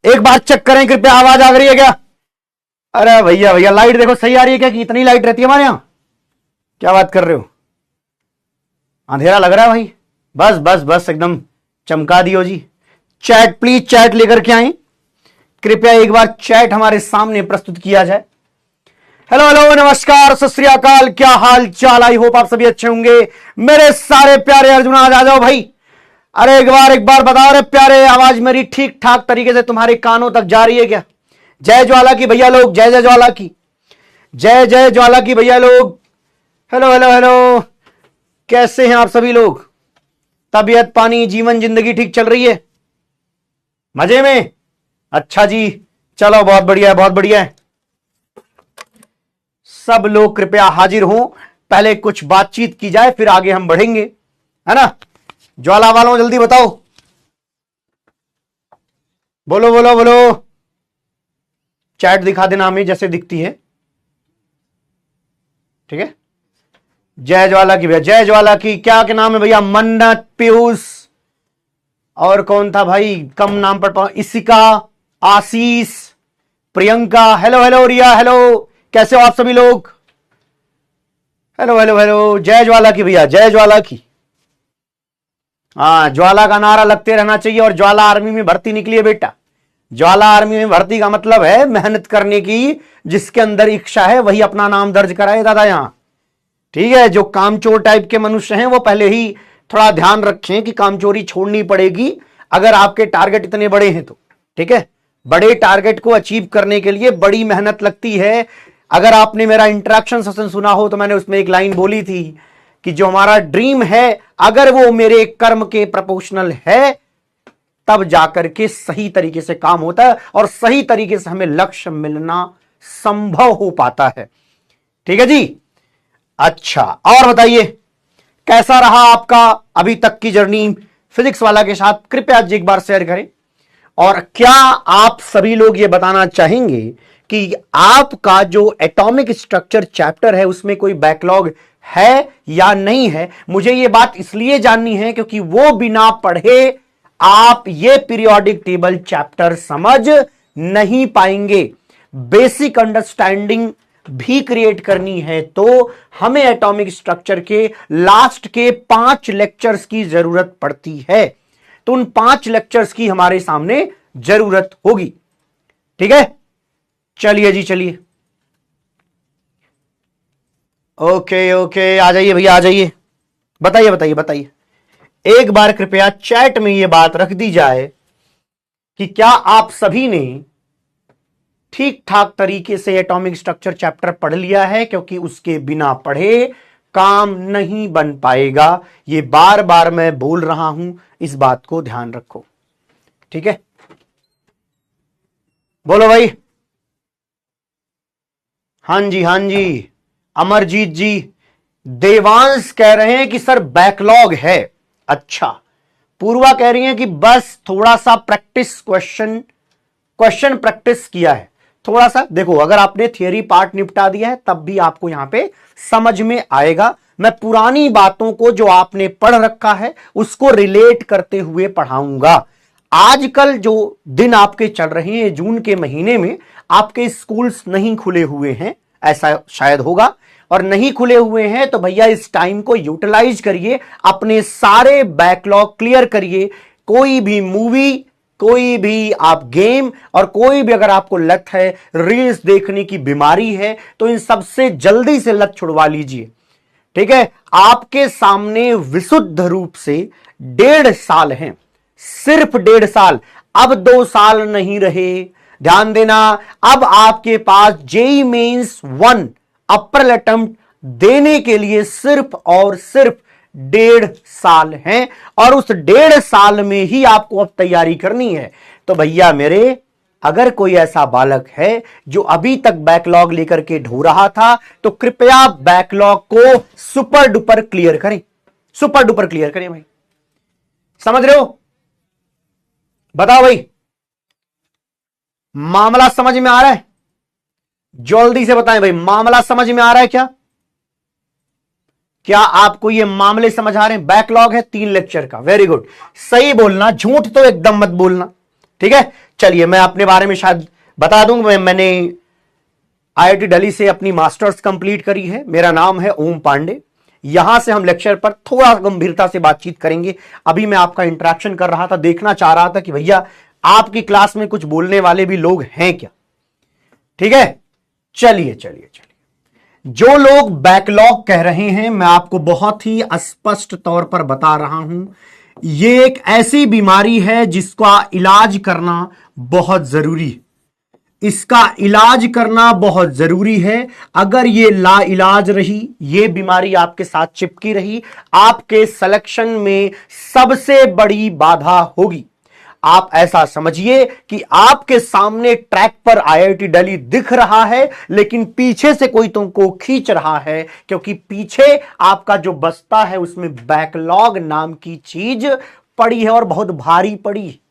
एक बार चेक करें कृपया, आवाज आ रही है क्या? अरे भैया भैया लाइट देखो सही आ रही है क्या? कि इतनी लाइट रहती है हमारे यहां? क्या बात कर रहे हो, अंधेरा लग रहा है भाई। बस बस बस एकदम चमका दियो जी। चैट प्लीज, चैट लेकर के आए कृपया, एक बार चैट हमारे सामने प्रस्तुत किया जाए। हेलो हेलो, नमस्कार, सत श्री अकाल, क्या हाल चाल? आई होप आप सभी अच्छे होंगे मेरे सारे प्यारे अर्जुन। आज आ जाओ भाई। अरे एक बार बताओ रे प्यारे, आवाज मेरी ठीक ठाक तरीके से तुम्हारे कानों तक जा रही है क्या? जय ज्वाला की भैया लोग, जय जय ज्वाला की, जय जय ज्वाला की भैया लोग। हेलो हेलो हेलो, कैसे हैं आप सभी लोग? तबीयत पानी जीवन जिंदगी ठीक चल रही है? मजे में? अच्छा जी, चलो बहुत बढ़िया है, बहुत बढ़िया है। सब लोग कृपया हाजिर हों, पहले कुछ बातचीत की जाए फिर आगे हम बढ़ेंगे, है ना? ज्वाला वालों जल्दी बताओ, बोलो बोलो बोलो। चैट दिखा देना हमें जैसे दिखती है, ठीक है? जय ज्वाला की भैया, जय ज्वाला की। क्या के नाम है भैया? मन्नत, पीयूष, और कौन था भाई कम नाम पढ़ पाऊं? इसिका, आशीष, प्रियंका। हेलो हेलो रिया, हेलो, कैसे हो आप सभी लोग? हेलो हेलो हेलो, जय ज्वाला की भैया, जय ज्वाला की। हाँ, ज्वाला का नारा लगते रहना चाहिए। और ज्वाला आर्मी में भर्ती निकली है बेटा। ज्वाला आर्मी में भर्ती का मतलब है मेहनत करने की, जिसके अंदर इच्छा है वही अपना नाम दर्ज कराए दादा यहां, ठीक है? जो कामचोर टाइप के मनुष्य हैं वो पहले ही थोड़ा ध्यान रखें कि कामचोरी छोड़नी पड़ेगी अगर आपके टारगेट इतने बड़े हैं तो, ठीक है? बड़े टारगेट को अचीव करने के लिए बड़ी मेहनत लगती है। अगर आपने मेरा इंटरेक्शन सेशन सुना हो तो मैंने उसमें एक लाइन बोली थी कि जो हमारा ड्रीम है अगर वो मेरे कर्म के प्रोपोर्शनल है तब जाकर के सही तरीके से काम होता है और सही तरीके से हमें लक्ष्य मिलना संभव हो पाता है, ठीक है जी? अच्छा, और बताइए कैसा रहा आपका अभी तक की जर्नी फिजिक्स वाला के साथ? कृपया आज एक बार शेयर करें। और क्या आप सभी लोग ये बताना चाहेंगे कि आपका जो एटॉमिक स्ट्रक्चर चैप्टर है उसमें कोई बैकलॉग है या नहीं है? मुझे ये बात इसलिए जाननी है क्योंकि वो बिना पढ़े आप ये पीरियोडिक टेबल चैप्टर समझ नहीं पाएंगे। बेसिक अंडरस्टैंडिंग भी क्रिएट करनी है तो हमें एटॉमिक स्ट्रक्चर के लास्ट के 5 लेक्चर्स की जरूरत पड़ती है। तो उन 5 लेक्चर्स की हमारे सामने जरूरत होगी, ठीक है? चलिए जी, चलिए। ओके ओके, आ जाइए भैया, आ जाइए। बताइए बताइए बताइए, एक बार कृपया चैट में यह बात रख दी जाए कि क्या आप सभी ने ठीक ठाक तरीके से एटॉमिक स्ट्रक्चर चैप्टर पढ़ लिया है? क्योंकि उसके बिना पढ़े काम नहीं बन पाएगा। ये बार बार मैं बोल रहा हूं, इस बात को ध्यान रखो, ठीक है? बोलो भाई। हां जी, हां जी, अमरजीत जी। देवांश कह रहे हैं कि सर बैकलॉग है। अच्छा, पूर्वा कह रही है कि बस थोड़ा सा प्रैक्टिस, क्वेश्चन प्रैक्टिस किया है थोड़ा सा। देखो, अगर आपने थियरी पार्ट निपटा दिया है तब भी आपको यहां पे समझ में आएगा। मैं पुरानी बातों को जो आपने पढ़ रखा है उसको रिलेट करते हुए पढ़ाऊंगा। आजकल जो दिन आपके चल रहे हैं, जून के महीने में आपके स्कूल्स नहीं खुले हुए हैं, ऐसा शायद होगा। और नहीं खुले हुए हैं तो भैया इस टाइम को यूटिलाइज करिए, अपने सारे बैकलॉग क्लियर करिए। कोई भी मूवी, कोई भी आप गेम, और कोई भी अगर आपको लत है, रील्स देखने की बीमारी है, तो इन सबसे जल्दी से लत छुड़वा लीजिए, ठीक है? आपके सामने विशुद्ध रूप से 1.5 साल हैं, सिर्फ 1.5 साल। अब 2 साल नहीं रहे, ध्यान देना। अब आपके पास जेईई मेंस 1 अप्रैल अटेम्प्ट देने के लिए सिर्फ और सिर्फ 1.5 साल हैं, और उस 1.5 साल में ही आपको अब तैयारी करनी है। तो भैया मेरे, अगर कोई ऐसा बालक है जो अभी तक बैकलॉग लेकर के ढो रहा था तो कृपया बैकलॉग को सुपर डुपर क्लियर करें, सुपर डुपर क्लियर करें भाई। समझ रहे हो? बताओ भाई, मामला समझ में आ रहा है? जल्दी से बताएं भाई, मामला समझ में आ रहा है क्या? क्या आपको ये मामले समझ आ रहे हैं? बैकलॉग है 3 लेक्चर का, वेरी गुड। सही बोलना, झूठ तो एकदम मत बोलना, ठीक है? चलिए मैं अपने बारे में शायद बता दूं, मैंने आईआईटी दिल्ली से अपनी मास्टर्स कंप्लीट करी है। मेरा नाम है ओम पांडे। यहां से हम लेक्चर पर थोड़ा गंभीरता से बातचीत करेंगे। अभी मैं आपका इंटरेक्शन कर रहा था, देखना चाह रहा था कि भैया आपकी क्लास में कुछ बोलने वाले भी लोग हैं क्या। ठीक है, चलिए चलिए चलिए। जो लोग बैकलॉग कह रहे हैं, मैं आपको बहुत ही स्पष्ट तौर पर बता रहा हूं, यह एक ऐसी बीमारी है जिसका इलाज करना बहुत जरूरी है। इसका इलाज करना बहुत जरूरी है। अगर ये ला इलाज रही, ये बीमारी आपके साथ चिपकी रही, आपके सिलेक्शन में सबसे बड़ी बाधा होगी। आप ऐसा समझिए कि आपके सामने ट्रैक पर आईआईटी दिल्ली दिख रहा है, लेकिन पीछे से कोई तुमको खींच रहा है, क्योंकि पीछे आपका जो बस्ता है उसमें बैकलॉग नाम की चीज पड़ी है और बहुत भारी पड़ी है।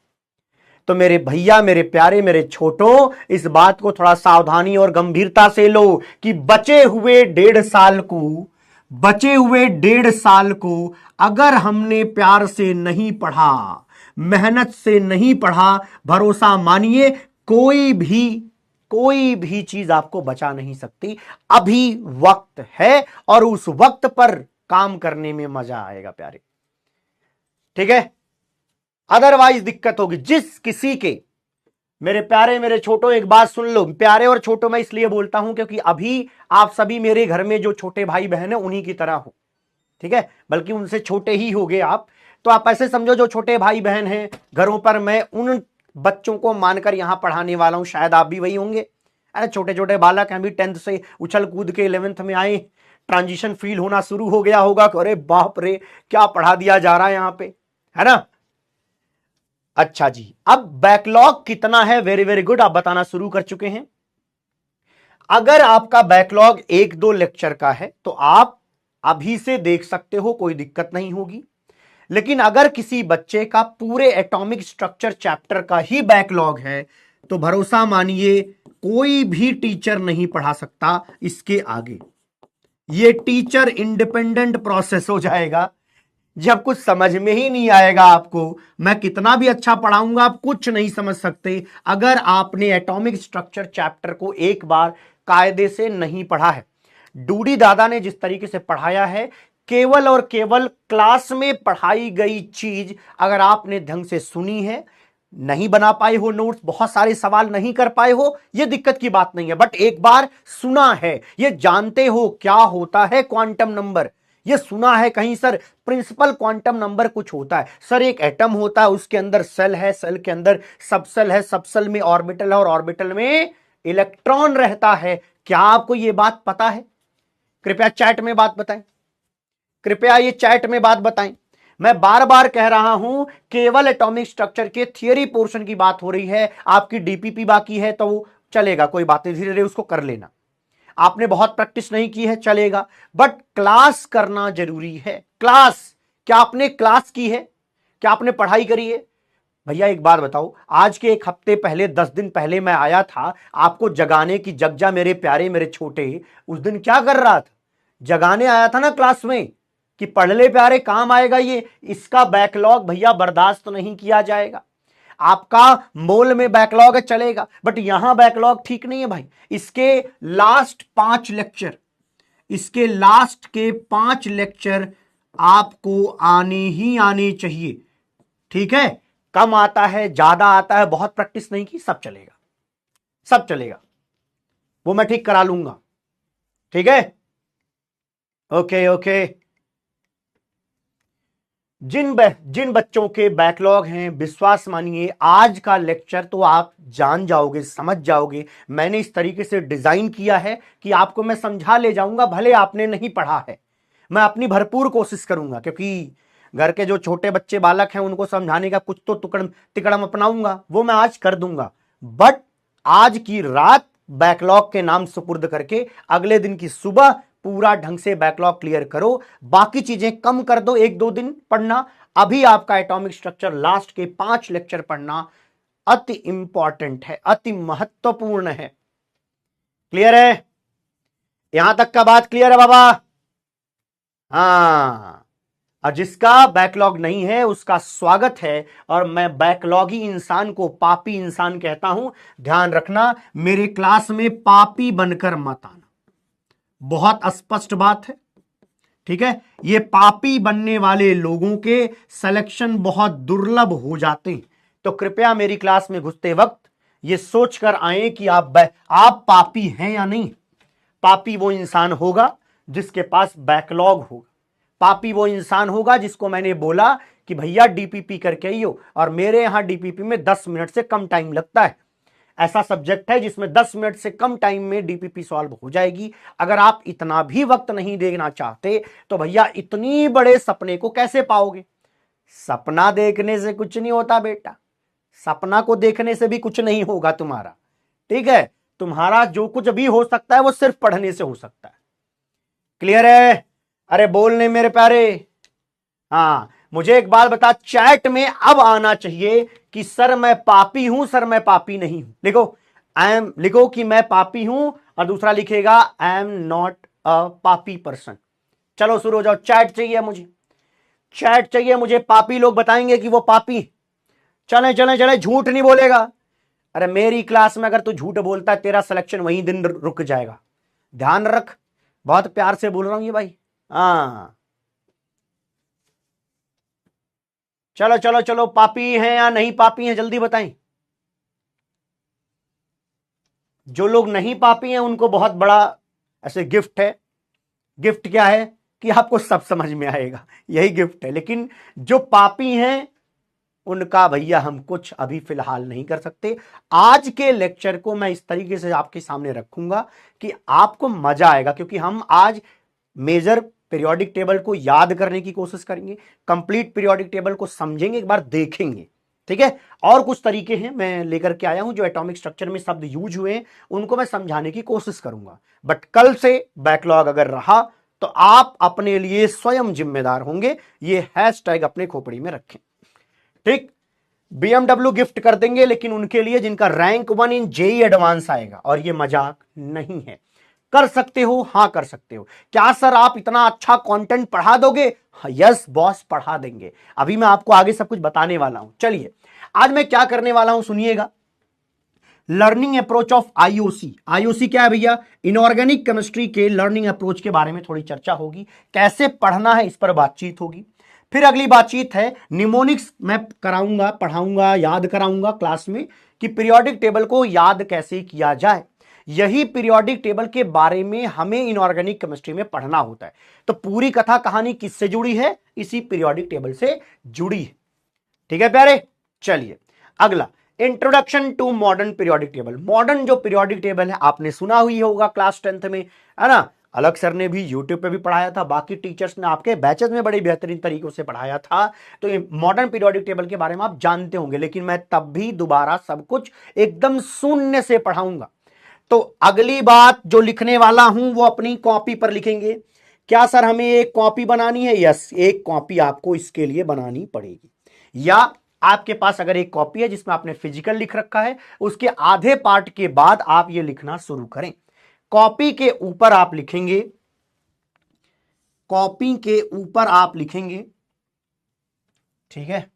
तो मेरे भैया, मेरे प्यारे, मेरे छोटों, इस बात को थोड़ा सावधानी और गंभीरता से लो कि बचे हुए 1.5 साल को अगर हमने प्यार से नहीं पढ़ा, मेहनत से नहीं पढ़ा, भरोसा मानिए कोई भी चीज आपको बचा नहीं सकती। अभी वक्त है और उस वक्त पर काम करने में मजा आएगा प्यारे। ठीक है, अदरवाइज दिक्कत होगी। जिस किसी के, मेरे प्यारे मेरे छोटों, एक बात सुन लो। प्यारे और छोटों मैं इसलिए बोलता हूं क्योंकि अभी आप सभी मेरे घर में जो छोटे भाई बहन है उन्हीं की तरह हो। ठीक है, बल्कि उनसे छोटे ही होगे आप। तो आप ऐसे समझो, जो छोटे भाई बहन हैं घरों पर, मैं उन बच्चों को मानकर यहां पढ़ाने वाला हूं। शायद आप भी वही होंगे। अरे छोटे छोटे बालक हैं, अभी 10th से उछल कूद के 11th में आए, ट्रांजिशन फील होना शुरू हो गया होगा। अरे बाप रे, क्या पढ़ा दिया जा रहा है यहां पे, है ना। अच्छा जी, अब बैकलॉग कितना है? वेरी वेरी गुड, आप बताना शुरू कर चुके हैं। अगर आपका बैकलॉग 1-2 लेक्चर का है तो आप अभी से देख सकते हो, कोई दिक्कत नहीं होगी। लेकिन अगर किसी बच्चे का पूरे एटॉमिक स्ट्रक्चर चैप्टर का ही बैकलॉग है तो भरोसा मानिए कोई भी टीचर नहीं पढ़ा सकता इसके आगे। यह टीचर इंडिपेंडेंट प्रोसेस हो जाएगा। जब कुछ समझ में ही नहीं आएगा आपको, मैं कितना भी अच्छा पढ़ाऊंगा आप कुछ नहीं समझ सकते अगर आपने एटॉमिक स्ट्रक्चर चैप्टर को एक बार कायदे से नहीं पढ़ा है। डूडी दादा ने जिस तरीके से पढ़ाया है, केवल और केवल क्लास में पढ़ाई गई चीज अगर आपने ढंग से सुनी है, नहीं बना पाए हो नोट्स, बहुत सारे सवाल नहीं कर पाए हो, यह दिक्कत की बात नहीं है, बट एक बार सुना है, यह जानते हो क्या होता है क्वांटम नंबर, यह सुना है कहीं सर प्रिंसिपल क्वांटम नंबर कुछ होता है, सर एक एटम होता है, उसके अंदर सेल है, सेल के अंदर सबसेल है, सबसेल में ऑर्बिटल है और ऑर्बिटल में इलेक्ट्रॉन रहता है। क्या आपको यह बात पता है? कृपया चैट में बात बताएं, कृपया ये चैट में बात बताएं। मैं बार बार कह रहा हूं, केवल एटॉमिक स्ट्रक्चर के थियरी पोर्शन की बात हो रही है। आपकी डीपीपी बाकी है तो वो चलेगा, कोई बात नहीं, धीरे धीरे उसको कर लेना। आपने बहुत प्रैक्टिस नहीं की है, चलेगा, बट क्लास करना जरूरी है। क्लास, क्या आपने क्लास की है? क्या आपने पढ़ाई करी है? भैया एक बात बताओ, आज के 1 हफ्ते पहले, 10 दिन पहले मैं आया था आपको जगाने की, जग जा मेरे प्यारे मेरे छोटे, उस दिन क्या कर रहा था? जगाने आया था ना क्लास में कि पढ़ ले प्यारे, काम आएगा ये। इसका बैकलॉग भैया बर्दाश्त नहीं किया जाएगा। आपका मोल में बैकलॉग है, चलेगा, बट यहां बैकलॉग ठीक नहीं है भाई। इसके लास्ट 5 लेक्चर, इसके लास्ट के 5 लेक्चर आपको आने ही आने चाहिए। ठीक है, कम आता है, ज्यादा आता है, बहुत प्रैक्टिस नहीं की, सब चलेगा, सब चलेगा, वो मैं ठीक करा लूंगा। ठीक है, ओके ओके। जिन बच्चों के बैकलॉग हैं, विश्वास मानिए आज का लेक्चर तो आप जान जाओगे, समझ जाओगे। मैंने इस तरीके से डिजाइन किया है कि आपको मैं समझा ले जाऊंगा, भले आपने नहीं पढ़ा है, मैं अपनी भरपूर कोशिश करूंगा, क्योंकि घर के जो छोटे बच्चे बालक हैं उनको समझाने का कुछ तो तिकड़म अपनाऊंगा, वो मैं आज कर दूंगा। बट आज की रात बैकलॉग के नाम सुपुर्द करके अगले दिन की सुबह पूरा ढंग से बैकलॉग क्लियर करो। बाकी चीजें कम कर दो, 1-2 दिन पढ़ना। अभी आपका एटॉमिक स्ट्रक्चर लास्ट के 5 लेक्चर पढ़ना अति इंपॉर्टेंट है, अति महत्वपूर्ण है। क्लियर है? यहां तक का बात क्लियर है बाबा? हाँ, और जिसका बैकलॉग नहीं है उसका स्वागत है। और मैं बैकलॉगी इंसान को पापी इंसान कहता हूं। ध्यान रखना, मेरे क्लास में पापी बनकर मत आना। बहुत स्पष्ट बात है, ठीक है। ये पापी बनने वाले लोगों के सिलेक्शन बहुत दुर्लभ हो जाते हैं। तो कृपया मेरी क्लास में घुसते वक्त ये सोचकर आए कि आप पापी हैं या नहीं। पापी वो इंसान होगा जिसके पास बैकलॉग होगा। पापी वो इंसान होगा जिसको मैंने बोला कि भैया डीपीपी करके आइयो, और मेरे यहां डीपीपी में 10 मिनट से कम टाइम लगता है। ऐसा सब्जेक्ट है जिसमें 10 मिनट से कम टाइम में डीपीपी सॉल्व हो जाएगी। अगर आप इतना भी वक्त नहीं देना चाहते तो भैया इतनी बड़े सपने को कैसे पाओगे। सपना देखने से कुछ नहीं होता बेटा, सपना को देखने से भी कुछ नहीं होगा तुम्हारा, ठीक है। तुम्हारा जो कुछ भी हो सकता है वो सिर्फ पढ़ने से हो सकता है। क्लियर है? अरे बोलने मेरे प्यारे। हाँ, मुझे एक बात बता, चैट में अब आना चाहिए कि सर मैं पापी हूं, सर मैं पापी नहीं हूं। लिखो लिखो कि मैं पापी हूं, और दूसरा लिखेगा आई एम नॉट अ पापी पर्सन। चलो शुरू हो जाओ। चैट चाहिए मुझे, चैट चाहिए मुझे। पापी लोग बताएंगे कि वो पापी। चले चले चले, झूठ नहीं बोलेगा। अरे मेरी क्लास में अगर तू झूठ बोलता है तेरा सिलेक्शन वहीं दिन रुक जाएगा। ध्यान रख, बहुत प्यार से बोल रहा हूं ये भाई। हाँ चलो चलो चलो, पापी हैं या नहीं पापी हैं जल्दी बताएं। जो लोग नहीं पापी हैं उनको बहुत बड़ा ऐसे गिफ्ट है। गिफ्ट क्या है कि आपको सब समझ में आएगा, यही गिफ्ट है। लेकिन जो पापी हैं उनका भैया हम कुछ अभी फिलहाल नहीं कर सकते। आज के लेक्चर को मैं इस तरीके से आपके सामने रखूंगा कि आपको मजा आएगा, क्योंकि हम आज मेजर पीरियोडिक टेबल को याद करने की कोशिश करेंगे, कंप्लीट पीरियोडिक टेबल को समझेंगे, एक बार देखेंगे, ठीक है। और कुछ तरीके हैं मैं लेकर के आया हूं, जो एटॉमिक स्ट्रक्चर में शब्द यूज हुए हैं उनको मैं समझाने की कोशिश करूंगा। बट कल से बैकलॉग अगर रहा तो आप अपने लिए स्वयं जिम्मेदार होंगे। ये हैशटैग अपने खोपड़ी में रखें, ठीक। BMW गिफ्ट कर देंगे, लेकिन उनके लिए जिनका रैंक 1 इन जेई एडवांस आएगा, और ये मजाक नहीं है। कर सकते हो? हाँ कर सकते हो। क्या सर आप इतना अच्छा कंटेंट पढ़ा दोगे? हाँ, यस बॉस पढ़ा देंगे। अभी मैं आपको आगे सब कुछ बताने वाला हूं। चलिए आज मैं क्या करने वाला हूं सुनिएगा। Learning approach of IOC. IOC क्या है भैया? इनऑर्गेनिक केमिस्ट्री के लर्निंग अप्रोच के बारे में थोड़ी चर्चा होगी, कैसे पढ़ना है इस पर बातचीत होगी। फिर अगली बातचीत है निमोनिक्स। मैं कराऊंगा, पढ़ाऊंगा, याद कराऊंगा क्लास में कि पीरियोडिक टेबल को याद कैसे किया जाए। यही पीरियोडिक टेबल के बारे में हमें इनऑर्गेनिक केमिस्ट्री में पढ़ना होता है। तो पूरी कथा कहानी किससे जुड़ी है? इसी पीरियोडिक टेबल से जुड़ी है, ठीक है प्यारे। चलिए अगला, introduction to modern periodic table. Modern जो पीरियोडिक टेबल है आपने सुना हुई होगा क्लास 10th में, है ना। अलग सर ने भी यूट्यूब पे भी पढ़ाया था, बाकी टीचर्स ने आपके बैचेस में बड़े बेहतरीन तरीकों से पढ़ाया था। तो ये मॉडर्न पीरियोडिक टेबल के बारे में आप जानते होंगे, लेकिन मैं तब भी दोबारा सब कुछ एकदम शून्य से पढ़ाऊंगा। तो अगली बात जो लिखने वाला हूं वो अपनी कॉपी पर लिखेंगे। क्या सर हमें एक कॉपी बनानी है? यस, एक कॉपी आपको इसके लिए बनानी पड़ेगी। या आपके पास अगर एक कॉपी है जिसमें आपने फिजिकल लिख रखा है, उसके आधे पार्ट के बाद आप ये लिखना शुरू करें। कॉपी के ऊपर आप लिखेंगे, कॉपी के ऊपर आप लिखेंगे, ठीक है।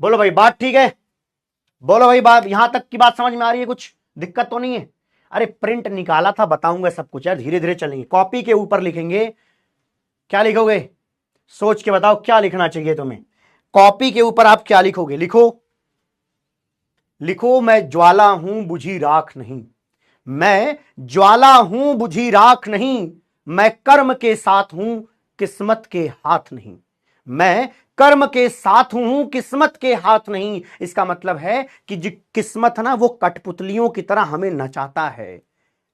बोलो भाई बात ठीक है? बोलो भाई बात, यहां तक की बात समझ में आ रही है? कुछ दिक्कत तो नहीं है? अरे प्रिंट निकाला था, बताऊंगा सब कुछ यार, धीरे धीरे चलेंगे। कॉपी के ऊपर लिखेंगे, क्या लिखोगे? सोच के बताओ क्या लिखना चाहिए तुम्हें। कॉपी के ऊपर आप क्या लिखोगे? लिखो लिखो, मैं ज्वाला हूं बुझी राख नहीं, मैं ज्वाला हूं बुझी राख नहीं, मैं कर्म के साथ हूं किस्मत के हाथ नहीं, मैं कर्म के साथ हूं किस्मत के हाथ नहीं। इसका मतलब है कि जो किस्मत ना वो कठपुतलियों की तरह हमें नचाता है,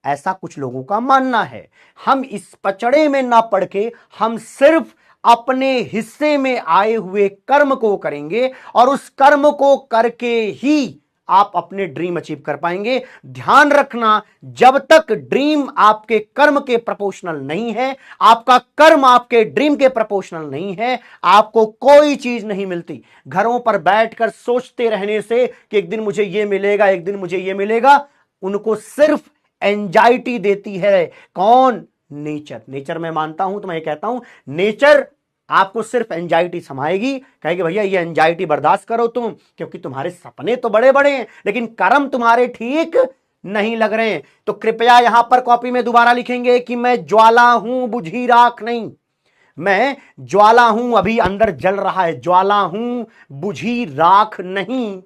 ऐसा कुछ लोगों का मानना है। हम इस पचड़े में ना पड़ के हम सिर्फ अपने हिस्से में आए हुए कर्म को करेंगे, और उस कर्म को करके ही आप अपने ड्रीम अचीव कर पाएंगे। ध्यान रखना, जब तक ड्रीम आपके कर्म के प्रोपोर्शनल नहीं है, आपका कर्म आपके ड्रीम के प्रोपोर्शनल नहीं है, आपको कोई चीज नहीं मिलती। घरों पर बैठकर सोचते रहने से कि एक दिन मुझे ये मिलेगा, एक दिन मुझे ये मिलेगा, उनको सिर्फ एंजाइटी देती है। कौन? नेचर। नेचर मैं मानता हूं तो मैं कहता हूं नेचर आपको सिर्फ एंजाइटी समाएगी, कहेगी भैया ये एंजाइटी बर्दाश्त करो तुम, क्योंकि तुम्हारे सपने तो बड़े बड़े हैं लेकिन कर्म तुम्हारे ठीक नहीं लग रहे हैं। तो कृपया यहां पर कॉपी में दोबारा लिखेंगे कि मैं ज्वाला हूं, बुझी राख नहीं। मैं ज्वाला हूं, अभी अंदर जल रहा है, ज्वाला हूं, बुझी राख नहीं।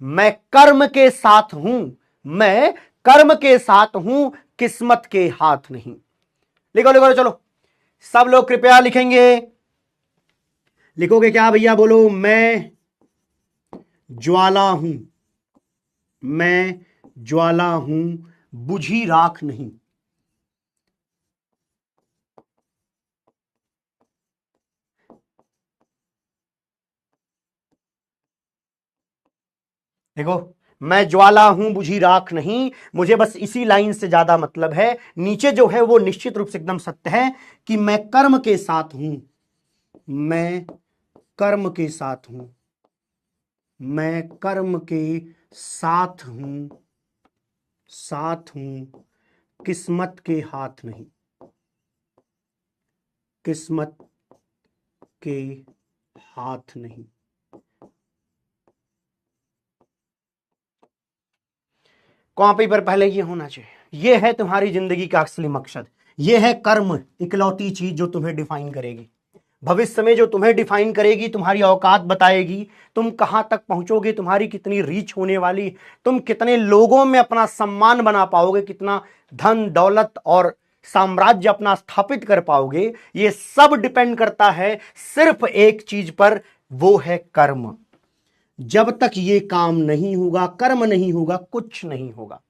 मैं कर्म के साथ हूं, मैं कर्म के साथ हूं, किस्मत के हाथ नहीं। लिखो लिखो चलो, सब लोग कृपया लिखेंगे। लिखोगे क्या भैया, बोलो। मैं ज्वाला हूं, मैं ज्वाला हूं, बुझी राख नहीं। देखो, मैं ज्वाला हूं, बुझी राख नहीं, मुझे बस इसी लाइन से ज्यादा मतलब है। नीचे जो है वो निश्चित रूप से एकदम सत्य है कि मैं कर्म के साथ हूं, मैं कर्म के साथ हूं, मैं कर्म के साथ हूं, साथ हूं, किस्मत के हाथ नहीं, किस्मत के हाथ नहीं। कॉपी पर पहले ये होना चाहिए। ये है तुम्हारी जिंदगी का असली मकसद। ये है कर्म, इकलौती चीज जो तुम्हें डिफाइन करेगी भविष्य में, जो तुम्हें डिफाइन करेगी, तुम्हारी औकात बताएगी, तुम कहां तक पहुंचोगे, तुम्हारी कितनी रीच होने वाली, तुम कितने लोगों में अपना सम्मान बना पाओगे, कितना धन दौलत और साम्राज्य अपना स्थापित कर पाओगे। ये सब डिपेंड करता है सिर्फ एक चीज पर, वो है कर्म। जब तक ये काम नहीं होगा, कर्म नहीं होगा, कुछ नहीं होगा।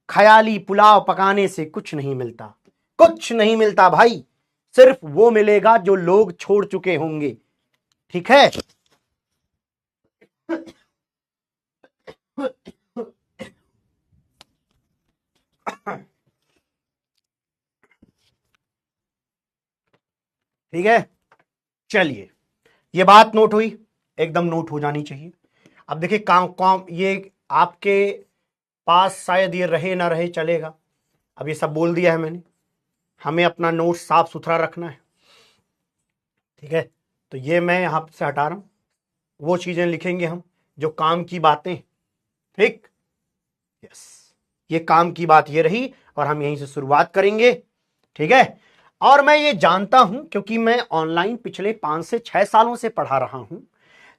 ख्याली पुलाव पकाने से कुछ नहीं मिलता, कुछ नहीं मिलता भाई। सिर्फ वो मिलेगा जो लोग छोड़ चुके होंगे। ठीक है, ठीक है। चलिए, ये बात नोट हुई, एकदम नोट हो जानी चाहिए। अब देखिए, काम काम ये आपके पास शायद ये रहे ना रहे चलेगा। अब ये सब बोल दिया है मैंने, हमें अपना नोट साफ सुथरा रखना है। ठीक है, तो ये मैं यहां से हटा रहा हूं, वो चीजें लिखेंगे हम जो काम की बातें। ठीक, यस, ये काम की बात ये रही और हम यहीं से शुरुआत करेंगे। ठीक है, और मैं ये जानता हूं क्योंकि मैं ऑनलाइन पिछले 5 से 6 सालों से पढ़ा रहा हूं,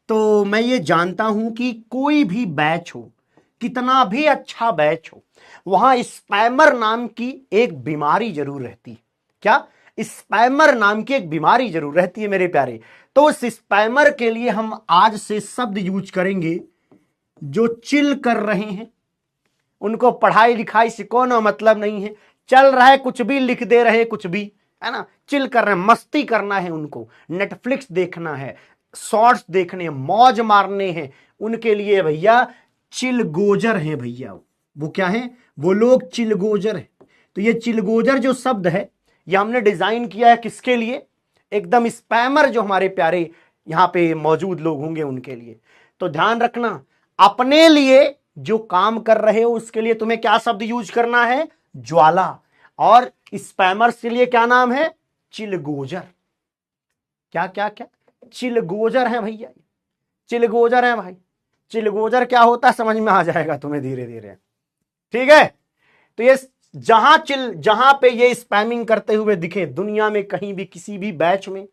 तो मैं ये जानता हूं कि कोई भी बैच हो, कितना भी अच्छा बैच हो, वहां स्पैमर नाम की एक बीमारी जरूर रहती है। क्या? स्पैमर नाम की एक बीमारी जरूर रहती है मेरे प्यारे। तो उस स्पैमर के लिए हम आज से शब्द यूज करेंगे, जो चिल कर रहे हैं, उनको पढ़ाई लिखाई से कोनो मतलब नहीं है, चल रहा है कुछ भी लिख दे रहे, कुछ भी, है ना, चिल कर रहे हैं, मस्ती करना है उनको, नेटफ्लिक्स देखना है, शॉर्ट्स देखने हैं, मौज मारने हैं, उनके लिए भैया चिलगोजर हैं भैया। वो क्या है? वो लोग चिलगोजर हैं। तो ये चिलगोजर जो शब्द है, ये हमने डिजाइन किया है किसके लिए? एकदम स्पैमर जो हमारे प्यारे यहां पे मौजूद लोग होंगे उनके लिए। तो ध्यान रखना, अपने लिए जो काम कर रहे हो उसके लिए तुम्हें क्या शब्द यूज करना है? ज्वाला। और स्पैमर्स के लिए क्या नाम है? चिलगोजर। क्या क्या क्या? चिलगोजर है भैया, चिलगोजर है भाई। चिलगोजर क्या होता है समझ में आ जाएगा तुम्हें धीरे धीरे। ठीक है, तो ये जहां पे ये स्पैमिंग करते हुए दिखे दुनिया में कहीं भी, किसी भी बैच में,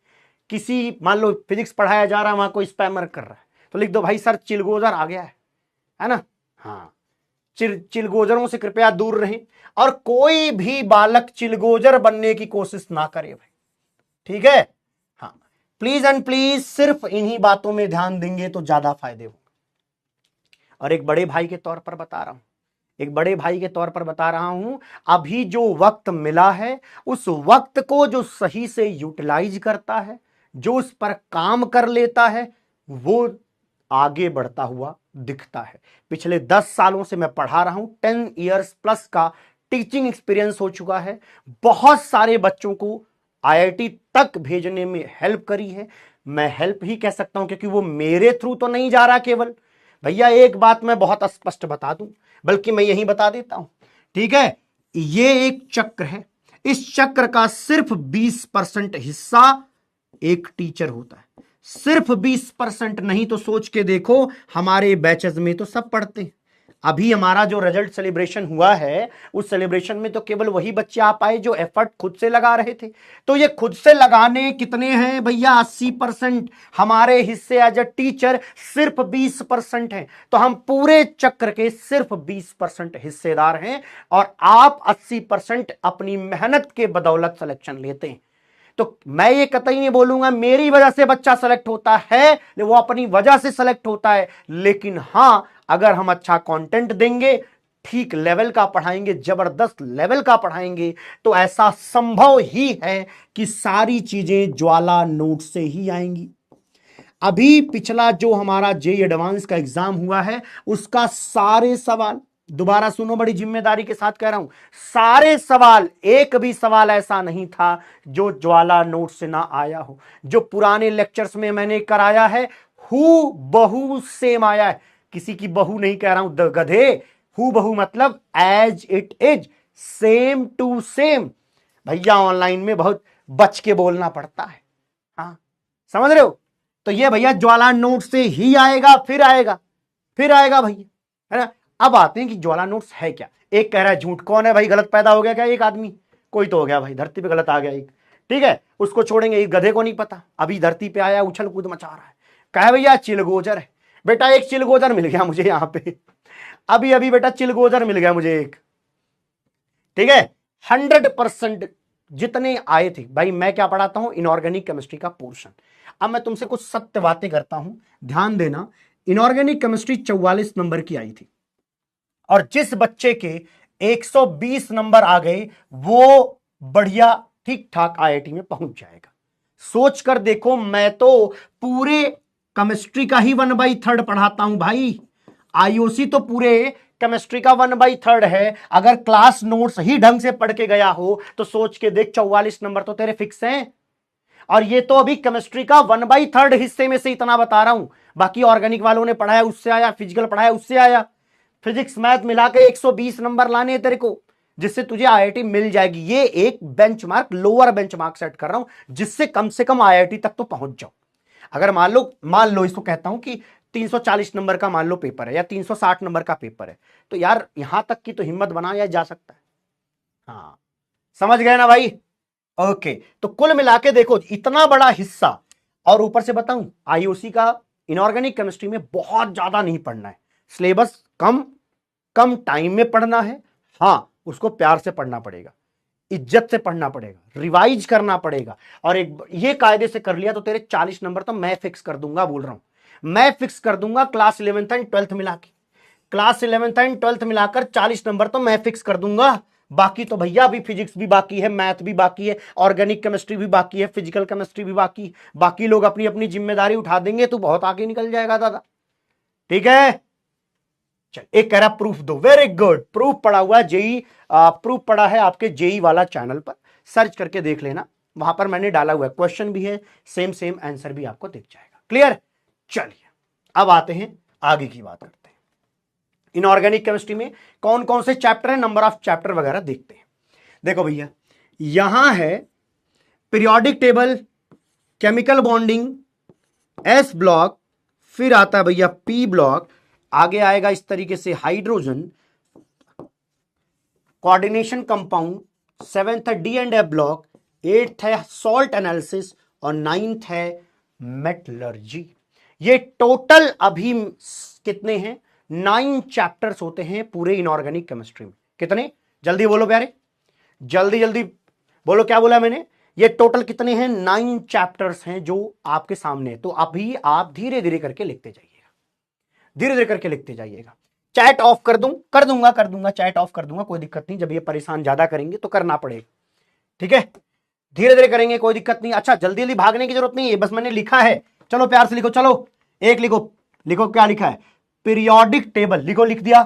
किसी, मान लो फिजिक्स पढ़ाया जा रहा है, वहां कोई स्पैमर कर रहा है, तो लिख दो भाई सर चिलगोजर आ गया है ना। हाँ, चिलगोजरों से कृपया दूर रहें, और कोई भी बालक चिलगोजर बनने की कोशिश ना करे भाई। ठीक है, हाँ, प्लीज एंड प्लीज सिर्फ इन्हीं बातों में ध्यान देंगे तो ज्यादा फायदे होंगे। और एक बड़े भाई के तौर पर बता रहा हूं, एक बड़े भाई के तौर पर बता रहा हूं, अभी जो वक्त मिला है, उस वक्त को जो सही से यूटिलाइज करता है, जो उस पर काम कर लेता है, वो आगे बढ़ता हुआ दिखता है। पिछले 10 सालों से मैं पढ़ा रहा हूं, 10 इयर्स प्लस का टीचिंग एक्सपीरियंस हो चुका है। बहुत सारे बच्चों को आईआईटी तक भेजने में हेल्प करी है। मैं हेल्प ही कह सकता हूं क्योंकि वो मेरे थ्रू तो नहीं जा रहा केवल। भैया एक बात मैं बहुत स्पष्ट बता दूं, बल्कि मैं यही बता देता हूं, ठीक है, ये एक चक्र है, इस चक्र का सिर्फ 20% हिस्सा एक टीचर होता है। सिर्फ 20% नहीं तो सोच के देखो, हमारे बैचेस में तो सब पढ़ते हैं। अभी हमारा जो रिजल्ट सेलिब्रेशन हुआ है, उस सेलिब्रेशन में तो केवल वही बच्चे आ पाए जो एफर्ट खुद से लगा रहे थे। तो ये खुद से लगाने कितने हैं भैया? 80%। हमारे हिस्से एज अ टीचर सिर्फ 20% हैं। तो हम पूरे चक्र के सिर्फ 20% हिस्सेदार हैं, और आप 80% अपनी मेहनत के बदौलत सिलेक्शन लेते हैं। तो मैं ये कतई नहीं बोलूंगा मेरी वजह से बच्चा सेलेक्ट होता है, वो अपनी वजह से सेलेक्ट होता है। लेकिन हां, अगर हम अच्छा कंटेंट देंगे, ठीक लेवल का पढ़ाएंगे, जबरदस्त लेवल का पढ़ाएंगे, तो ऐसा संभव ही है कि सारी चीजें ज्वाला नोट से ही आएंगी। अभी पिछला जो हमारा जेईई एडवांस का एग्जाम हुआ है, उसका सारे सवाल, दोबारा सुनो, बड़ी जिम्मेदारी के साथ कह रहा हूं, सारे सवाल, एक भी सवाल ऐसा नहीं था जो ज्वाला नोट से ना आया हो। जो पुराने लेक्चर्स में मैंने कराया है, हु बहु सेम आया है। किसी की बहू नहीं कह रहा हूं गधे, हु बहु मतलब as it is, same to same. भैया ऑनलाइन में बहुत बच के बोलना पड़ता है, हाँ, समझ रहे हो? तो ये भैया ज्वाला नोट से ही आएगा, फिर आएगा, फिर आएगा भैया, है ना। अब आते हैं कि ज्वाला नोट्स है क्या। एक कह रहा है झूठ, कौन है भाई? गलत पैदा हो गया क्या एक आदमी? कोई तो हो गया भाई, धरती पे गलत आ गया एक, ठीक है, उसको छोड़ेंगे। एक गधे को नहीं पता, अभी धरती पे आया, उछल कूद मचा रहा है, कहे भैया चिलगोजर है। बेटा एक चिलगोजर मिल गया मुझे यहां पे, अभी अभी बेटा चिलगोजर मिल गया मुझे एक, ठीक है। 100% जितने आए थे भाई, मैं क्या पढ़ाता हूं? इनऑर्गेनिक केमिस्ट्री का पोर्शन। अब मैं तुमसे कुछ सत्य बातें करता हूं, ध्यान देना। इनऑर्गेनिक केमिस्ट्री 44 नंबर की आई थी, और जिस बच्चे के 120 नंबर आ गए, वो बढ़िया ठीक ठाक आईआईटी में पहुंच जाएगा। सोच कर देखो, मैं तो पूरे केमिस्ट्री का ही 1/3 पढ़ाता हूं भाई। आईओसी तो पूरे केमिस्ट्री का 1/3 है। अगर क्लास नोट्स ही ढंग से पढ़ के गया हो तो सोच के देख, 44 नंबर तो तेरे फिक्स हैं। और ये तो अभी केमिस्ट्री का 1/3 हिस्से में से इतना बता रहा हूं। बाकी ऑर्गेनिक वालों ने पढ़ाया उससे आया, फिजिकल पढ़ाया उससे आया, फिजिक्स मैथ मिला के 120 नंबर लाने हैं तेरे को, जिससे तुझे आईआईटी मिल जाएगी। ये एक बेंचमार्क, लोअर बेंचमार्क सेट कर रहा हूं, जिससे कम से कम आईआईटी तक तो पहुंच जाओ। अगर मान लो इसको कहता हूं कि 340 नंबर का मान लो पेपर है, या 360 नंबर का पेपर है, तो यार यहां तक की तो हिम्मत बनाया जा सकता है। हाँ, समझ गए ना भाई? ओके, तो कुल मिला के देखो, इतना बड़ा हिस्सा, और ऊपर से बताऊं, आईओसी का इनऑर्गेनिक केमिस्ट्री में बहुत ज्यादा नहीं पढ़ना है। सिलेबस कम कम टाइम में पढ़ना है। हां, उसको प्यार से पढ़ना पड़ेगा, इज्जत से पढ़ना पड़ेगा, रिवाइज करना पड़ेगा। और एक ये कायदे से कर लिया तो तेरे 40 नंबर तो मैं फिक्स कर दूंगा, बोल रहा हूं, मैं फिक्स कर दूंगा। क्लास 11th एंड 12th मिला के, क्लास 11th एंड 12th मिलाकर 40 नंबर तो मैं फिक्स कर दूंगा। बाकी तो भैया अभी फिजिक्स भी बाकी है, मैथ भी बाकी है, ऑर्गेनिक केमिस्ट्री भी बाकी है, फिजिकल केमिस्ट्री भी बाकी। बाकी लोग अपनी अपनी जिम्मेदारी उठा देंगे तो बहुत आगे निकल जाएगा दादा, ठीक है। चल, एक कह रहा प्रूफ दो, वेरी गुड। प्रूफ पड़ा हुआ है जेई, प्रूफ पड़ा है आपके जेई वाला चैनल पर, सर्च करके देख लेना, वहां पर मैंने डाला हुआ है, क्वेश्चन भी है, सेम सेम आंसर भी आपको दिख जाएगा। क्लियर? चलिए अब आते हैं, आगे की बात करते हैं। इनऑर्गेनिक केमिस्ट्री में कौन कौन से चैप्टर है, नंबर ऑफ चैप्टर वगैरह देखते हैं। देखो भैया, यहां है periodic table, chemical bonding, S block, फिर आता है भैया पी ब्लॉक, आगे आएगा इस तरीके से हाइड्रोजन, कोऑर्डिनेशन कंपाउंड, 7th है D and F block, 8th है सॉल्ट एनालिसिस, और 9th है मेटलर्जी। ये टोटल अभी कितने हैं? 9 चैप्टर्स होते हैं पूरे इनऑर्गेनिक केमिस्ट्री में। कितने? जल्दी बोलो प्यारे, जल्दी जल्दी बोलो, क्या बोला मैंने? ये टोटल कितने हैं? 9 चैप्टर्स हैं जो आपके सामने है। तो अभी आप धीरे धीरे करके लिखते जाइएगा, धीरे धीरे करके लिखते जाइएगा। चैट ऑफ कर दूं? कर दूंगा, चैट ऑफ कर दूंगा, कोई दिक्कत नहीं। जब ये परेशान ज्यादा करेंगे तो करना पड़ेगा, ठीक है, धीरे धीरे करेंगे, कोई दिक्कत नहीं। अच्छा, जल्दी जल्दी भागने की जरूरत नहीं है, बस मैंने लिखा है, चलो प्यार से लिखो। चलो एक लिखो, लिखो क्या लिखा है? पीरियोडिक टेबल, लिखो, लिख दिया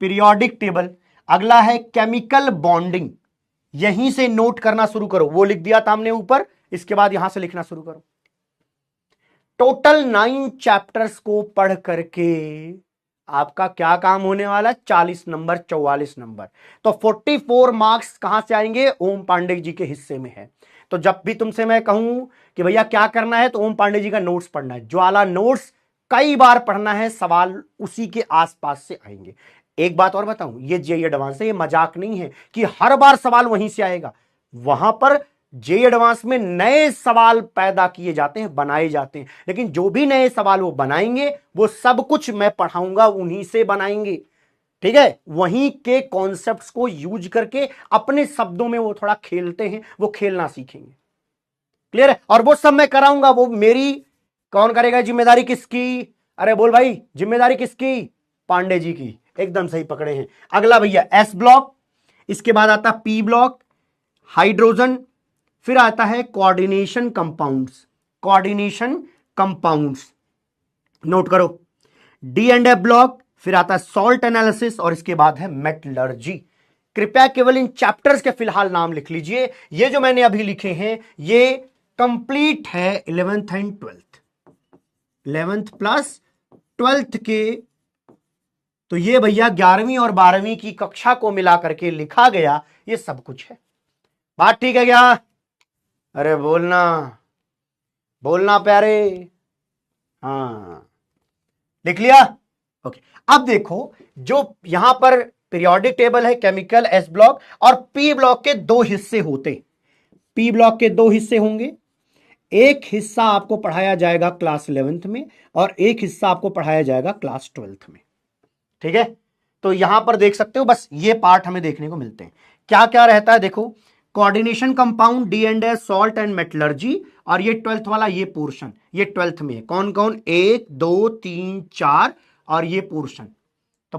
पीरियोडिक टेबल। अगला है केमिकल बॉन्डिंग, यहीं से नोट करना शुरू करो, वो लिख दिया था हमने ऊपर, इसके बाद यहां से लिखना शुरू करो। टोटल 9 चैप्टर्स को पढ़ करके आपका क्या काम होने वाला? 40 नंबर, 44 नंबर। तो 44 मार्क्स कहां से आएंगे? ओम पांडे जी के हिस्से में है। तो जब भी तुमसे मैं कहूं कि भैया क्या करना है तो ओम पांडे जी का नोट्स पढ़ना है, ज्वाला नोट्स कई बार पढ़ना है, सवाल उसी के आसपास से आएंगे। एक बात और बताऊं, ये जेईई एडवांस है, ये मजाक नहीं है कि हर बार सवाल वहीं से आएगा। वहां पर जेईई एडवांस में नए सवाल पैदा किए जाते हैं, बनाए जाते हैं, लेकिन जो भी नए सवाल वो बनाएंगे वो सब कुछ मैं पढ़ाऊंगा उन्हीं से बनाएंगे। ठीक है, वहीं के कॉन्सेप्ट्स को यूज करके अपने शब्दों में वो थोड़ा खेलते हैं, वो खेलना सीखेंगे। क्लियर है? और वो सब मैं कराऊंगा, वो मेरी कौन करेगा? जिम्मेदारी किसकी? अरे बोल भाई, जिम्मेदारी किसकी? पांडे जी की। एकदम सही पकड़े हैं। अगला भैया एस ब्लॉक, इसके बाद आता पी ब्लॉक, हाइड्रोजन, फिर आता है coordination compounds. Coordination compounds note करो। डी एंड एफ ब्लॉक, फिर आता है सॉल्ट एनालिसिस, और इसके बाद है मेटलर्जी। कृपया केवल इन चैप्टर्स के फिलहाल नाम लिख लीजिए। ये जो मैंने अभी लिखे हैं ये कंप्लीट है 11th and 12th, 11th plus 12th के, तो ये भैया 11वीं और 12वीं की कक्षा को मिला करके लिखा गया ये सब कुछ है। बात ठीक है क्या? अरे बोलना, बोलना प्यारे। हाँ, लिख लिया? ओके। अब देखो, जो यहां पर पीरियोडिक टेबल है, केमिकल एस ब्लॉक और पी ब्लॉक के दो हिस्से होते। पी ब्लॉक के दो हिस्से होंगे, एक हिस्सा आपको पढ़ाया जाएगा क्लास 11th में और एक हिस्सा आपको पढ़ाया जाएगा क्लास 12th में। ठीक है, तो यहां पर देख सकते हो, बस ये पार्ट हमें देखने को मिलते हैं। क्या क्या रहता है देखो, coordination compound, D and S, salt and metallurgy, और ये 12th वाला ये पोर्शन, ये 12th में है। कौन कौन? 1 2 3 4 और ये पोर्शन, तो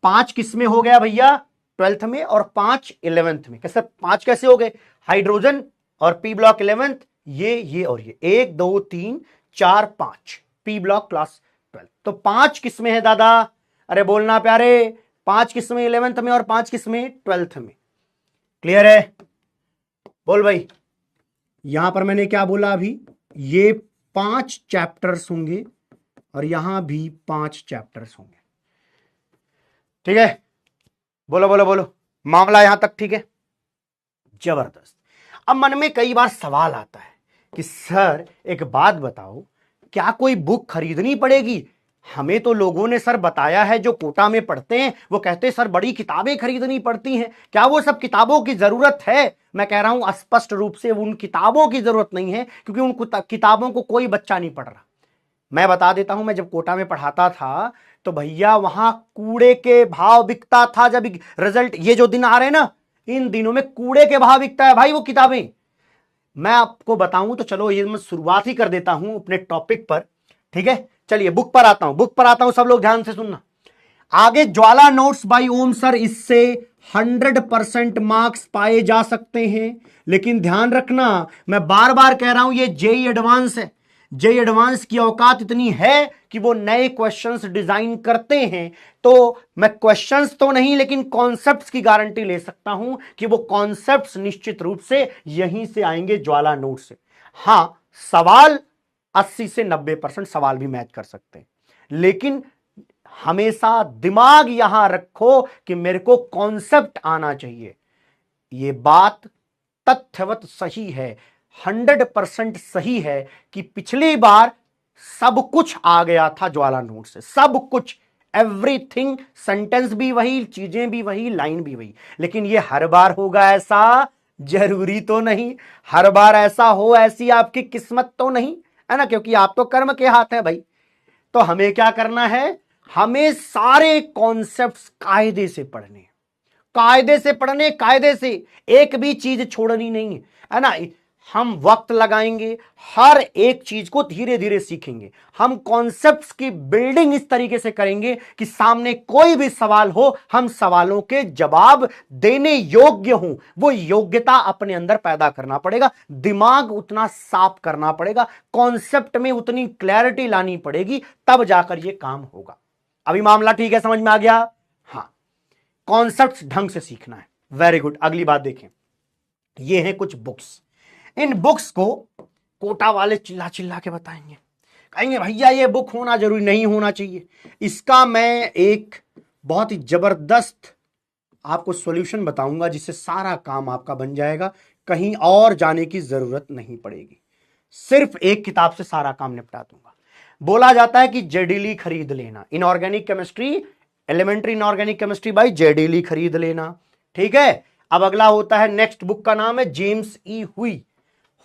5 किस में हो गया भैया? 12th में, और 5 11th में। कैसे 5 कैसे हो गए? हाइड्रोजन और पी ब्लॉक 11th, ये और ये 1 2 3 4 5, पी ब्लॉक क्लास 12। तो 5 किस में है दादा? अरे बोलना प्यारे, 5 किस में? 11th में, और 5 किस में? 12th में। क्लियर है? बोल भाई। यहां पर मैंने क्या बोला अभी? ये 5 चैप्टर्स होंगे और यहां भी 5 चैप्टर्स होंगे। ठीक है, बोलो बोलो बोलो, मामला यहां तक ठीक है? जबरदस्त। अब मन में कई बार सवाल आता है कि सर एक बात बताओ, क्या कोई बुक खरीदनी पड़ेगी? हमें तो लोगों ने सर बताया है, जो कोटा में पढ़ते हैं वो कहते हैं सर बड़ी किताबें खरीदनी पड़ती हैं। क्या वो सब किताबों की जरूरत है? मैं कह रहा हूं स्पष्ट रूप से उन किताबों की जरूरत नहीं है, क्योंकि उन किताबों को कोई बच्चा नहीं पढ़ रहा। मैं बता देता हूं, मैं जब कोटा में पढ़ाता था तो भैया वहां कूड़े के भाव बिकता था। जब रिजल्ट, ये जो दिन आ रहे हैं ना, इन दिनों में कूड़े के भाव बिकता है भाई वो किताबें। मैं आपको बताऊं तो चलो ये मैं शुरुआत ही कर देता हूं अपने टॉपिक पर। ठीक है, चलिए बुक पर आता हूं, सब लोग ध्यान से सुनना। आगे ज्वाला नोट्स बाय ओम सर, इससे 100% मार्क्स पाए जा सकते हैं। लेकिन ध्यान रखना, मैं बार बार कह रहा हूं ये जेईई एडवांस है। जेईई एडवांस की औकात इतनी है कि वो नए क्वेश्चंस डिजाइन करते हैं। तो मैं क्वेश्चंस तो नहीं, लेकिन कॉन्सेप्ट्स की गारंटी ले सकता हूं कि वो कॉन्सेप्ट्स निश्चित रूप से यहीं से आएंगे, ज्वाला नोट से। हां, सवाल 80 से 90% सवाल भी मैच कर सकते हैं, लेकिन हमेशा दिमाग यहां रखो कि मेरे को कॉन्सेप्ट आना चाहिए। यह बात तथ्यवत सही है, 100% सही है कि पिछली बार सब कुछ आ गया था ज्वाला नोट से, सब कुछ, एवरीथिंग, सेंटेंस भी वही, चीजें भी वही, लाइन भी वही। लेकिन ये हर बार होगा ऐसा जरूरी तो नहीं, हर बार ऐसा हो ऐसी आपकी किस्मत तो नहीं है ना, क्योंकि आप तो कर्म के हाथ है भाई। तो हमें क्या करना है? हमें सारे कॉन्सेप्ट्स कायदे से पढ़ने, कायदे से पढ़ने, कायदे से, एक भी चीज छोड़नी नहीं है ना। हम वक्त लगाएंगे, हर एक चीज को धीरे धीरे सीखेंगे। हम कॉन्सेप्ट्स की बिल्डिंग इस तरीके से करेंगे कि सामने कोई भी सवाल हो, हम सवालों के जवाब देने योग्य हों। वो योग्यता अपने अंदर पैदा करना पड़ेगा, दिमाग उतना साफ करना पड़ेगा, कॉन्सेप्ट में उतनी क्लैरिटी लानी पड़ेगी, तब जाकर यह काम होगा। अभी मामला ठीक है, समझ में आ गया? हां, कॉन्सेप्ट्स ढंग से सीखना है। Very good. अगली बात देखें, ये हैं कुछ बुक्स। इन बुक्स को कोटा वाले चिल्ला चिल्ला के बताएंगे, कहेंगे भैया ये बुक होना जरूरी नहीं होना चाहिए। इसका मैं एक बहुत ही जबरदस्त आपको सॉल्यूशन बताऊंगा, जिससे सारा काम आपका बन जाएगा। कहीं और जाने की जरूरत नहीं पड़ेगी, सिर्फ एक किताब से सारा काम निपटा दूंगा। बोला जाता है कि जेडीली खरीद लेना, inorganic chemistry, elementary inorganic chemistry by JD Lee खरीद लेना, ठीक है। अब अगला होता है, नेक्स्ट बुक का नाम है जेम्स ई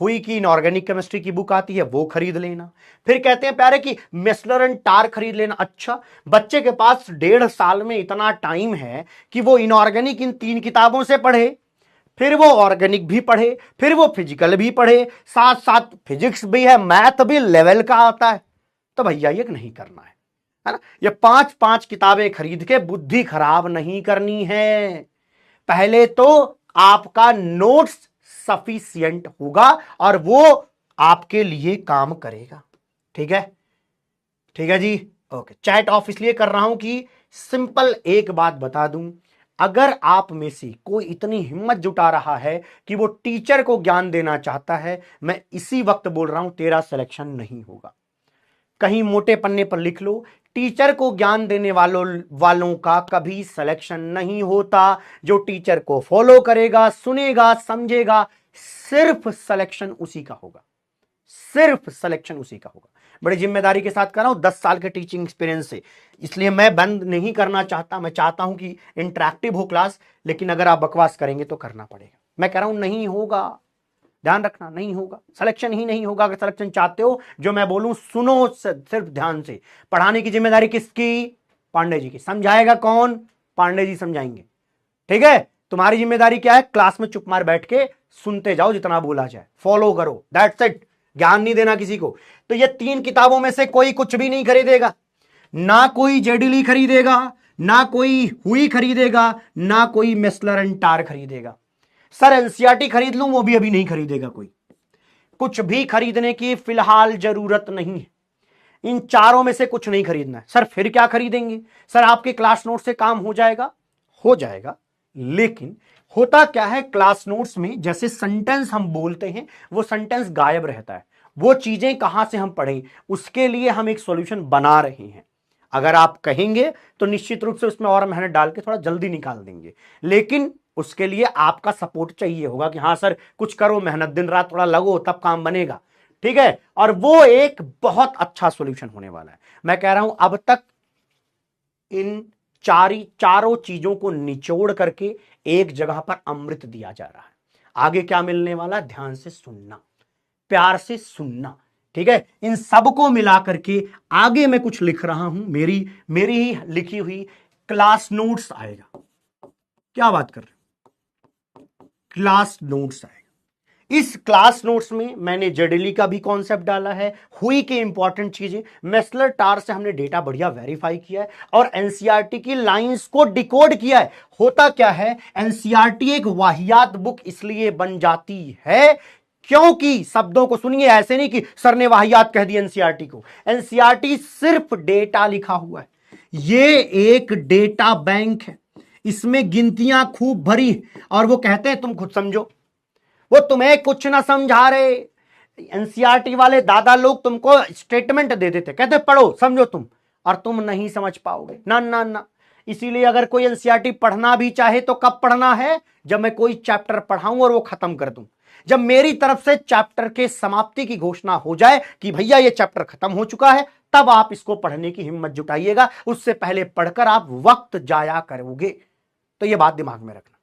हुई की इनऑर्गेनिक केमिस्ट्री की बुक आती है, वो खरीद लेना। फिर कहते हैं प्यारे कि मेस्लर एंड टार खरीद लेना। अच्छा, बच्चे के पास 1.5 साल में इतना टाइम है कि वो इनऑर्गेनिक इन 3 किताबों से पढ़े, फिर वो ऑर्गेनिक भी पढ़े, फिर वो फिजिकल भी पढ़े, साथ साथ फिजिक्स भी है, मैथ भी लेवल का आता है। तो भैया ये नहीं करना है ना। ये 5-5 किताबें खरीद के बुद्धि खराब नहीं करनी है। पहले तो आपका नोट्स सफिशिएंट होगा और वो आपके लिए काम करेगा, ठीक है, ठीक है जी। ओके, चैट ऑफ इसलिए कर रहा हूं कि सिंपल एक बात बता दूं, अगर आप में से कोई इतनी हिम्मत जुटा रहा है कि वो टीचर को ज्ञान देना चाहता है, मैं इसी वक्त बोल रहा हूं तेरा सिलेक्शन नहीं होगा। कहीं मोटे पन्ने पर लिख लो, टीचर को ज्ञान देने वालों का कभी सिलेक्शन नहीं होता। जो टीचर को फॉलो करेगा, सुनेगा, समझेगा, सिर्फ सिलेक्शन उसी का होगा, सिर्फ सिलेक्शन उसी का होगा। बड़ी जिम्मेदारी के साथ कर रहा हूं, 10 साल के टीचिंग एक्सपीरियंस से, इसलिए मैं बंद नहीं करना चाहता। मैं चाहता हूं कि इंटरेक्टिव हो क्लास, लेकिन अगर आप बकवास करेंगे तो करना पड़ेगा। मैं कह रहा हूं नहीं होगा, ध्यान रखना, नहीं होगा, सिलेक्शन ही नहीं होगा। अगर सिलेक्शन चाहते हो, जो मैं बोलूं सुनो सिर्फ ध्यान से। पढ़ाने की जिम्मेदारी किसकी? पांडे जी की। समझाएगा कौन? पांडे जी समझाएंगे, ठीक है। तुम्हारी जिम्मेदारी क्या है? क्लास में चुप मार बैठ के सुनते जाओ, जितना बोला जाए फॉलो करो, दैट्स इट। ज्ञान नहीं देना किसी को। तो ये 3 किताबों में से कोई कुछ भी नहीं खरीदेगा, ना कोई जेडीली खरीदेगा, ना कोई हुई खरीदेगा, ना कोई मेस्लर एंड टार खरीदेगा। सर एनसीईआरटी खरीद लूं, वो भी अभी नहीं खरीदेगा कोई। कुछ भी खरीदने की फिलहाल जरूरत नहीं है। इन चारों में से कुछ नहीं खरीदना है। सर फिर क्या खरीदेंगे? सर आपके क्लास नोट से काम हो जाएगा, हो जाएगा, लेकिन होता क्या है, क्लास नोट्स में जैसे सेंटेंस हम बोलते हैं, वो सेंटेंस गायब रहता है। वो चीजें कहां से हम पढ़ें, उसके लिए हम एक सॉल्यूशन बना रहे हैं। अगर आप कहेंगे तो निश्चित रूप से उसमें और मेहनत डाल के थोड़ा जल्दी निकाल देंगे, लेकिन उसके लिए आपका सपोर्ट चाहिए होगा कि हाँ सर कुछ करो, मेहनत, दिन रात थोड़ा लगो, तब काम बनेगा, ठीक है। और वो एक बहुत अच्छा सॉल्यूशन होने वाला है। मैं कह रहा हूं अब तक इन चारों चीजों को निचोड़ करके एक जगह पर अमृत दिया जा रहा है। आगे क्या मिलने वाला, ध्यान से सुनना, प्यार से सुनना, ठीक है। इन सबको मिला करके आगे मैं कुछ लिख रहा हूं, मेरी ही लिखी हुई क्लास नोट्स आएगा। क्या बात कर रहे हो, क्लास नोट्स आएगा। इस क्लास नोट्स में मैंने जेडीली का भी कॉन्सेप्ट डाला है, हुई के इंपॉर्टेंट चीजें, मेस्लर टार से हमने डेटा बढ़िया वेरीफाई किया है, और एनसीईआरटी की लाइंस को डिकोड किया है। होता क्या है, एनसीईआरटी एक वाहियात बुक इसलिए बन जाती है क्योंकि, शब्दों को सुनिए, ऐसे नहीं कि सर ने वाहियात कह दी एनसीईआरटी को। एनसीईआरटी सिर्फ डेटा लिखा हुआ है, ये एक डेटा बैंक है, इसमें गिनतियां खूब भरी, और वो कहते हैं तुम खुद समझो। वो तुम्हें कुछ ना समझा रहे। एनसीईआरटी वाले दादा लोग तुमको स्टेटमेंट दे देते, कहते पढ़ो समझो तुम, और तुम नहीं समझ पाओगे, ना ना ना। इसीलिए अगर कोई एनसीईआरटी पढ़ना भी चाहे तो कब पढ़ना है, जब मैं कोई चैप्टर पढ़ाऊं और वो खत्म कर दूं। जब मेरी तरफ से चैप्टर के समाप्ति की घोषणा हो जाए कि भैया ये चैप्टर खत्म हो चुका है, तब आप इसको पढ़ने की हिम्मत जुटाइएगा। उससे पहले पढ़कर आप वक्त जाया करोगे। तो ये बात दिमाग में रखना।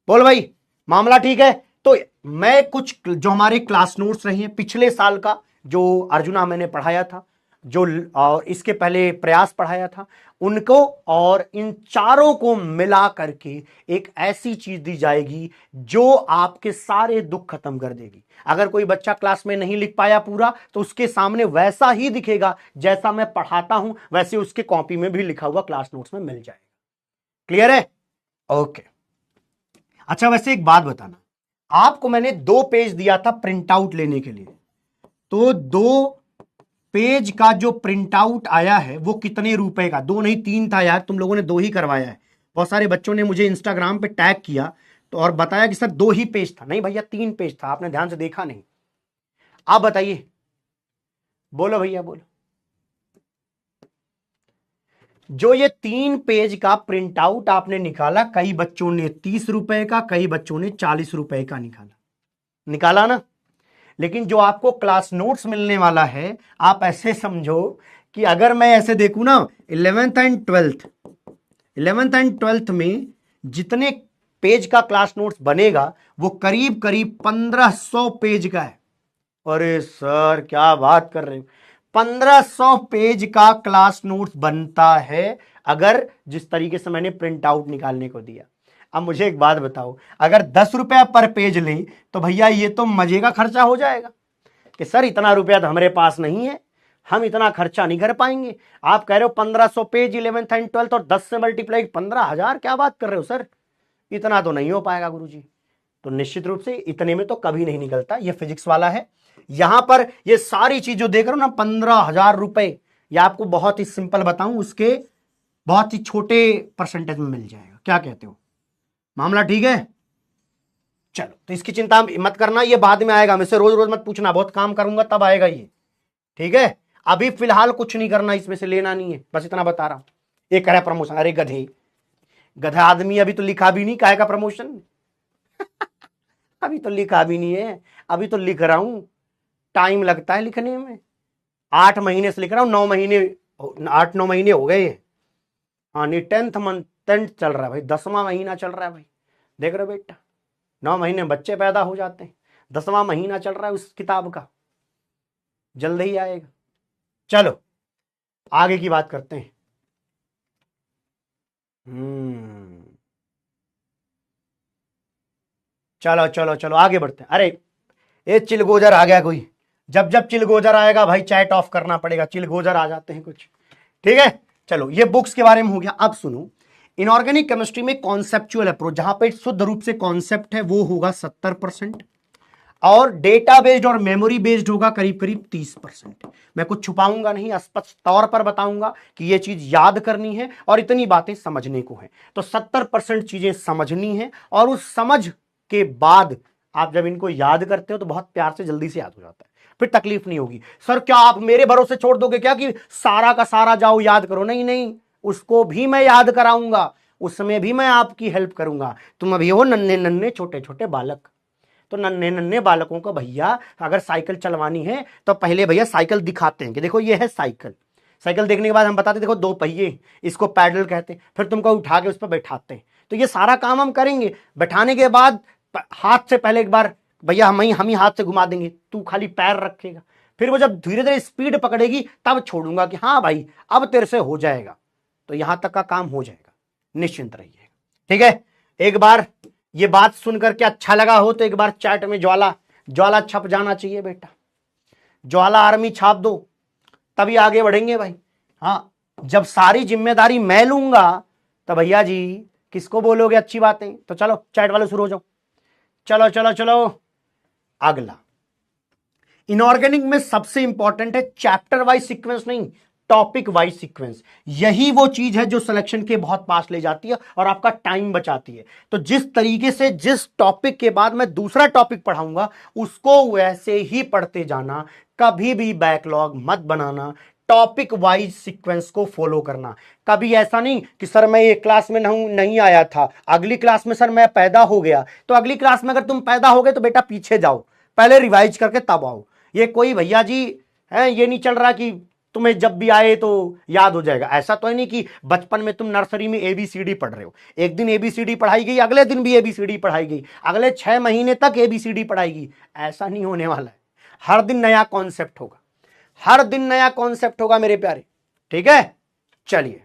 बोल भाई, मामला ठीक है। तो मैं कुछ जो हमारे क्लास नोट्स रहे हैं पिछले साल का, जो अर्जुना मैंने पढ़ाया था, जो और इसके पहले प्रयास पढ़ाया था, उनको और इन चारों को मिला करके एक ऐसी चीज दी जाएगी जो आपके सारे दुख खत्म कर देगी। अगर कोई बच्चा क्लास में नहीं लिख पाया पूरा, तो उसके सामने वैसा ही दिखेगा जैसा मैं पढ़ाता हूं, वैसे उसके कॉपी में भी लिखा हुआ क्लास नोट्स में मिल जाएगा। क्लियर है? ओके। अच्छा, वैसे एक बात बताना, आपको मैंने 2 पेज दिया था प्रिंट आउट लेने के लिए, तो 2 पेज का जो प्रिंट आउट आया है वो कितने रुपए का? 2 नहीं 3 था यार, तुम लोगों ने 2 ही करवाया है। बहुत सारे बच्चों ने मुझे इंस्टाग्राम पे टैग किया तो और बताया कि सर 2 ही पेज था। नहीं भैया 3 पेज था, आपने ध्यान से देखा नहीं। आप बताइए, बोलो भैया बोलो। जो ये 3 पेज का प्रिंट आउट आपने निकाला, कई बच्चों ने 30 रुपए का, कई बच्चों ने 40 रुपए का निकाला ना। लेकिन जो आपको क्लास नोट्स मिलने वाला है, आप ऐसे समझो कि अगर मैं ऐसे देखूं ना, 11th एंड 12th में जितने पेज का क्लास नोट्स बनेगा वो करीब करीब 1500 पेज का है। अरे सर क्या बात कर रहे हो, 1500 पेज का क्लास नोट्स बनता है अगर जिस तरीके से मैंने प्रिंट आउट निकालने को दिया। अब मुझे एक बात बताओ, अगर 10 रुपया पर पेज लें तो भैया ये तो मजे का खर्चा हो जाएगा कि सर इतना रुपया तो हमारे पास नहीं है, हम इतना खर्चा नहीं कर पाएंगे। आप कह रहे हो 1500 पेज 11th एंड 12th और 10 से मल्टीप्लाई 15,000, क्या बात कर रहे हो सर, इतना तो नहीं हो पाएगा गुरुजी। तो निश्चित रूप से इतने में तो कभी नहीं निकलता, ये फिजिक्स वाला है। यहां पर ये सारी चीज जो देख रहे हो ना, 15,000 रुपए, ये आपको बहुत ही सिंपल बताऊं, उसके बहुत ही छोटे परसेंटेज में मिल जाएगा। क्या कहते हो, मामला ठीक है? चलो, तो इसकी चिंता मत करना, ये बाद में आएगा, मुझसे रोज रोज मत पूछना, बहुत काम करूंगा तब आएगा ये, ठीक है? अभी फिलहाल कुछ नहीं करना, इसमें से लेना नहीं है, बस इतना बता रहा हूं। ये कह रहा है प्रमोशन, अरे गधे, गधा आदमी, अभी तो लिखा भी नहीं, काहे का प्रमोशन अभी तो लिखा भी नहीं है, अभी तो लिख रहा हूं, टाइम लगता है लिखने में, 8 महीने से लिख रहा हूं, 9 महीने, 8-9 महीने हो गए। हाँ नहीं, 10th मंथ, 10th चल रहा है भाई, 10वां महीना चल रहा है भाई, देख रहे हो बेटा, 9 महीने में बच्चे पैदा हो जाते हैं, 10वां महीना चल रहा है उस किताब का, जल्द ही आएगा। चलो आगे की बात करते हैं। चलो चलो चलो आगे बढ़ते हैं। अरे ये चिलगोजर आ गया कोई, जब जब चिलगोजर आएगा भाई चैट ऑफ करना पड़ेगा, चिलगोजर आ जाते हैं कुछ, ठीक है? चलो ये बुक्स के बारे में हो गया। अब सुनो, इनऑर्गेनिक केमिस्ट्री में कॉन्सेप्चुअल अप्रोच, जहां पे शुद्ध रूप से कॉन्सेप्ट है, वो होगा 70%, और डेटा बेस्ड और मेमोरी बेस्ड होगा करीब करीब 30%। मैं कुछ छुपाऊंगा नहीं, स्पष्ट तौर पर बताऊंगा कि ये चीज याद करनी है और इतनी बातें समझने को है। तो 70% चीजें समझनी है, और उस समझ के बाद आप जब इनको याद करते हो तो बहुत प्यार से जल्दी से याद हो जाता है, फिर तकलीफ नहीं होगी। सर क्या आप मेरे भरोसे छोड़ दोगे क्या कि सारा का सारा जाओ याद करो? नहीं नहीं, उसको भी मैं याद कराऊंगा, उसमें भी मैं आपकी हेल्प करूंगा। तुम अभी हो नन्हे नन्हे छोटे छोटे बालक, तो नन्हे नन्हे बालकों को भैया अगर साइकिल चलवानी है तो पहले भैया साइकिल दिखाते हैं कि देखो ये है साइकिल, साइकिल देखने के बाद हम बताते देखो 2 पहिए, इसको पैडल कहते हैं, फिर तुमको उठा के उस पर बैठाते हैं। तो ये सारा काम हम करेंगे, बैठाने के बाद हाथ से पहले एक बार भैया हम ही हाथ से घुमा देंगे, तू खाली पैर रखेगा, फिर वो जब धीरे धीरे स्पीड पकड़ेगी तब छोड़ूंगा कि हाँ भाई अब तेरे से हो जाएगा। तो यहां तक का काम हो जाएगा, निश्चिंत रहिए, ठीक है? एक बार ये बात सुनकर के अच्छा लगा हो तो एक बार चैट में ज्वाला ज्वाला छप जाना चाहिए बेटा, ज्वाला आर्मी छाप दो, तभी आगे बढ़ेंगे भाई। हाँ, जब सारी जिम्मेदारी मैं लूंगा तो भैया जी किसको बोलोगे अच्छी बातें? तो चलो चैट वाले शुरू हो जाओ, चलो चलो चलो। अगला, इनऑर्गेनिक में सबसे इंपॉर्टेंट है चैप्टर वाइज सीक्वेंस नहीं, टॉपिक वाइज सीक्वेंस। यही वो चीज है जो सिलेक्शन के बहुत पास ले जाती है और आपका टाइम बचाती है। तो जिस तरीके से जिस टॉपिक के बाद मैं दूसरा टॉपिक पढ़ाऊंगा उसको वैसे ही पढ़ते जाना, कभी भी बैकलॉग मत बनाना, टॉपिक वाइज सीक्वेंस को फॉलो करना। कभी ऐसा नहीं कि सर मैं एक क्लास में नहीं आया था, अगली क्लास में सर मैं पैदा हो गया, तो अगली क्लास में अगर तुम पैदा हो गए तो बेटा पीछे जाओ, पहले रिवाइज करके तब आओ। ये कोई भैया जी है, ये नहीं चल रहा कि तुम्हें जब भी आए तो याद हो जाएगा। ऐसा तो है नहीं कि बचपन में तुम नर्सरी में ABCD पढ़ रहे हो, एक दिन ABCD पढ़ाई गई, अगले दिन भी ABCD पढ़ाई गई, अगले 6 महीने तक ABCD पढ़ाएगी, ऐसा नहीं होने वाला है। हर दिन नया कॉन्सेप्ट होगा, हर दिन नया कॉन्सेप्ट होगा मेरे प्यारे, ठीक है? चलिए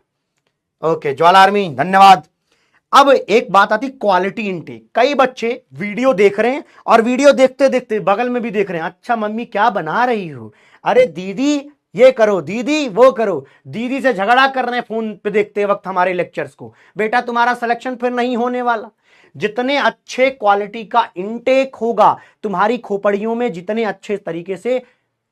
ओके, ज्वाला आर्मी धन्यवाद। अब एक बात आती क्वालिटी इनटेक। कई बच्चे वीडियो देख रहे हैं और वीडियो देखते देखते बगल में भी देख रहे हैं, अच्छा मम्मी क्या बना रही हो, अरे दीदी ये करो, दीदी वो करो, दीदी से झगड़ा कर रहे हैं फोन पे देखते वक्त हमारे लेक्चर्स को। बेटा तुम्हारा सिलेक्शन फिर नहीं होने वाला। जितने अच्छे क्वालिटी का इनटेक होगा तुम्हारी खोपड़ियों में, जितने अच्छे तरीके से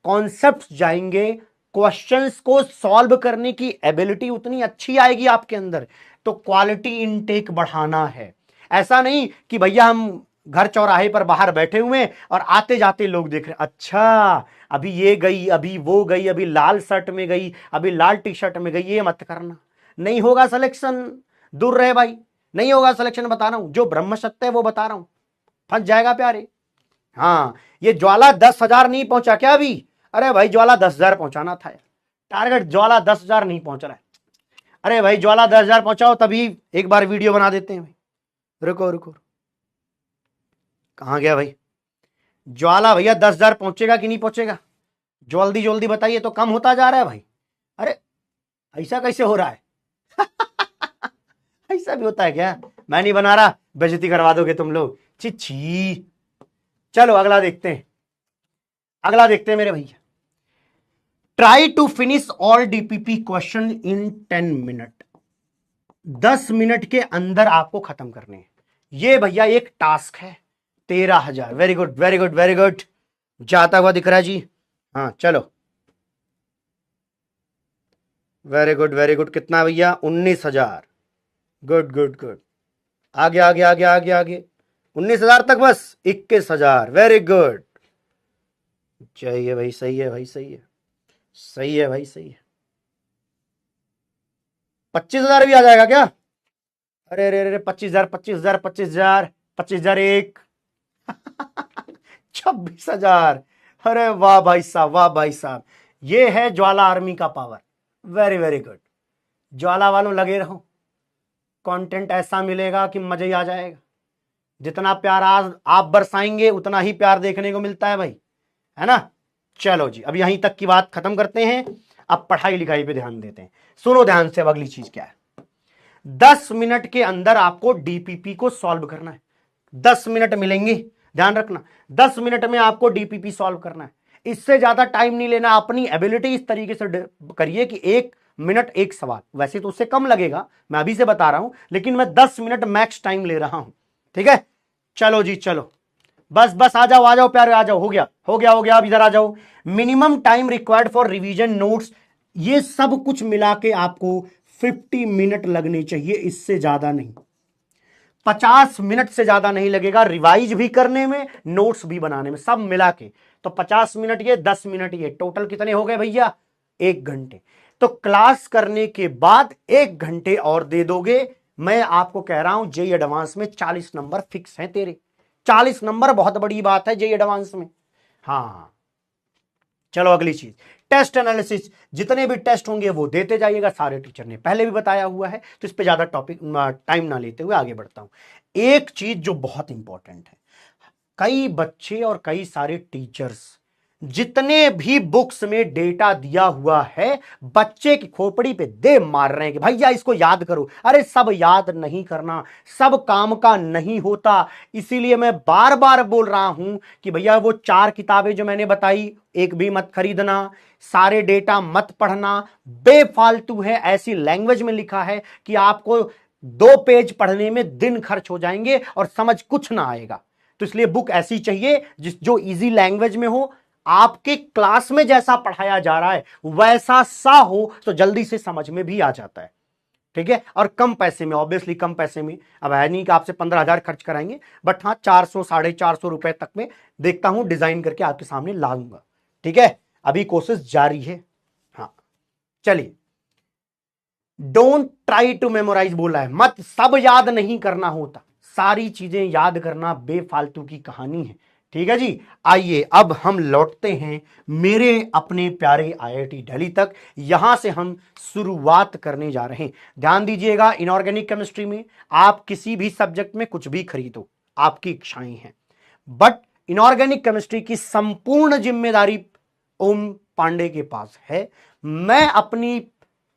कॉन्सेप्ट्स जाएंगे, क्वेश्चंस को सॉल्व करने की एबिलिटी उतनी अच्छी आएगी आपके अंदर। तो क्वालिटी इनटेक बढ़ाना है। ऐसा नहीं कि भैया हम घर चौराहे पर बाहर बैठे हुए हैं और आते जाते लोग देख रहे हैं, अच्छा अभी ये गई, अभी वो गई, अभी लाल शर्ट में गई, अभी लाल टी शर्ट में गई, ये मत करना। नहीं होगा सिलेक्शन, दूर रहे भाई, नहीं होगा सिलेक्शन, बता रहा हूं, जो ब्रह्म सत्य है वो बता रहा हूं, फंस जाएगा प्यारे। हाँ, ये ज्वाला 10,000 नहीं पहुंचा क्या अभी? अरे भाई ज्वाला 10,000 पहुंचाना था यार, टारगेट ज्वाला 10,000 नहीं पहुंच रहा है। अरे भाई ज्वाला 10,000 पहुंचाओ तभी एक बार वीडियो बना देते हैं भाई। रुको रुको, कहां गया भाई ज्वाला? भैया 10,000 पहुंचेगा कि नहीं पहुंचेगा? जल्दी जल्दी बताइए, तो कम होता जा रहा है भाई। अरे ऐसा कैसे हो रहा है? ऐसा भी होता है क्या? मैं नहीं बना रहा, बेइज्जती करवा दोगे तुम लोग, छी छी। चलो अगला देखते हैं, अगला देखते हैं मेरे भैया। Try to finish all DPP question in 10 minute. 10 minute के अंदर आपको खत्म करने हैं। ये भैया एक टास्क है। 13,000, very good very good very good, जाता हुआ दिख रहा है जी। हाँ चलो, वेरी गुड वेरी गुड। कितना भैया? 19,000। गुड गुड गुड, आगे आगे आगे आगे आगे, 19,000 तक बस। 21,000, वेरी गुड। सही है भाई, सही है भाई, सही है, सही है भाई, सही है। 25,000 भी आ जाएगा क्या? अरे अरे अरे, 25,000 25,000 25,000 25,001 26,000। अरे वाह भाई साहब, वाह भाई साहब, ये है ज्वाला आर्मी का पावर। वेरी वेरी गुड, ज्वाला वालों लगे रहो, कंटेंट ऐसा मिलेगा कि मजा ही आ जाएगा। जितना प्यार आज आप बरसाएंगे उतना ही प्यार देखने को मिलता है भाई, है ना। चलो जी, अब यहीं तक की बात खत्म करते हैं, अब पढ़ाई लिखाई पे ध्यान देते हैं। सुनो ध्यान से, अब अगली चीज क्या है। 10 मिनट के अंदर आपको डीपीपी को सॉल्व करना है। 10 मिनट मिलेंगे, ध्यान रखना, 10 मिनट में आपको डीपीपी सॉल्व करना है। इससे ज्यादा टाइम नहीं लेना, अपनी एबिलिटी इस तरीके से करिए कि 1 मिनट एक सवाल। वैसे तो उससे कम लगेगा, मैं अभी से बता रहा हूं, लेकिन मैं 10 मिनट मैक्स टाइम ले रहा हूं, ठीक है। चलो जी चलो, बस बस आ जाओ प्यारे, आ जाओ, हो गया हो गया हो गया, अब इधर आ जाओ। Minimum time required for revision notes, ये सब कुछ मिला के आपको 50 मिनट लगने चाहिए, इससे ज्यादा नहीं। 50 मिनट से ज्यादा नहीं लगेगा रिवाइज भी करने में, नोट्स भी बनाने में, सब मिला के। तो 50 मिनट ये, 10 मिनट ये, टोटल कितने हो गए भैया? 1 घंटे। तो क्लास करने के बाद 1 घंटे और दे दोगे। मैं आपको कह रहा हूं जेईई एडवांस में 40 नंबर फिक्स हैं तेरे। 40 नंबर बहुत बड़ी बात है जेईई एडवांस में। हाँ चलो अगली चीज, टेस्ट एनालिसिस। जितने भी टेस्ट होंगे वो देते जाइएगा, सारे टीचर ने पहले भी बताया हुआ है, तो इस पे ज्यादा टॉपिक टाइम ना लेते हुए आगे बढ़ता हूं। एक चीज जो बहुत इंपॉर्टेंट है, कई बच्चे और कई सारे टीचर्स, जितने भी बुक्स में डेटा दिया हुआ है, बच्चे की खोपड़ी पे दे मार रहे हैं कि भैया इसको याद करो। अरे सब याद नहीं करना, सब काम का नहीं होता। इसीलिए मैं बार बार बोल रहा हूं कि भैया वो 4 किताबें जो मैंने बताई, एक भी मत खरीदना, सारे डेटा मत पढ़ना, बेफालतू है, ऐसी लैंग्वेज में लिखा है कि आपको 2 पेज पढ़ने में दिन खर्च हो जाएंगे और समझ कुछ ना आएगा। तो इसलिए बुक ऐसी चाहिए जो इजी लैंग्वेज में हो, आपके क्लास में जैसा पढ़ाया जा रहा है वैसा सा हो, तो जल्दी से समझ में भी आ जाता है, ठीक है। और कम पैसे में, ऑब्वियसली कम पैसे में, अब है नहीं कि आपसे 15,000 खर्च कराएंगे, बट हाँ 400 450 रुपए तक में देखता हूं डिजाइन करके आपके सामने लाऊंगा, ठीक है। अभी कोशिश जारी है। हाँ चलिए, डोंट ट्राई टू मेमोराइज बोला है, मत सब याद नहीं करना होता, सारी चीजें याद करना बेफालतू की कहानी है, ठीक है जी। आइए अब हम लौटते हैं मेरे अपने प्यारे आईआईटी दिल्ली तक। यहां से हम शुरुआत करने जा रहे हैं। ध्यान दीजिएगा, इनऑर्गेनिक केमिस्ट्री में आप किसी भी सब्जेक्ट में कुछ भी खरीदो, आपकी इच्छाएं हैं, बट इनऑर्गेनिक केमिस्ट्री की संपूर्ण जिम्मेदारी ओम पांडे के पास है। मैं अपनी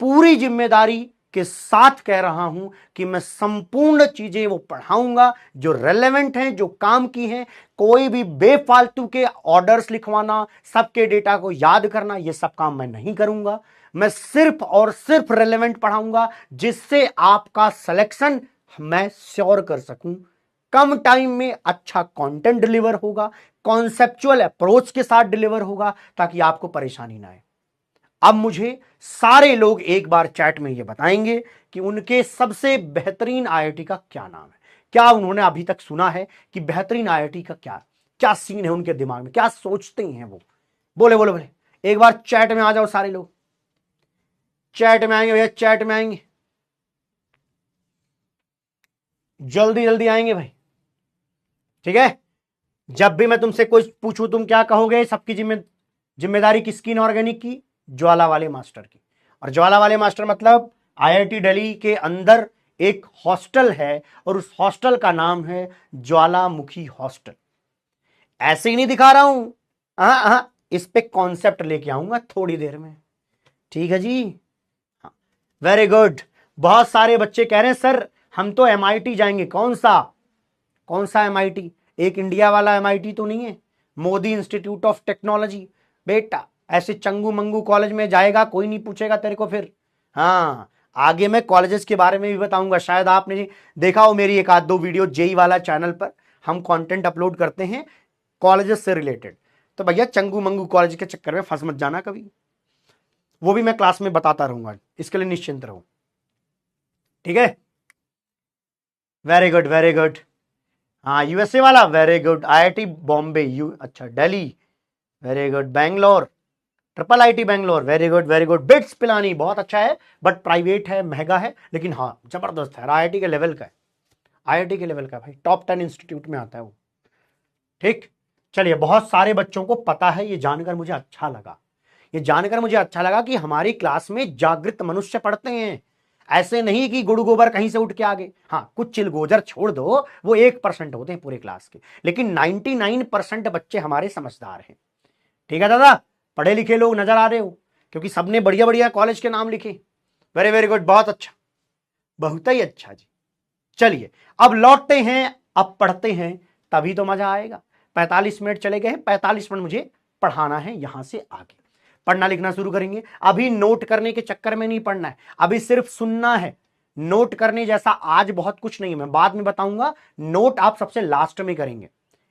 पूरी जिम्मेदारी के साथ कह रहा हूं कि मैं संपूर्ण चीजें वो पढ़ाऊंगा जो रेलेवेंट हैं, जो काम की हैं। कोई भी बेफालतू के ऑर्डर्स लिखवाना, सबके डेटा को याद करना, ये सब काम मैं नहीं करूंगा। मैं सिर्फ और सिर्फ रेलेवेंट पढ़ाऊंगा, जिससे आपका सिलेक्शन मैं श्योर कर सकूं। कम टाइम में अच्छा कंटेंट डिलीवर होगा, कॉन्सेप्चुअल अप्रोच के साथ डिलीवर होगा, ताकि आपको परेशानी ना आए। अब मुझे सारे लोग एक बार चैट में ये बताएंगे कि उनके सबसे बेहतरीन आईआईटी का क्या नाम है, क्या उन्होंने अभी तक सुना है कि बेहतरीन आईआईटी का क्या क्या सीन है उनके दिमाग में, क्या सोचते हैं वो। बोले बोले बोले, एक बार चैट में आ जाओ सारे लोग, चैट में आएंगे भैया, चैट में आएंगे। जल्दी जल्दी आएंगे भाई, ठीक है। जब भी मैं तुमसे कुछ पूछूं तुम क्या कहोगे? सबकी जिम्मेदारी किसकी? इनऑर्गेनिक की, ज्वाला वाले मास्टर की। और ज्वाला वाले मास्टर मतलब आईआईटी दिल्ली के अंदर एक हॉस्टल है और उस हॉस्टल का नाम है ज्वालामुखी हॉस्टल। ऐसे ही नहीं दिखा रहा हूं, इस पे कॉन्सेप्ट लेके आऊंगा थोड़ी देर में, ठीक है जी। Very good. बहुत सारे बच्चे कह रहे हैं सर हम तो एमआईटी जाएंगे। कौन सा एमआईटी? एक इंडिया वाला एमआईटी तो नहीं है, मोदी इंस्टीट्यूट ऑफ टेक्नोलॉजी। बेटा ऐसे चंगू मंगू कॉलेज में जाएगा, कोई नहीं पूछेगा तेरे को फिर। हाँ, आगे मैं कॉलेजेस के बारे में भी बताऊंगा। शायद आपने देखा हो मेरी एक आध दो वीडियो जेई वाला चैनल पर, हम कंटेंट अपलोड करते हैं कॉलेजेस से रिलेटेड। तो भैया चंगू मंगू कॉलेज के चक्कर में फंस मत जाना कभी, वो भी मैं क्लास में बताता रहूंगा, इसके लिए निश्चिंत रहो, ठीक है। Very good very good. हाँ यूएसए वाला, वेरी गुड। आईआईटी बॉम्बे, अच्छा Delhi, very good. Bangalore, triple IT Bangalore, very good very good. Bits Pilani बहुत अच्छा है, बट प्राइवेट है, महंगा है, लेकिन हाँ जबरदस्त है, आईआईटी के लेवल का है, आईआईटी के लेवल का भाई, टॉप 10 इंस्टीट्यूट में आता है वो, ठीक। चलिए, बहुत सारे बच्चों को पता है, ये जानकर मुझे अच्छा लगा, ये जानकर मुझे अच्छा लगा कि हमारी क्लास में जागृत मनुष्य पढ़ते हैं। ऐसे नहीं कि गुड़ गोबर कहीं से उठ के आ गए। हाँ, कुछ चिलगोजर छोड़ दो, वो 1% होते हैं पूरे क्लास के, लेकिन 99% बच्चे हमारे समझदार हैं, ठीक है दादा। पढ़े लिखे लोग नजर आ रहे हो, क्योंकि सबने बढ़िया बढ़िया कॉलेज के नाम लिखे। वेरी वेरी गुड, बहुत अच्छा, बहुत ही अच्छा जी। चलिए अब लौटते हैं, अब पढ़ते हैं, तभी तो मजा आएगा। 45 मिनट चले गए हैं, 45 मिनट मुझे पढ़ाना है, यहां से आगे पढ़ना लिखना शुरू करेंगे। अभी नोट करने के चक्कर में नहीं पढ़ना है, अभी सिर्फ सुनना है। नोट करने जैसा आज बहुत कुछ नहीं है, मैं बाद में बताऊंगा। नोट आप सबसे लास्ट में करेंगे,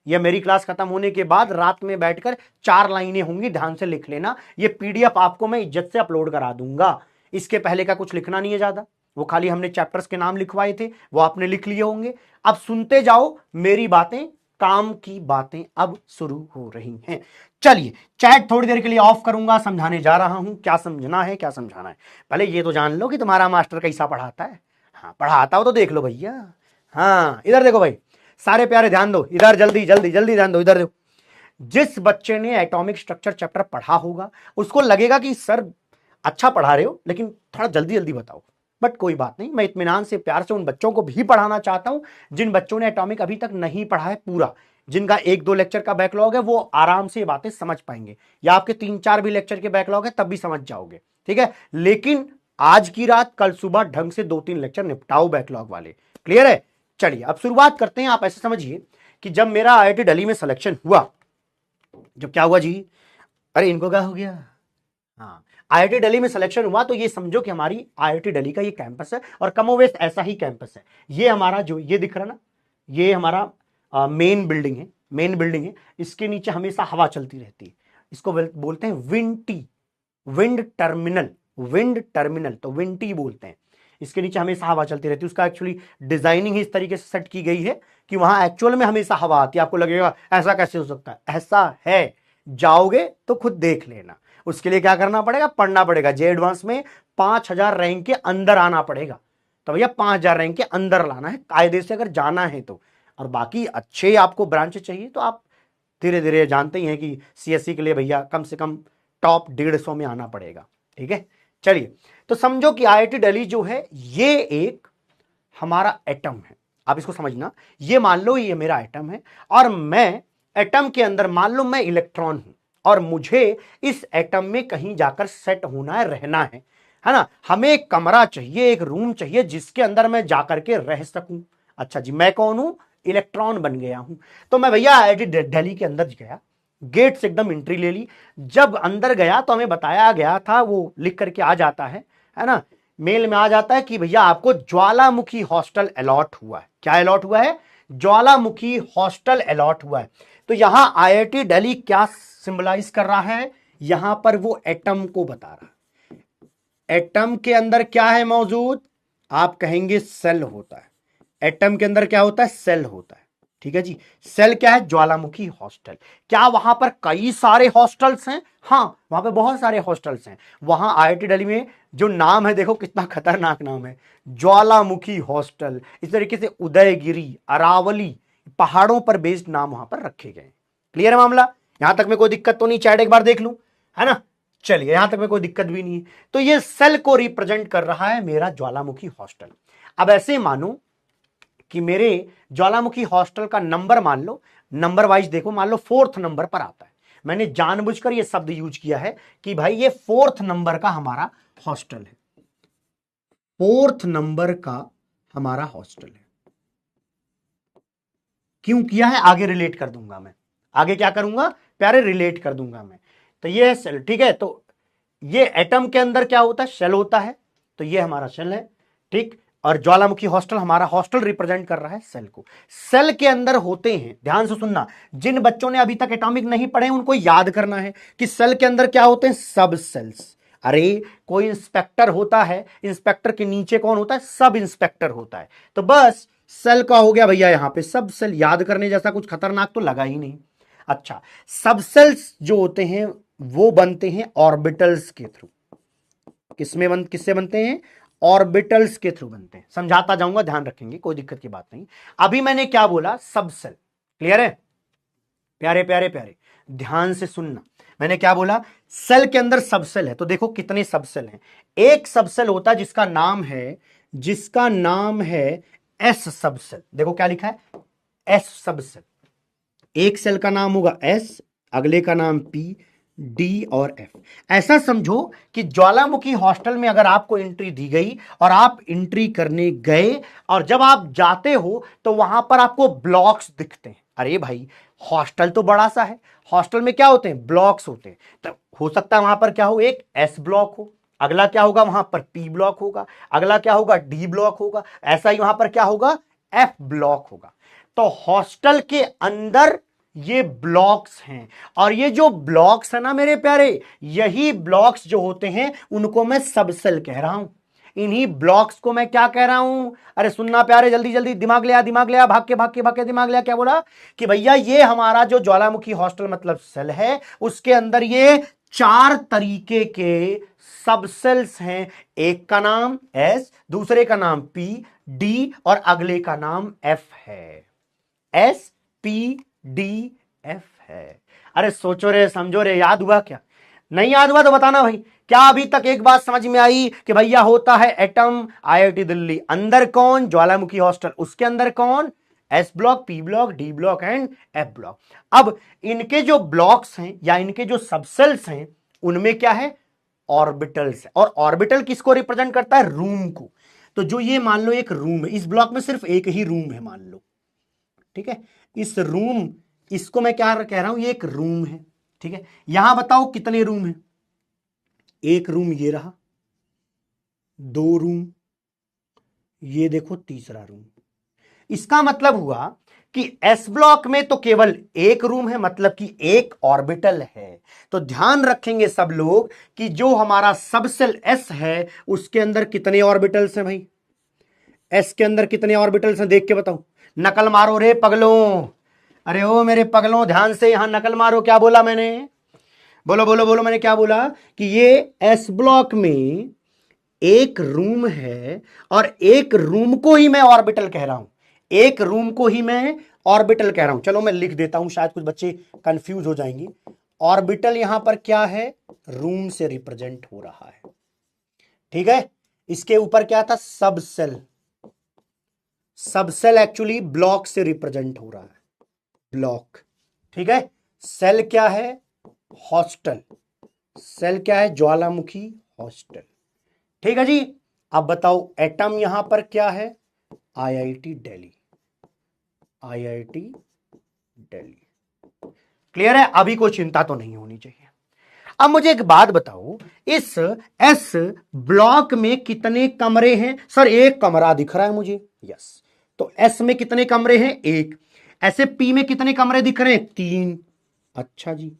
यह मेरी क्लास खत्म होने के बाद रात में बैठकर 4 लाइनें होंगी, ध्यान से लिख लेना। ये पीडीएफ आपको मैं इज्जत से अपलोड करा दूंगा, इसके पहले का कुछ लिखना नहीं है ज्यादा, वो खाली हमने चैप्टर्स के नाम लिखवाए थे, वो आपने लिख लिए होंगे। अब सुनते जाओ मेरी बातें, काम की बातें अब शुरू हो रही हैं। चलिए चैट थोड़ी देर के लिए ऑफ करूंगा, समझाने जा रहा हूं, क्या समझना है क्या समझाना है। पहले ये तो जान लो कि तुम्हारा मास्टर कैसा पढ़ाता है। हाँ, पढ़ाता हो तो देख लो भैया। हाँ, इधर देखो भाई, सारे प्यारे ध्यान दो इधर, जल्दी जल्दी जल्दी ध्यान दो, इधर देखो। जिस बच्चे ने एटॉमिक स्ट्रक्चर चैप्टर पढ़ा होगा उसको लगेगा कि सर अच्छा पढ़ा रहे हो, लेकिन थोड़ा जल्दी जल्दी बताओ। बट कोई बात नहीं, मैं इत्मीनान से प्यार से उन बच्चों को भी पढ़ाना चाहता हूं जिन बच्चों ने एटॉमिक अभी तक नहीं पढ़ा है पूरा, जिनका 1-2 लेक्चर का बैकलॉग है, वो आराम से ये बातें समझ पाएंगे, या आपके 3-4 भी लेक्चर के बैकलॉग है तब भी समझ जाओगे, ठीक है। लेकिन आज की रात, कल सुबह ढंग से 2-3 लेक्चर निपटाओ बैकलॉग वाले, क्लियर है। चलिए अब शुरुआत करते हैं। आप ऐसे समझिए कि जब मेरा आईआईटी दिल्ली में सिलेक्शन हुआ, जब क्या हुआ जी, अरे इनको क्या हो गया, हाँ, आईआईटी दिल्ली में सिलेक्शन हुआ, तो ये समझो कि हमारी आईआईटी दिल्ली का ये कैंपस है, और कमोवेश ऐसा ही कैंपस है। ये हमारा जो ये दिख रहा ना, ये हमारा मेन बिल्डिंग है, मेन बिल्डिंग है, इसके नीचे हमेशा हवा चलती रहती है, इसको बोलते हैं विंटी, विंड टर्मिनल, विंड टर्मिनल तो विंटी बोलते हैं। इसके नीचे हमेशा हवा चलती रहती है, उसका एक्चुअली डिजाइनिंग ही इस तरीके से सेट की गई है कि वहां एक्चुअल में हमेशा हवा आती है। आपको लगेगा ऐसा कैसे हो सकता है, ऐसा है, जाओगे तो खुद देख लेना। उसके लिए क्या करना पड़ेगा, पढ़ना पड़ेगा। जे एडवांस में 5000 रैंक के अंदर आना पड़ेगा, तो भैया 5000 रैंक के अंदर लाना है कायदे से अगर जाना है तो। और बाकी अच्छे आपको ब्रांच चाहिए तो आप धीरे धीरे, जानते ही हैं कि सीएससी के लिए भैया कम से कम टॉप 150 में आना पड़ेगा, ठीक है। चलिए, तो समझो कि आईआईटी दिल्ली जो है ये एक हमारा एटम है, आप इसको समझना। ये मान लो ये मेरा एटम है, और मैं एटम के अंदर मान लो मैं इलेक्ट्रॉन हूं, और मुझे इस एटम में कहीं जाकर सेट होना है, रहना है ना। हमें एक कमरा चाहिए, एक रूम चाहिए जिसके अंदर मैं जाकर के रह सकूं। अच्छा जी, मैं कौन हूं, इलेक्ट्रॉन बन गया हूं। तो मैं भैया आईआईटी दिल्ली के अंदर गया, गेट से एकदम एंट्री ले ली। जब अंदर गया तो हमें बताया गया था, वो लिख करके आ जाता है ना, मेल में आ जाता है कि भैया आपको ज्वालामुखी हॉस्टल अलॉट हुआ है। क्या अलॉट हुआ है, ज्वालामुखी हॉस्टल अलॉट हुआ है। तो यहां आईआईटी दिल्ली क्या सिंबलाइज कर रहा है, यहां पर वो एटम को बता रहा है। एटम के अंदर क्या है मौजूद, आप कहेंगे सेल होता है। एटम के अंदर क्या होता है, सेल होता है, ठीक है जी। सेल क्या है? ज्वालामुखी हॉस्टल। क्या वहां पर कई सारे हॉस्टल्स हैं? हाँ, वहां पे बहुत सारे हॉस्टल्स हैं। वहां आईआईटी दिल्ली में जो नाम है, देखो कितना खतरनाक नाम है, ज्वालामुखी हॉस्टल। इस तरीके से उदयगिरी, अरावली, पहाड़ों पर बेस्ड नाम वहां पर रखे गए। क्लियर है मामला? यहां तक में कोई दिक्कत तो नहीं? चैट एक बार देख लूं, है ना? चलिए, यहां तक में कोई दिक्कत भी नहीं है। तो ये सेल को रिप्रेजेंट कर रहा है मेरा ज्वालामुखी हॉस्टल। अब ऐसे मानो कि मेरे ज्वालामुखी हॉस्टल का नंबर मान लो, नंबर वाइज देखो, मान लो 4th नंबर पर आता है। मैंने जानबूझकर यह शब्द यूज किया है कि भाई ये 4th नंबर का हमारा हॉस्टल है, 4th नंबर का हमारा हॉस्टल है। क्यों किया है आगे रिलेट कर दूंगा मैं, आगे क्या करूंगा प्यारे, रिलेट कर दूंगा मैं। तो ये है सेल, ठीक है। तो ये एटम के अंदर क्या होता है? शेल होता है। तो ये हमारा शेल है, ठीक। और ज्वालामुखी हॉस्टल, हमारा हॉस्टल रिप्रेजेंट कर रहा है सेल को। सेल के अंदर होते हैं, ध्यान से सुनना, जिन बच्चों ने अभी तक एटॉमिक नहीं पढ़े उनको याद करना है कि सेल के अंदर क्या होते हैं? सब सेल्स। अरे कोई इंस्पेक्टर होता है, इंस्पेक्टर के नीचे कौन होता है? सब इंस्पेक्टर होता है। तो बस सेल का हो गया भैया यहां पे सब सेल। याद करने जैसा कुछ खतरनाक तो लगा ही नहीं। अच्छा, सब सेल्स जो होते हैं वो बनते हैं ऑर्बिटल्स के थ्रू। किससे बनते हैं? ऑर्बिटल्स के थ्रू बनते हैं। समझाता जाऊंगा, ध्यान रखेंगे, कोई दिक्कत की बात नहीं। अभी मैंने क्या बोला? सब सेल। क्लियर है प्यारे प्यारे प्यारे? ध्यान से सुनना, मैंने क्या बोला? सेल के अंदर सब सेल है। तो देखो कितने सब सेल हैं। एक सब सेल होता है जिसका नाम है एस सब सेल। देखो क्या लिखा है? एस सब सेल। एक सेल का नाम होगा एस, अगले का नाम पी, डी और एफ। ऐसा समझो कि ज्वालामुखी हॉस्टल में अगर आपको एंट्री दी गई और आप एंट्री करने गए और जब आप जाते हो तो वहां पर आपको ब्लॉक्स दिखते हैं। अरे भाई हॉस्टल तो बड़ा सा है, हॉस्टल में क्या होते हैं? ब्लॉक्स होते हैं। तो हो सकता है वहां पर क्या हो? एक एस ब्लॉक हो, अगला क्या होगा वहां पर? पी ब्लॉक होगा, अगला क्या होगा? डी ब्लॉक होगा, ऐसा ही वहां पर क्या होगा? एफ ब्लॉक होगा। तो हॉस्टल के अंदर ये ब्लॉक्स हैं, और ये जो ब्लॉक्स है ना मेरे प्यारे, यही ब्लॉक्स जो होते हैं उनको मैं सबसेल कह रहा हूं। इन्हीं ब्लॉक्स को मैं क्या कह रहा हूं? अरे सुनना प्यारे, जल्दी जल्दी दिमाग ले आ, दिमाग ले आ, भाग के भाग के भाग के दिमाग ले आ। क्या बोला कि भैया ये हमारा जो ज्वालामुखी हॉस्टल मतलब सेल है, उसके अंदर ये 4 तरीके के सबसेल्स हैं। एक का नाम एस, दूसरे का नाम पी, डी और अगले का नाम एफ है। एस पी डी एफ है। अरे सोचो रे, समझो रे, याद हुआ क्या? नहीं याद हुआ तो बताना भाई। क्या अभी तक एक बात समझ में आई कि भैया होता है एटम आईआईटी दिल्ली, अंदर कौन? ज्वालामुखी हॉस्टल, उसके अंदर कौन? S block, P block, D block and F block. अब इनके जो ब्लॉक्स हैं या इनके जो सबसेल्स हैं उनमें क्या है? ऑर्बिटल्स है। और ऑर्बिटल किसको रिप्रेजेंट करता है? रूम को। तो जो ये मान लो एक रूम है, इस ब्लॉक में सिर्फ एक ही रूम है मान लो, ठीक है। इस रूम, इसको मैं क्या कह रहा हूं? ये एक रूम है, ठीक है। यहां बताओ कितने रूम हैं? एक रूम ये रहा, 2 रूम, ये देखो तीसरा रूम। इसका मतलब हुआ कि एस ब्लॉक में तो केवल एक रूम है, मतलब कि एक ऑर्बिटल है। तो ध्यान रखेंगे सब लोग कि जो हमारा सबसेल एस है उसके अंदर कितने ऑर्बिटल्स हैं भाई? एस के अंदर कितने ऑर्बिटल्स हैं देख के बताओ। नकल मारो रे पगलों, अरे ओ मेरे पगलों ध्यान से यहां नकल मारो। क्या बोला मैंने? बोलो बोलो बोलो, मैंने क्या बोला? कि ये एस ब्लॉक में एक रूम है और एक रूम को ही मैं ऑर्बिटल कह रहा हूं, एक रूम को ही मैं ऑर्बिटल कह रहा हूं। चलो मैं लिख देता हूं, शायद कुछ बच्चे कंफ्यूज हो जाएंगे। ऑर्बिटल यहां पर क्या है? रूम से रिप्रेजेंट हो रहा है, ठीक है। इसके ऊपर क्या था? सब सेल। सब सेल एक्चुअली ब्लॉक से रिप्रेजेंट हो रहा है, ब्लॉक, ठीक है। सेल क्या है? हॉस्टल। सेल क्या है? ज्वालामुखी हॉस्टल, ठीक है जी। अब बताओ एटम यहां पर क्या है? IIT Delhi, IIT Delhi. Clear है? अभी कोई चिंता तो नहीं होनी चाहिए। अब मुझे एक बात बताओ, इस एस ब्लॉक में कितने कमरे हैं? सर एक कमरा दिख रहा है मुझे। यस, तो एस में कितने कमरे हैं? एक। ऐसे पी में कितने कमरे दिख रहे हैं? 3। अच्छा जी।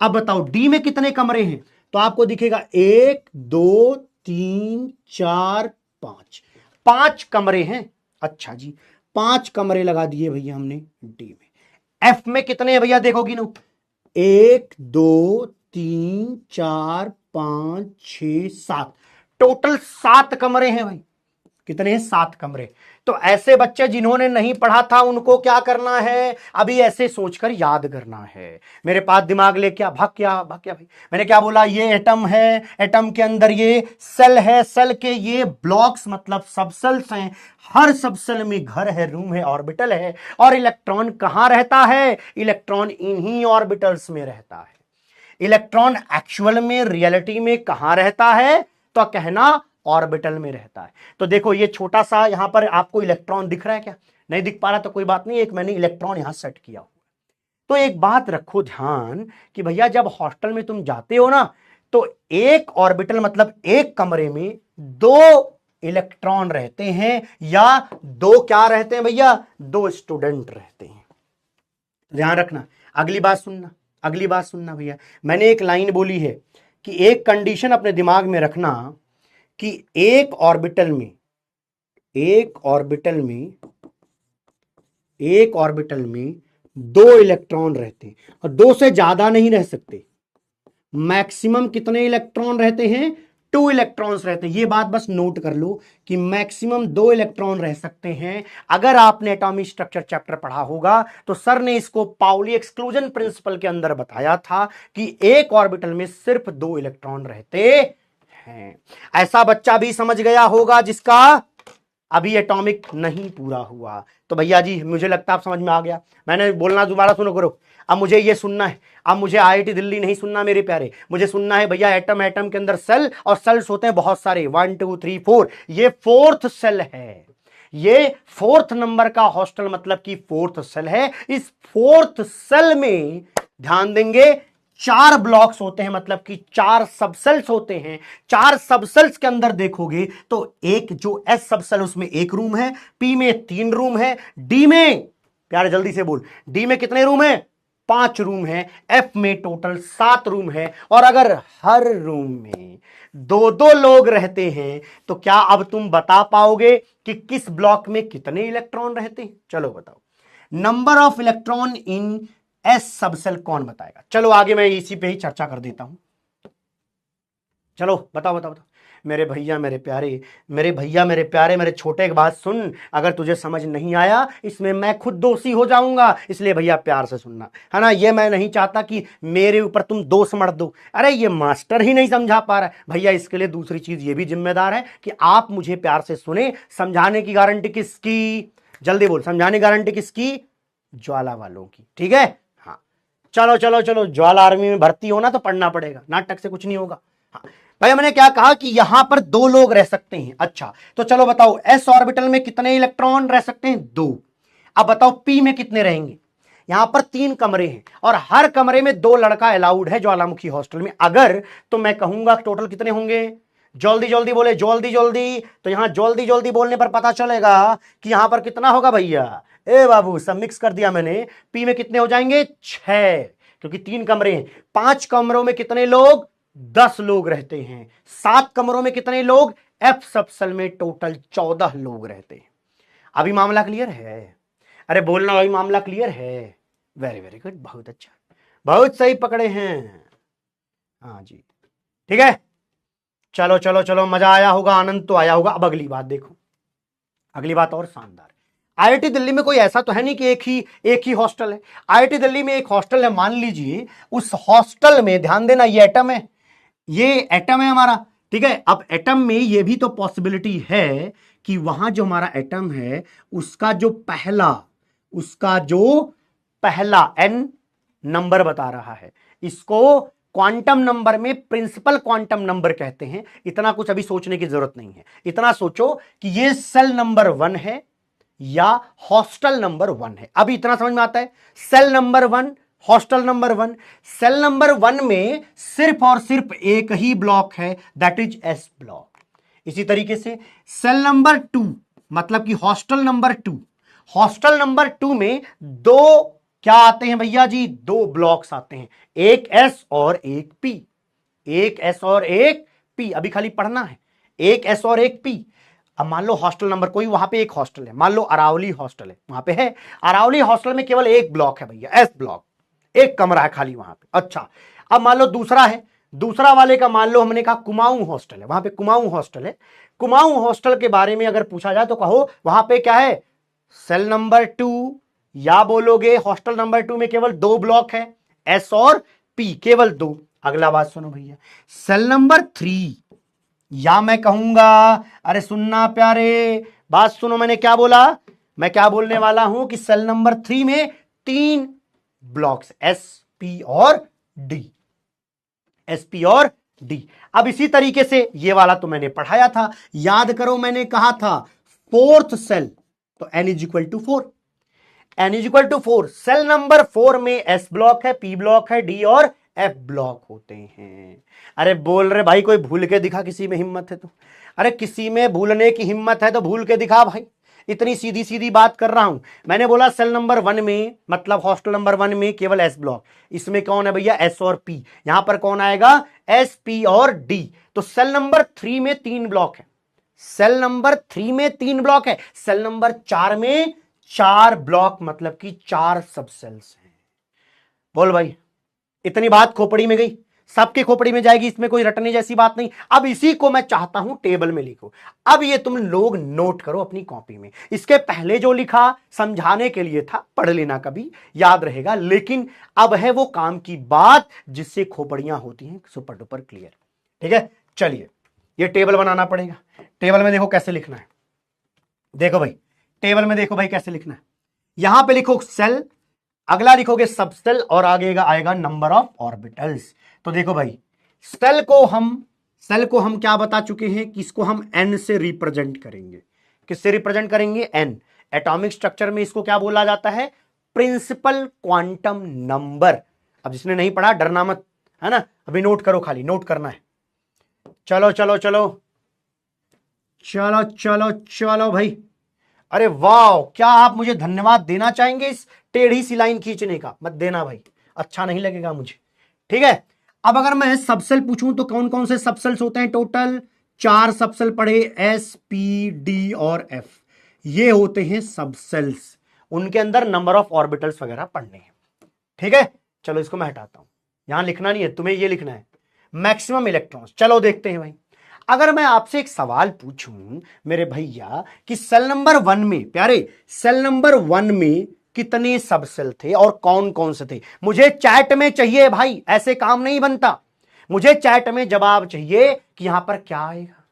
अब बताओ डी में कितने कमरे हैं? तो आपको दिखेगा 1 2 3 4 5, 5 कमरे हैं। अच्छा जी, 5 कमरे लगा दिए भैया हमने डी में। एफ में कितने हैं भैया, देखो गिनो, 1 2 3 4 5 6 7, टोटल 7 कमरे हैं भाई। कितने हैं, 7 कमरे। तो ऐसे बच्चे जिन्होंने नहीं पढ़ा था उनको क्या करना है, अभी ऐसे सोचकर याद करना है। मेरे पास दिमाग लेके भाग क्या भाई, मैंने क्या बोला, ये एटम है, एटम के अंदर ये सेल है, सेल के ये ब्लॉक्स मतलब सबसेल्स हैं, हर सबसेल में घर है, रूम है, ऑर्बिटल है। और इलेक्ट्रॉन कहां रहता है, इलेक्ट्रॉन इन्हीं ऑर्बिटल्स में रहता है। इलेक्ट्रॉन एक्चुअल में रियलिटी में कहां रहता है, तो कहना ऑर्बिटल में रहता है। तो देखो ये छोटा सा यहां पर आपको इलेक्ट्रॉन दिख रहा है क्या, नहीं दिख पा रहा तो कोई बात नहीं, एक मैंने इलेक्ट्रॉन यहां सेट किया हुआ। तो एक बात रखो ध्यान कि भैया जब हॉस्टल में तुम जाते हो ना, तो एक ऑर्बिटल मतलब एक कमरे में 2 इलेक्ट्रॉन रहते हैं, या 2 क्या रहते हैं भैया, 2 स्टूडेंट रहते हैं। ध्यान रखना, अगली बात सुनना भैया, मैंने एक लाइन बोली है कि एक कंडीशन अपने दिमाग में रखना कि एक ऑर्बिटल में 2 इलेक्ट्रॉन रहते हैं, और 2 से ज्यादा नहीं रह सकते। मैक्सिमम कितने इलेक्ट्रॉन रहते हैं, 2 इलेक्ट्रॉन्स रहते हैं। ये बात बस नोट कर लो कि मैक्सिमम 2 इलेक्ट्रॉन रह सकते हैं। अगर आपने एटॉमिक स्ट्रक्चर चैप्टर पढ़ा होगा तो सर ने इसको पाउली एक्सक्लूजन प्रिंसिपल के अंदर बताया था कि एक ऑर्बिटल में सिर्फ 2 इलेक्ट्रॉन रहते हैं। ऐसा बच्चा भी समझ गया होगा जिसका अभी एटॉमिक नहीं पूरा हुआ। तो भैया जी मुझे लगता है आप समझ में आ गया। मैंने बोलना दोबारा सुनो करो, अब मुझे ये सुनना है, अब मुझे आईआईटी दिल्ली नहीं सुनना मेरे प्यारे, मुझे सुनना है भैया एटम के अंदर सेल, और सेल्स होते हैं बहुत सारे, 1 2 3 4, ये 4th सेल है, ये 4th नंबर का हॉस्टल मतलब कि 4th सेल है। इस 4th सेल में ध्यान देंगे 4 ब्लॉक्स होते हैं, मतलब कि 4 सबसेल्स होते हैं। 4 सबसेल्स के अंदर देखोगे तो एक जो एस सबसेल उसमें 1 रूम है, पी में 3 रूम है, डी में, प्यारे जल्दी से बोल, डी में कितने रूम है, 5 रूम है, एफ में टोटल 7 रूम है। और अगर हर रूम में 2-2 लोग रहते हैं तो क्या अब तुम बता पाओगे कि किस ब्लॉक में कितने इलेक्ट्रॉन रहते हैं? चलो बताओ, number of electron in S subshell कौन बताएगा? चलो आगे मैं इसी पे ही चर्चा कर देता हूं। चलो बताओ मेरे भैया मेरे प्यारे मेरे छोटे, एक बात सुन, अगर तुझे समझ नहीं आया इसमें मैं खुद दोषी हो जाऊंगा, इसलिए भैया प्यार से सुनना है ना। ये मैं नहीं चाहता कि मेरे ऊपर तुम दोष मत दो, अरे ये मास्टर ही नहीं समझा पा रहा है भैया, इसके लिए दूसरी चीज ये भी जिम्मेदार है कि आप मुझे प्यार से सुने। समझाने की गारंटी किसकी, जल्दी बोल, समझाने की गारंटी किसकी? ज्वाला वालों की, ठीक है। हाँ चलो ज्वाला आर्मी में भर्ती होना तो पढ़ना पड़ेगा, नाटक से कुछ नहीं होगा। हाँ भैया मैंने क्या कहा कि यहां पर 2 लोग रह सकते हैं। अच्छा तो चलो बताओ एस ऑर्बिटल में कितने इलेक्ट्रॉन रह सकते हैं? 2। अब बताओ पी में कितने रहेंगे? यहां पर 3 कमरे हैं और हर कमरे में 2 लड़का अलाउड है ज्वालामुखी हॉस्टल में। अगर तो मैं कहूंगा टोटल कितने होंगे, जल्दी बोले, जल्दी, तो यहां जल्दी बोलने पर पता चलेगा कि यहां पर कितना होगा भैया। ए बाबू सब मिक्स कर दिया मैंने, पी में कितने हो जाएंगे? 6, क्योंकि 3 कमरे हैं। 5 कमरों में कितने लोग? 10 लोग रहते हैं। 7 कमरों में कितने लोग? एफ सबसेल में टोटल 14 लोग रहते हैं। अभी मामला क्लियर है? अरे बोलना भाई, मामला क्लियर है? वेरी गुड, बहुत अच्छा, बहुत सही पकड़े हैं। हाँ जी ठीक है, चलो मजा आया होगा, आनंद तो आया होगा। अब अगली बात देखो, अगली बात और शानदार। आईआईटी दिल्ली में कोई ऐसा तो है नहीं कि एक ही हॉस्टल है। आईआईटी दिल्ली में एक हॉस्टल है, मान लीजिए उस हॉस्टल में, ध्यान देना ये एटम है, ये एटम है हमारा, ठीक है। अब एटम में ये भी तो पॉसिबिलिटी है कि वहां जो हमारा एटम है उसका जो पहला एन नंबर बता रहा है, इसको क्वांटम नंबर में प्रिंसिपल क्वांटम नंबर कहते हैं। इतना कुछ अभी सोचने की जरूरत नहीं है, इतना सोचो कि ये सेल नंबर 1 है या हॉस्टल नंबर 1 है। अभी इतना समझ में आता है, cell number 1, hostel number 1। Cell number 1 में सिर्फ और सिर्फ एक ही ब्लॉक है, दैट इज एस ब्लॉक। इसी तरीके से सेल नंबर 2 मतलब कि हॉस्टल नंबर 2, हॉस्टल नंबर 2 में 2 क्या आते हैं भैया जी? 2 ब्लॉक्स आते हैं, एक एस और एक पी, एक एस और एक पी। अभी खाली पढ़ना है, एक एस और एक पी। अब मान लो हॉस्टल नंबर कोई, वहां पे एक हॉस्टल है, मान लो अरावली हॉस्टल है, वहां पे है अरावली हॉस्टल में केवल एक ब्लॉक है भैया, एस ब्लॉक, एक कमरा है खाली वहां पे। अच्छा, अब मान लो दूसरा है, दूसरा वाले का मान लो हमने कहा कुमाऊं हॉस्टल है, वहां पे कुमाऊं हॉस्टल है। कुमाऊं हॉस्टल के बारे में अगर पूछा जाए तो कहो वहां पे क्या है, सेल नंबर 2, या बोलोगे हॉस्टल नंबर 2 में केवल 2 ब्लॉक है, एस और पी, केवल 2। अगला बात सुनो भैया, सेल नंबर 3, या मैं कहूंगा, अरे सुनना प्यारे, बात सुनो, मैंने क्या बोला, मैं क्या बोलने वाला हूं कि सेल नंबर 3 में 3 ब्लॉक्स, एस पी और डी, एस पी और डी। अब इसी तरीके से ये वाला तो मैंने पढ़ाया था, याद करो मैंने कहा था फोर्थ सेल, तो n is equal to 4, n is equal to 4। Cell number 4 में s ब्लॉक है, p ब्लॉक है, d और f ब्लॉक होते हैं। अरे बोल रहे भाई, कोई भूल के दिखा, किसी में हिम्मत है तो, अरे किसी में भूलने की हिम्मत है तो भूल के दिखा भाई, इतनी सीधी सीधी बात कर रहा हूं। मैंने बोला सेल नंबर 1 में, मतलब हॉस्टल नंबर 1 में केवल एस ब्लॉक, इसमें कौन है भैया, एस और पी, यहां पर कौन आएगा, एस पी और डी। तो सेल नंबर 3 में 3 ब्लॉक है, सेल नंबर 3 में 3 ब्लॉक है, सेल नंबर 4 में 4 ब्लॉक, मतलब कि 4 सब सेल्स हैं। बोल भाई, इतनी बात खोपड़ी में गई, सबके खोपड़ी में जाएगी, इसमें कोई रटने जैसी बात नहीं। अब इसी को मैं चाहता हूं टेबल में लिखो, अब ये तुम लोग नोट करो अपनी कॉपी में। इसके पहले जो लिखा समझाने के लिए था, पढ़ लेना, कभी याद रहेगा, लेकिन अब है वो काम की बात जिससे खोपड़ियां होती हैं सुपर डुपर क्लियर। ठीक है, चलिए ये टेबल बनाना पड़ेगा। टेबल में देखो कैसे लिखना है, देखो भाई टेबल में देखो भाई कैसे लिखना है, यहां पे लिखो सेल, अगला लिखोगे सब सेल, और आगे आएगा नंबर ऑफ ऑर्बिटल्स। तो देखो भाई, सेल को हम क्या बता चुके हैं कि इसको हम n से रिप्रेजेंट करेंगे। किससे रिप्रेजेंट करेंगे, n। एटॉमिक स्ट्रक्चर में इसको क्या बोला जाता है, प्रिंसिपल क्वांटम नंबर। अब जिसने नहीं पढ़ा डरना मत, है ना, अभी नोट करो, खाली नोट करना है। चलो चलो चलो चलो चलो चलो भाई, अरे वाह, क्या आप मुझे धन्यवाद देना चाहेंगे इस टेढ़ी सी लाइन खींचने का, मत देना भाई, अच्छा नहीं लगेगा मुझे। ठीक है, अब अगर मैं सबसेल पूछूं तो कौन कौन से सबसेल्स होते हैं, टोटल 4 सबसेल पढ़े, एस पी डी और एफ, ये होते हैं सबसेल्स, उनके अंदर नंबर ऑफ ऑर्बिटल्स वगैरह पढ़ने हैं। ठीक है, चलो इसको मैं हटाता हूं, यहां लिखना नहीं है तुम्हें, ये लिखना है मैक्सिमम इलेक्ट्रॉन्स। चलो देखते हैं भाई, अगर मैं आपसे एक सवाल पूछूं मेरे भैया कि सेल नंबर 1 में, प्यारे सेल नंबर 1 में कितने सबसेल थे और कौन कौन से थे, मुझे चैट में चाहिए भाई, ऐसे काम नहीं बनता, मुझे चैट में जवाब चाहिए कि यहां पर क्या आएगा।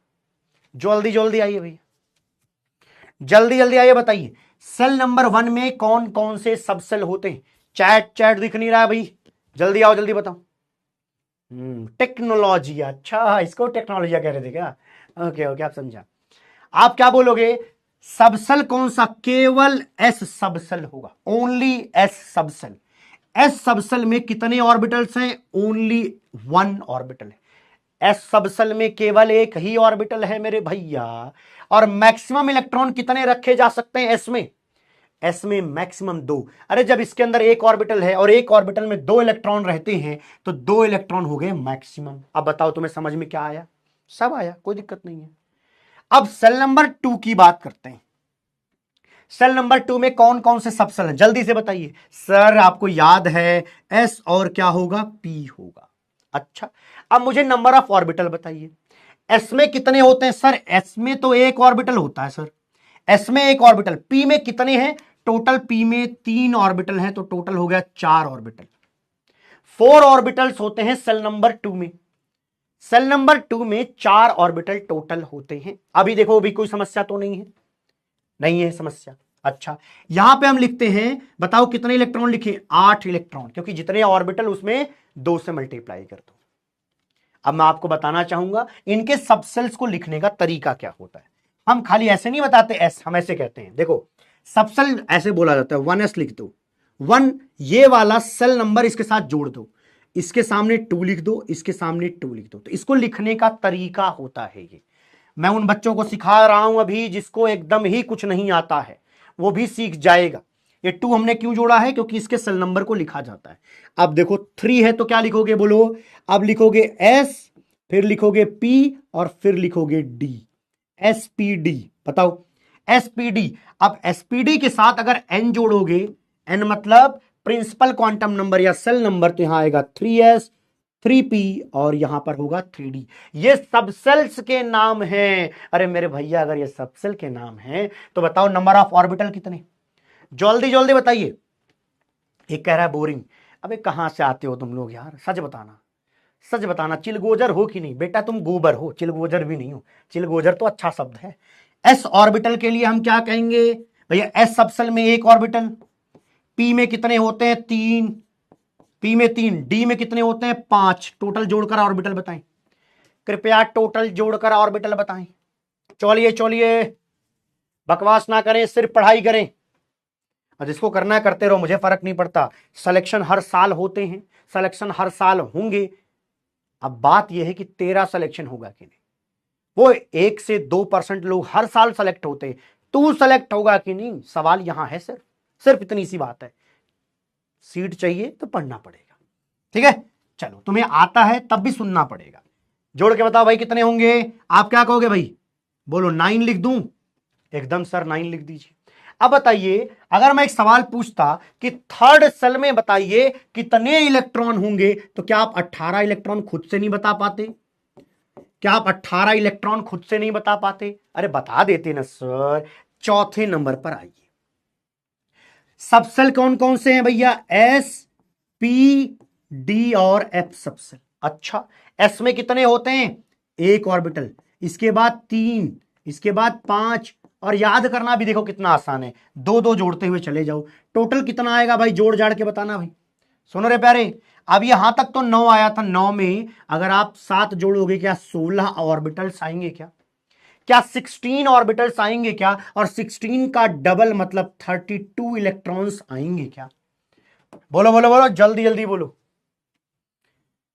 जल्दी जल्दी आइए भैया, जल्दी जल्दी आइए, बताइए सेल नंबर 1 में कौन कौन से सबसेल होते हैं। चैट दिख नहीं रहा है भाई, जल्दी आओ, जल्दी बताओ। टेक्नोलॉजी, अच्छा इसको टेक्नोलॉजी कह रहे थे क्या, ओके ओके, आप समझा। आप क्या बोलोगे, सबसेल कौन सा, केवल एस सबसेल होगा, only S subshell. S subshell में कितने ऑर्बिटल्स हैं, ओनली 1 ऑर्बिटल है, एस सबसेल में केवल एक ही ऑर्बिटल है मेरे भैया। और मैक्सिमम इलेक्ट्रॉन कितने रखे जा सकते हैं एस में, एस में मैक्सिमम 2। अरे जब इसके अंदर एक ऑर्बिटल है और एक ऑर्बिटल में 2 इलेक्ट्रॉन रहते हैं तो 2 इलेक्ट्रॉन हो गए मैक्सिमम। अब बताओ तुम्हें समझ में क्या आया, सब आया, कोई दिक्कत नहीं है। अब सेल नंबर 2 की बात करते हैं, सेल नंबर 2 में कौन कौन से सबसेल हैं, जल्दी से बताइए। सर आपको याद है एस और क्या होगा, पी होगा। अच्छा, अब मुझे नंबर ऑफ ऑर्बिटल बताइए, एस में कितने होते हैं, सर एस में तो एक ऑर्बिटल होता है सर, एस में एक ऑर्बिटल, पी में कितने हैं, टोटल पी में 3 ऑर्बिटल हैं, तो टोटल हो गया 4 ऑर्बिटल। 4 ऑर्बिटल्स होते हैं सेल नंबर 2 में, सेल नंबर 2 में 4 ऑर्बिटल टोटल होते हैं। अभी देखो, अभी कोई समस्या तो नहीं है, नहीं है समस्या। अच्छा, यहां पे हम लिखते हैं, बताओ कितने इलेक्ट्रॉन लिखे, 8 इलेक्ट्रॉन, क्योंकि जितने ऑर्बिटल उसमें 2 से मल्टीप्लाई कर दो। अब मैं आपको बताना चाहूंगा इनके सबसेल्स को लिखने का तरीका क्या होता है। हम खाली ऐसे नहीं बताते एस, हम ऐसे कहते हैं, देखो सबसेल ऐसे बोला जाता है, 1s लिख दो, 1 ये वाला सेल नंबर इसके साथ जोड़ दो, इसके सामने 2 लिख दो, इसके सामने 2 लिख दो। तो इसको लिखने का तरीका होता है ये, मैं उन बच्चों को सिखा रहा हूं अभी जिसको एकदम ही कुछ नहीं आता है, वो भी सीख जाएगा। ये 2 हमने क्यों जोड़ा है, क्योंकि इसके सेल नंबर को लिखा जाता है। अब देखो 3 है तो क्या लिखोगे, बोलो, अब लिखोगे S, फिर लिखोगे P और फिर लिखोगे D, SPD। बताओ एसपीडी। अब एसपीडी के साथ अगर एन जोड़ोगे, एन मतलब प्रिंसिपल क्वांटम नंबर या सेल नंबर, तो यहां आएगा 3s 3p और यहां पर होगा 3d। ये सब सेल्स के नाम हैं। अरे मेरे भैया अगर ये सब सेल के नाम हैं तो बताओ नंबर ऑफ ऑर्बिटल कितने, जल्दी जल्दी बताइए। एक कह रहा है बोरिंग। अबे कहां से आते हो तुम लोग यार, सच बताना, सच बताना, चिलगोजर हो कि नहीं? बेटा तुम गोबर हो, चिलगोजर भी नहीं हो। चिलगोजर तो अच्छा शब्द है। एस ऑर्बिटल के लिए हम क्या कहेंगे भैया? एस सबसेल में एक ऑर्बिटल, पी में कितने होते हैं? 3, पी में 3, डी में कितने होते हैं? 5। टोटल जोड़कर ऑर्बिटल बताएं, कृपया टोटल जोड़कर ऑर्बिटल बताएं। चलिए चलिए, बकवास ना करें, सिर्फ पढ़ाई करें। और जिसको करना है करते रहो, मुझे फर्क नहीं पड़ता। सिलेक्शन हर साल होते हैं, सिलेक्शन हर साल होंगे। अब बात यह है कि तेरा सिलेक्शन होगा कि नहीं। वो 1 से 2% लोग हर साल सेलेक्ट होते हैं, तू सेलेक्ट होगा कि नहीं, सवाल यहां है। सिर्फ सिर्फ इतनी सी बात है। सीट चाहिए तो पढ़ना पड़ेगा, ठीक है। चलो तुम्हें आता है तब भी सुनना पड़ेगा। जोड़ के बताओ भाई कितने होंगे? आप क्या कहोगे भाई? बोलो 9 लिख दूं? एकदम सर 9 लिख दीजिए। अब बताइए, अगर मैं एक सवाल पूछता कि थर्ड सेल में बताइए कितने इलेक्ट्रॉन होंगे, तो क्या आप 18 इलेक्ट्रॉन खुद से नहीं बता पाते? क्या आप 18 इलेक्ट्रॉन खुद से नहीं बता पाते? अरे बता देते ना सर। चौथे नंबर पर आइए, सबसेल कौन कौन से हैं भैया? एस, पी, डी और एफ सबसेल। अच्छा, एस में कितने होते हैं? एक ऑर्बिटल, इसके बाद 3, इसके बाद 5, और याद करना भी देखो कितना आसान है, 2 2 जोड़ते हुए चले जाओ। टोटल कितना आएगा भाई? जोड़ जाड़ के बताना भाई। सुनो रे प्यारे, अब यहां तक तो 9 आया था, 9 में अगर आप 7 जोड़ोगे क्या 16 ऑर्बिटल्स आएंगे क्या? क्या 16 ऑर्बिटल्स आएंगे क्या? और 16 का डबल मतलब 32 इलेक्ट्रॉन्स आएंगे क्या? बोलो बोलो बोलो, जल्दी जल्दी बोलो।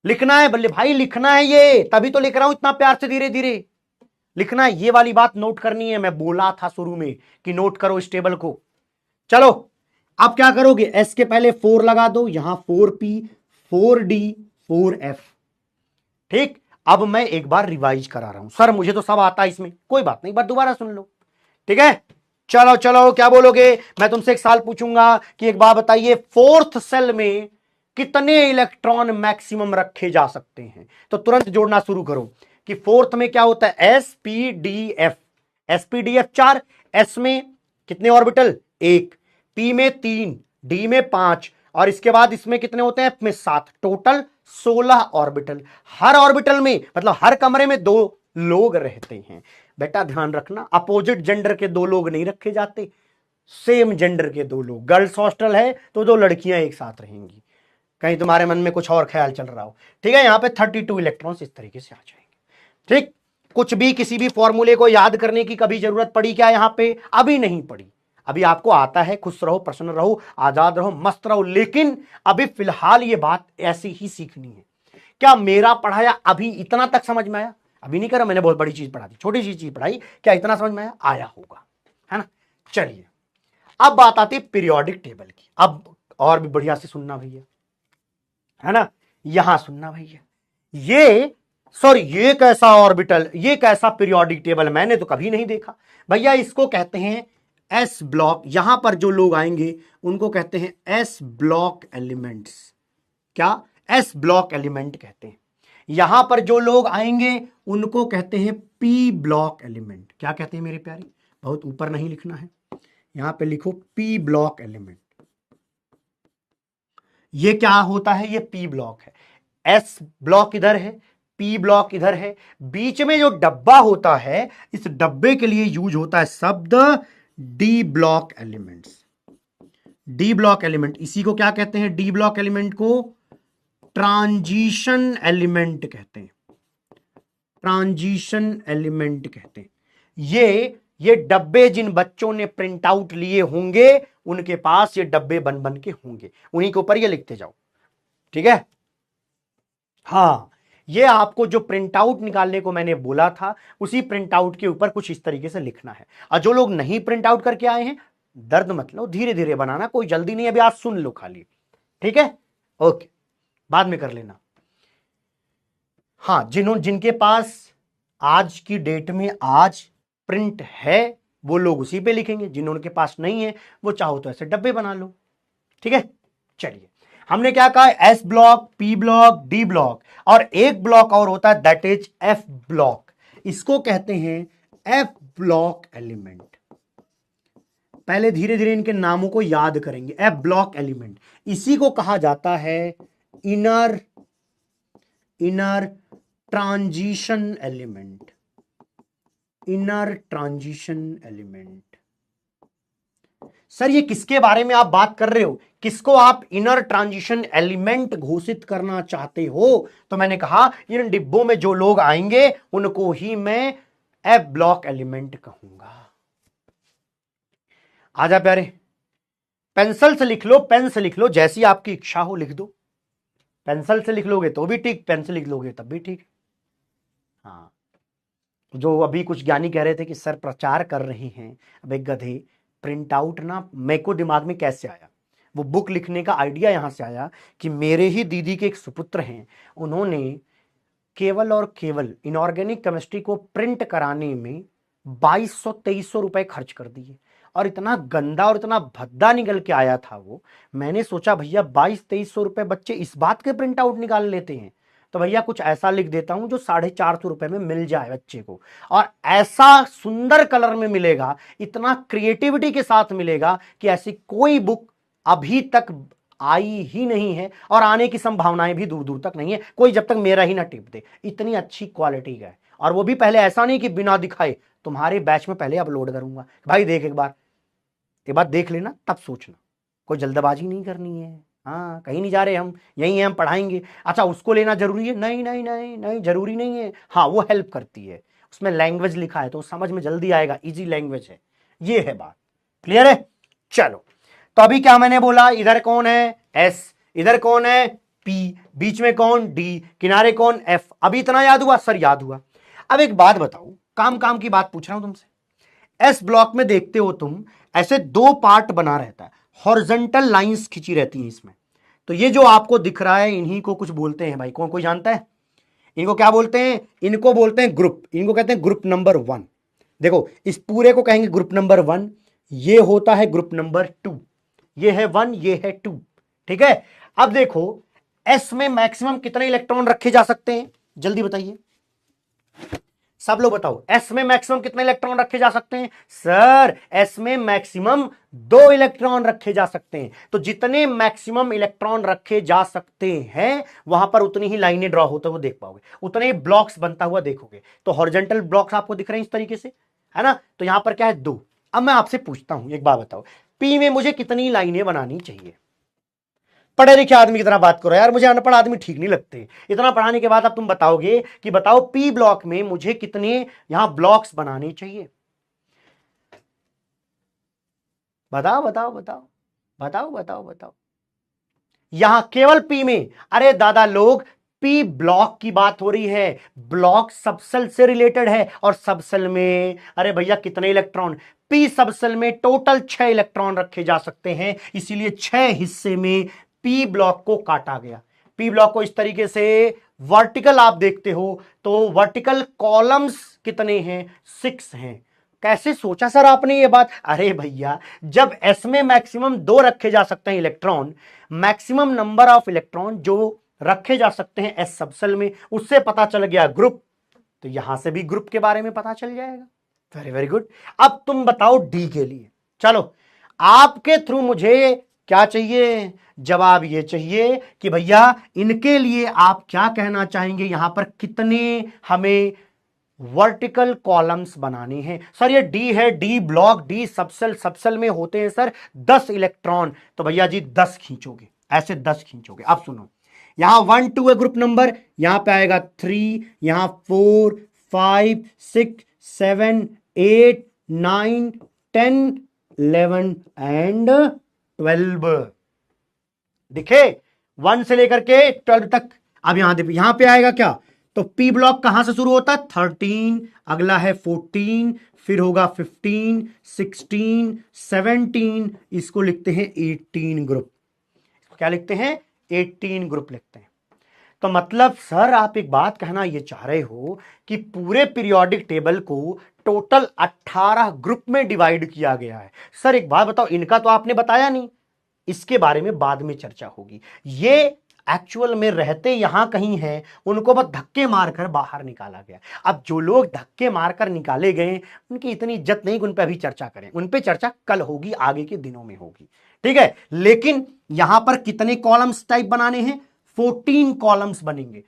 लिखना है बल्ले भाई, लिखना है, ये तभी तो लिख रहा हूं इतना प्यार से, धीरे धीरे लिखना है। ये वाली बात नोट करनी है, मैं बोला था शुरू में कि नोट करो इस टेबल को। चलो अब क्या करोगे? एस के पहले 4 लगा दो, यहां 4p 4d 4f। ठीक, अब मैं एक बार रिवाइज करा रहा हूं। सर मुझे तो सब आता है इसमें, कोई बात नहीं, एक बार दोबारा सुन लो, ठीक है। चलो चलो, क्या बोलोगे? मैं तुमसे एक सवाल पूछूंगा कि एक बार बताइए, फोर्थ सेल में कितने इलेक्ट्रॉन मैक्सिमम रखे जा सकते हैं? तो तुरंत जोड़ना शुरू करो कि फोर्थ में क्या होता है? S P D F. S P D F 4, S में कितने ऑर्बिटल? 1, पी में 3, डी में 5, और इसके बाद इसमें कितने होते हैं? एफ में 7। Total 16 orbital. हर ऑर्बिटल में मतलब हर कमरे में 2 लोग रहते हैं। बेटा ध्यान रखना, अपोजिट जेंडर के 2 लोग नहीं रखे जाते, सेम जेंडर के 2 लोग। गर्ल्स हॉस्टल है तो 2 लड़कियां एक साथ रहेंगी, कहीं तुम्हारे मन में कुछ और ख्याल चल रहा हो, ठीक है। यहां पे 32 इलेक्ट्रॉन्स इस तरीके से आ जाएंगे, ठीक। कुछ भी किसी भी फॉर्मूले को याद करने की कभी जरूरत पड़ी क्या यहां पे? अभी नहीं पड़ी। अभी आपको आता है, खुश रहो, प्रसन्न रहो, आजाद रहो, मस्त रहो, लेकिन अभी फिलहाल ये बात ऐसी ही सीखनी है। क्या मेरा पढ़ाया अभी इतना तक समझ में आया? अभी नहीं करा, मैंने बहुत बड़ी चीज पढ़ा दी, छोटी सी चीज पढ़ाई, क्या इतना समझ में आया? आया होगा, है ना। चलिए अब बात आती है पीरियोडिक टेबल की। अब और भी बढ़िया से सुनना भैया, है ना, यहां सुनना भैया। ये सॉरी, ये कैसा ऑर्बिटल, ये कैसा पीरियोडिक टेबल, मैंने तो कभी नहीं देखा भैया। इसको कहते हैं एस ब्लॉक। यहां पर जो लोग आएंगे उनको कहते हैं एस ब्लॉक एलिमेंट्स। क्या? एस ब्लॉक एलिमेंट कहते हैं। यहां पर जो लोग आएंगे उनको कहते हैं पी ब्लॉक एलिमेंट। क्या कहते हैं मेरे प्यारे? बहुत ऊपर नहीं लिखना है, यहां पे लिखो पी ब्लॉक एलिमेंट। ये क्या होता है? ये पी ब्लॉक है। एस ब्लॉक इधर है, पी ब्लॉक इधर है, बीच में जो डब्बा होता है, इस डब्बे के लिए यूज होता है शब्द D block elements. D block element, इसी को क्या कहते हैं? डी ब्लॉक एलिमेंट को ट्रांजिशन एलिमेंट कहते हैं। ट्रांजिशन एलिमेंट कहते हैं। ये डब्बे जिन बच्चों ने प्रिंट आउट लिए होंगे उनके पास ये डब्बे बन बन के होंगे, उन्हीं के ऊपर ये लिखते जाओ, ठीक है। हाँ, ये आपको जो प्रिंट आउट निकालने को मैंने बोला था, उसी प्रिंट आउट के ऊपर कुछ इस तरीके से लिखना है। और जो लोग नहीं प्रिंट आउट करके आए हैं, दर्द मत लो, धीरे धीरे बनाना, कोई जल्दी नहीं, अभी आप सुन लो खाली, ठीक है। ओके, बाद में कर लेना। हाँ, जिनके पास आज की डेट में, आज प्रिंट है वो लोग उसी पे लिखेंगे, जिन्होंने के पास नहीं है वो चाहो तो ऐसे डब्बे बना लो। ठीक है, चलिए हमने क्या कहा, S block, P block, D block, और एक ब्लॉक और होता है दैट इज एफ ब्लॉक। इसको कहते हैं एफ ब्लॉक एलिमेंट। पहले धीरे धीरे इनके नामों को याद करेंगे। एफ ब्लॉक एलिमेंट, इसी को कहा जाता है inner transition element. Inner transition element. Sir ये किसके बारे में आप बात कर रहे हो, किसको आप इनर ट्रांजिशन एलिमेंट घोषित करना चाहते हो? तो मैंने कहा इन डिब्बों में जो लोग आएंगे उनको ही मैं एफ ब्लॉक एलिमेंट कहूंगा। आजा प्यारे, पेंसिल से लिख लो, पेन से लिख लो, जैसी आपकी इच्छा हो लिख दो। पेंसिल से लिख लोगे तो भी ठीक, पेन से लिख लोगे तब भी ठीक। हाँ, जो अभी कुछ ज्ञानी कह रहे थे कि सर प्रचार कर रहे हैं, अब एक गधे प्रिंट आउट ना, मेरे को दिमाग में कैसे आया, वो बुक लिखने का आइडिया यहां से आया कि मेरे ही दीदी के एक सुपुत्र हैं, उन्होंने केवल और केवल इनऑर्गेनिक केमिस्ट्री को प्रिंट कराने में 2200-2300 रुपए खर्च कर दिए, और इतना गंदा और इतना भद्दा निकल के आया था वो। मैंने सोचा भैया 2200-2300 रुपए बच्चे इस बात के प्रिंट आउट निकाल लेते हैं, तो भैया कुछ ऐसा लिख देता हूं जो 450 रुपए में मिल जाए बच्चे को, और ऐसा सुंदर कलर में मिलेगा, इतना क्रिएटिविटी के साथ मिलेगा कि ऐसी कोई बुक अभी तक आई ही नहीं है, और आने की संभावनाएं भी दूर दूर तक नहीं है, कोई जब तक मेरा ही ना टिप दे। इतनी अच्छी क्वालिटी का है, और वो भी पहले ऐसा नहीं कि बिना दिखाए, तुम्हारे बैच में पहले अपलोड करूंगा, भाई देख एक बार देख लेना तब सोचना, कोई जल्दबाजी नहीं करनी है। हाँ, कहीं नहीं जा रहे हम, यही है, हम पढ़ाएंगे। अच्छा उसको लेना जरूरी है? नहीं नहीं नहीं नहीं, जरूरी नहीं है। हाँ वो हेल्प करती है, उसमें लैंग्वेज लिखा है तो समझ में जल्दी आएगा, इजी लैंग्वेज है, ये है बात। क्लियर है? चलो, तो अभी क्या मैंने बोला, इधर कौन है एस, इधर कौन है पी, बीच में कौन डी, किनारे कौन एफ। अभी इतना याद हुआ? सर याद हुआ। अब एक बात बताओ, काम की बात पूछ रहा हूं तुमसे। एस ब्लॉक में देखते हो तुम, ऐसे दो पार्ट बना रहता है, हॉरिजॉन्टल लाइंस खींची रहती हैं इसमें। तो ये जो आपको दिख रहा है इन्हीं को कुछ बोलते हैं भाई, कोई जानता है इनको क्या बोलते हैं? इनको बोलते हैं ग्रुप, इनको कहते हैं ग्रुप नंबर 1। देखो इस पूरे को कहेंगे ग्रुप नंबर 1, ये होता है ग्रुप नंबर 2, ये है 1, ये है 2। ठीक है, अब देखो एस में मैक्सिमम कितने इलेक्ट्रॉन रखे जा सकते हैं, जल्दी बताइए सब लोग बताओ, एस में मैक्सिमम कितने इलेक्ट्रॉन रखे जा सकते हैं? सर एस में मैक्सिमम 2 इलेक्ट्रॉन रखे जा सकते हैं। तो जितने मैक्सिमम इलेक्ट्रॉन रखे जा सकते हैं वहां पर उतनी ही लाइनें ड्रॉ होते हुए देख पाओगे, उतने ही ब्लॉक्स बनता हुआ देखोगे। तो हॉरिजॉन्टल ब्लॉक्स आपको दिख रहे हैं इस तरीके से, है ना? तो यहां पर क्या है 2। अब मैं आपसे पूछता हूं, एक बात बताओ, पी में मुझे कितनी लाइनें बनानी चाहिए? पढ़े लिखे आदमी की तरह बात करो यार, मुझे अनपढ़ आदमी ठीक नहीं लगते। इतना पढ़ाने के बाद अब तुम बताओगे कि बताओ पी ब्लॉक में मुझे कितने यहां ब्लॉक्स बनाने चाहिए? बताओ बताओ बताओ बताओ बताओ बताओ। यहां केवल पी में, अरे दादा लोग, पी ब्लॉक की बात हो रही है, ब्लॉक सबसेल से रिलेटेड है, और सबसेल में अरे भैया कितने इलेक्ट्रॉन? पी सबसेल में टोटल 6 इलेक्ट्रॉन रखे जा सकते हैं, इसीलिए 6 हिस्से में पी ब्लॉक को काटा गया। पी ब्लॉक को इस तरीके से वर्टिकल आप देखते हो तो वर्टिकल कॉलम्स कितने हैं? 6 हैं। कैसे सोचा सर आपने ये बात? अरे भैया जब एस में मैक्सिमम 2 रखे जा सकते हैं electron, maximum number of electron जो रखे जा सकते हैं एस सबसेल में, उससे पता चल गया ग्रुप, तो यहां से भी ग्रुप के बारे में पता चल जाएगा। Very very good. अब तुम बताओ डी के लिए, चलो आपके थ्रू मुझे क्या चाहिए? जवाब ये चाहिए कि भैया इनके लिए आप क्या कहना चाहेंगे, यहां पर कितने हमें वर्टिकल कॉलम्स बनाने हैं? सर ये डी है, D block, D subshell, subshell में होते हैं सर 10 इलेक्ट्रॉन, तो भैया जी 10 खींचोगे, ऐसे 10 खींचोगे। अब सुनो, यहां 1 2 है ग्रुप नंबर, यहां पे आएगा 3, यहां 4 5 6 7 8 9 10 11 एंड 12 दिखे, 1 से लेकर के 12 तक। अब यहां देखिए, यहां पे आएगा क्या? तो पी ब्लॉक कहां से शुरू होता है? 13, अगला है 14, फिर होगा 15 16 17, इसको लिखते हैं 18 ग्रुप। क्या लिखते हैं? 18 ग्रुप लिखते हैं। तो मतलब सर आप एक बात कहना ये चाह रहे हो कि पूरे पीरियोडिक टेबल को टोटल 18 ग्रुप में डिवाइड किया गया है। सर एक बात बताओ, इनका तो आपने बताया नहीं, इसके बारे में बाद में चर्चा होगी। ये एक्चुअल में रहते यहां कहीं हैं, उनको बस धक्के मारकर बाहर निकाला गया। अब जो लोग धक्के मारकर निकाले गए उनकी इतनी इज्जत नहीं कि उन पर अभी चर्चा करें, उन पर चर्चा कल होगी, आगे के दिनों में होगी, ठीक है। लेकिन यहां पर कितने कॉलम्स टाइप बनाने हैं? 14 कॉलम्स बनेंगे।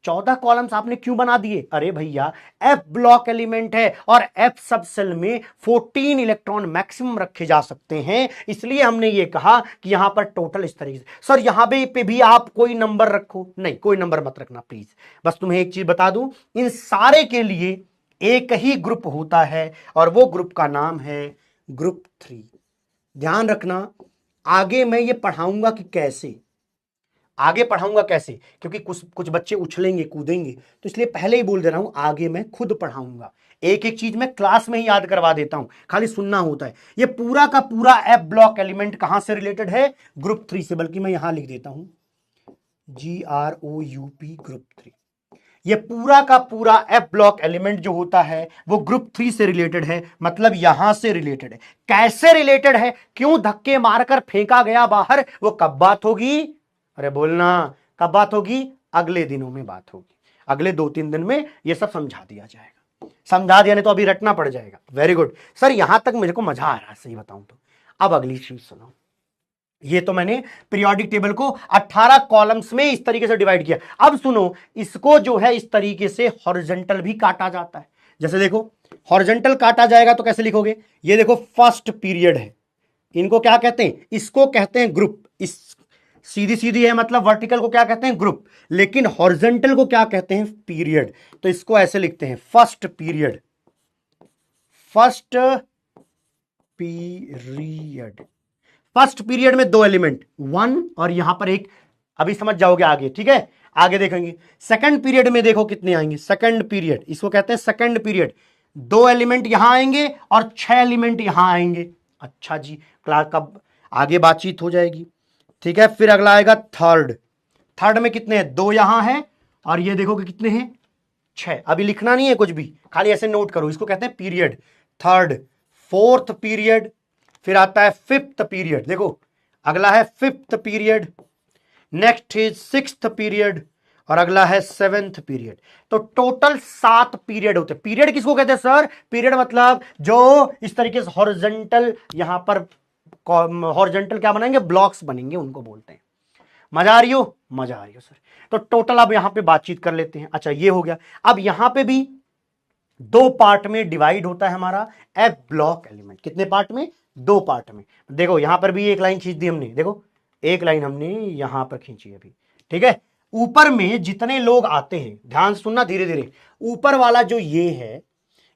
14 कॉलम्स आपने क्यों बना दिए? अरे भैया एफ ब्लॉक एलिमेंट है और एफ सब सेल में 14 इलेक्ट्रॉन मैक्सिमम रखे जा सकते हैं, इसलिए हमने ये कहा कि यहां पर टोटल इस तरीके से। सर यहां पे भी आप कोई नंबर रखो? नहीं, कोई नंबर मत रखना प्लीज। बस तुम्हें एक चीज बता दूं, इन सारे के लिए एक ही ग्रुप होता है और वो ग्रुप का नाम है ग्रुप 3। ध्यान रखना, आगे मैं ये पढ़ाऊंगा कि कैसे, आगे पढ़ाऊंगा कैसे, क्योंकि कुछ बच्चे उछलेंगे कूदेंगे, तो इसलिए पहले ही बोल दे रहा हूं आगे मैं खुद पढ़ाऊंगा। एक एक चीज मैं क्लास में ही याद करवा देता हूं, खाली सुनना होता है। ये पूरा का पूरा एफ ब्लॉक एलिमेंट कहां से रिलेटेड है? ग्रुप 3 से। बल्कि मैं यहां लिख देता हूं GROUP ग्रुप 3। ये पूरा का पूरा एफ ब्लॉक एलिमेंट जो होता है वो ग्रुप 3 से रिलेटेड है, मतलब यहां से रिलेटेड है। कैसे रिलेटेड है, क्यों धक्के मारकर फेंका गया बाहर, वो कब बात होगी? अरे बोलना, कब बात होगी? अगले दिनों में बात होगी, अगले 2-3 दिन में ये सब समझा दिया जाएगा। समझा दिया नहीं तो अभी रटना पड़ जाएगा। वेरी गुड सर, यहां तक मुझे को मजा आ रहा है, सही बताऊं तो। अब अगली चीज सुनो, ये तो मैंने पीरियोडिक टेबल को 18 कॉलम्स में इस तरीके से डिवाइड किया। अब सुनो, इसको जो है इस तरीके से हॉरिजॉन्टल भी काटा जाता है। जैसे देखो, हॉरिजॉन्टल काटा जाएगा तो कैसे लिखोगे? ये देखो फर्स्ट पीरियड है, इनको क्या कहते हैं? इसको कहते हैं ग्रुप। इस सीधी सीधी है मतलब वर्टिकल को क्या कहते हैं? ग्रुप। लेकिन हॉरिजॉन्टल को क्या कहते हैं? पीरियड। तो इसको ऐसे लिखते हैं first period, first period. First period में 2 एलिमेंट, 1 और यहां पर एक, अभी समझ जाओगे आगे, ठीक है, आगे देखेंगे। सेकंड पीरियड में देखो कितने आएंगे, सेकंड पीरियड, इसको कहते हैं सेकंड पीरियड। 2 एलिमेंट यहां आएंगे और 6 एलिमेंट यहां आएंगे। अच्छा जी, क्लास कब आगे बातचीत हो जाएगी, ठीक है। फिर अगला आएगा थर्ड। थर्ड में कितने हैं? 2 यहां हैं और ये देखो कि कितने हैं? 6। अभी लिखना नहीं है कुछ भी, खाली ऐसे नोट करो, इसको कहते हैं पीरियड। थर्ड, फोर्थ पीरियड, फिर आता है फिफ्थ पीरियड। देखो अगला है fifth period, next is sixth period और अगला है 7th पीरियड। तो टोटल 7 पीरियड होते हैं। पीरियड किसको कहते हैं सर? पीरियड मतलब जो इस तरीके से हॉरिजॉन्टल, यहां पर हॉरिजॉन्टल क्या बनाएंगे? ब्लॉक्स बनेंगे, उनको बोलते हैं। मजा आ रही हो? मजा आ रही हो सर। तो टोटल अब यहां पे बातचीत कर लेते हैं। अच्छा ये हो गया। अब यहां पे भी 2 पार्ट में डिवाइड होता है हमारा एफ ब्लॉक एलिमेंट। कितने पार्ट में? 2 पार्ट में। देखो यहां पर भी एक लाइन खींच दी हमने, देखो एक लाइन हमने यहां पर खींची अभी, ठीक है। ऊपर में जितने लोग आते हैं, ध्यान से सुनना धीरे धीरे, ऊपर वाला जो ये है,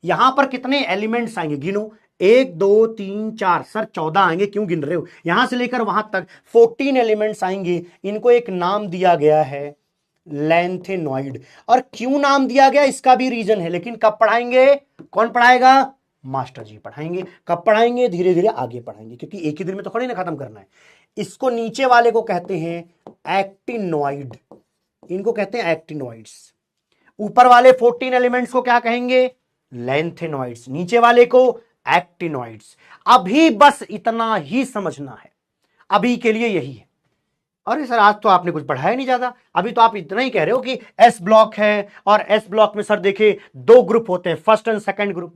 यहां पर कितने एलिमेंट्स आएंगे? गिनो, 1 2 3 4। सर 14 आएंगे, क्यों गिन रहे हो? यहां से लेकर वहां तक 14 एलिमेंट्स आएंगे। इनको एक नाम दिया गया है लैंथेनॉइड। और क्यों नाम दिया गया इसका भी रीजन है, लेकिन कब पढ़ाएंगे? कौन पढ़ाएगा? मास्टर जी पढ़ाएंगे। कब पढ़ाएंगे? धीरे धीरे आगे पढ़ाएंगे, क्योंकि एक ही दिन में तो थोड़ी ना खत्म करना है। इसको नीचे वाले को कहते हैं एक्टिनॉइड, इनको कहते हैं एक्टिनॉइड्स। ऊपर वाले 14 एलिमेंट्स को क्या कहेंगे? लैंथेनॉइड्स। नीचे वाले को एक्टिनॉइड्स। अभी बस इतना ही समझना है, अभी के लिए यही है। अरे सर आज तो आपने कुछ पढ़ाया नहीं ज्यादा, अभी तो आप इतना ही कह रहे हो कि एस ब्लॉक है और एस ब्लॉक में सर देखे 2 ग्रुप होते हैं, first and second group.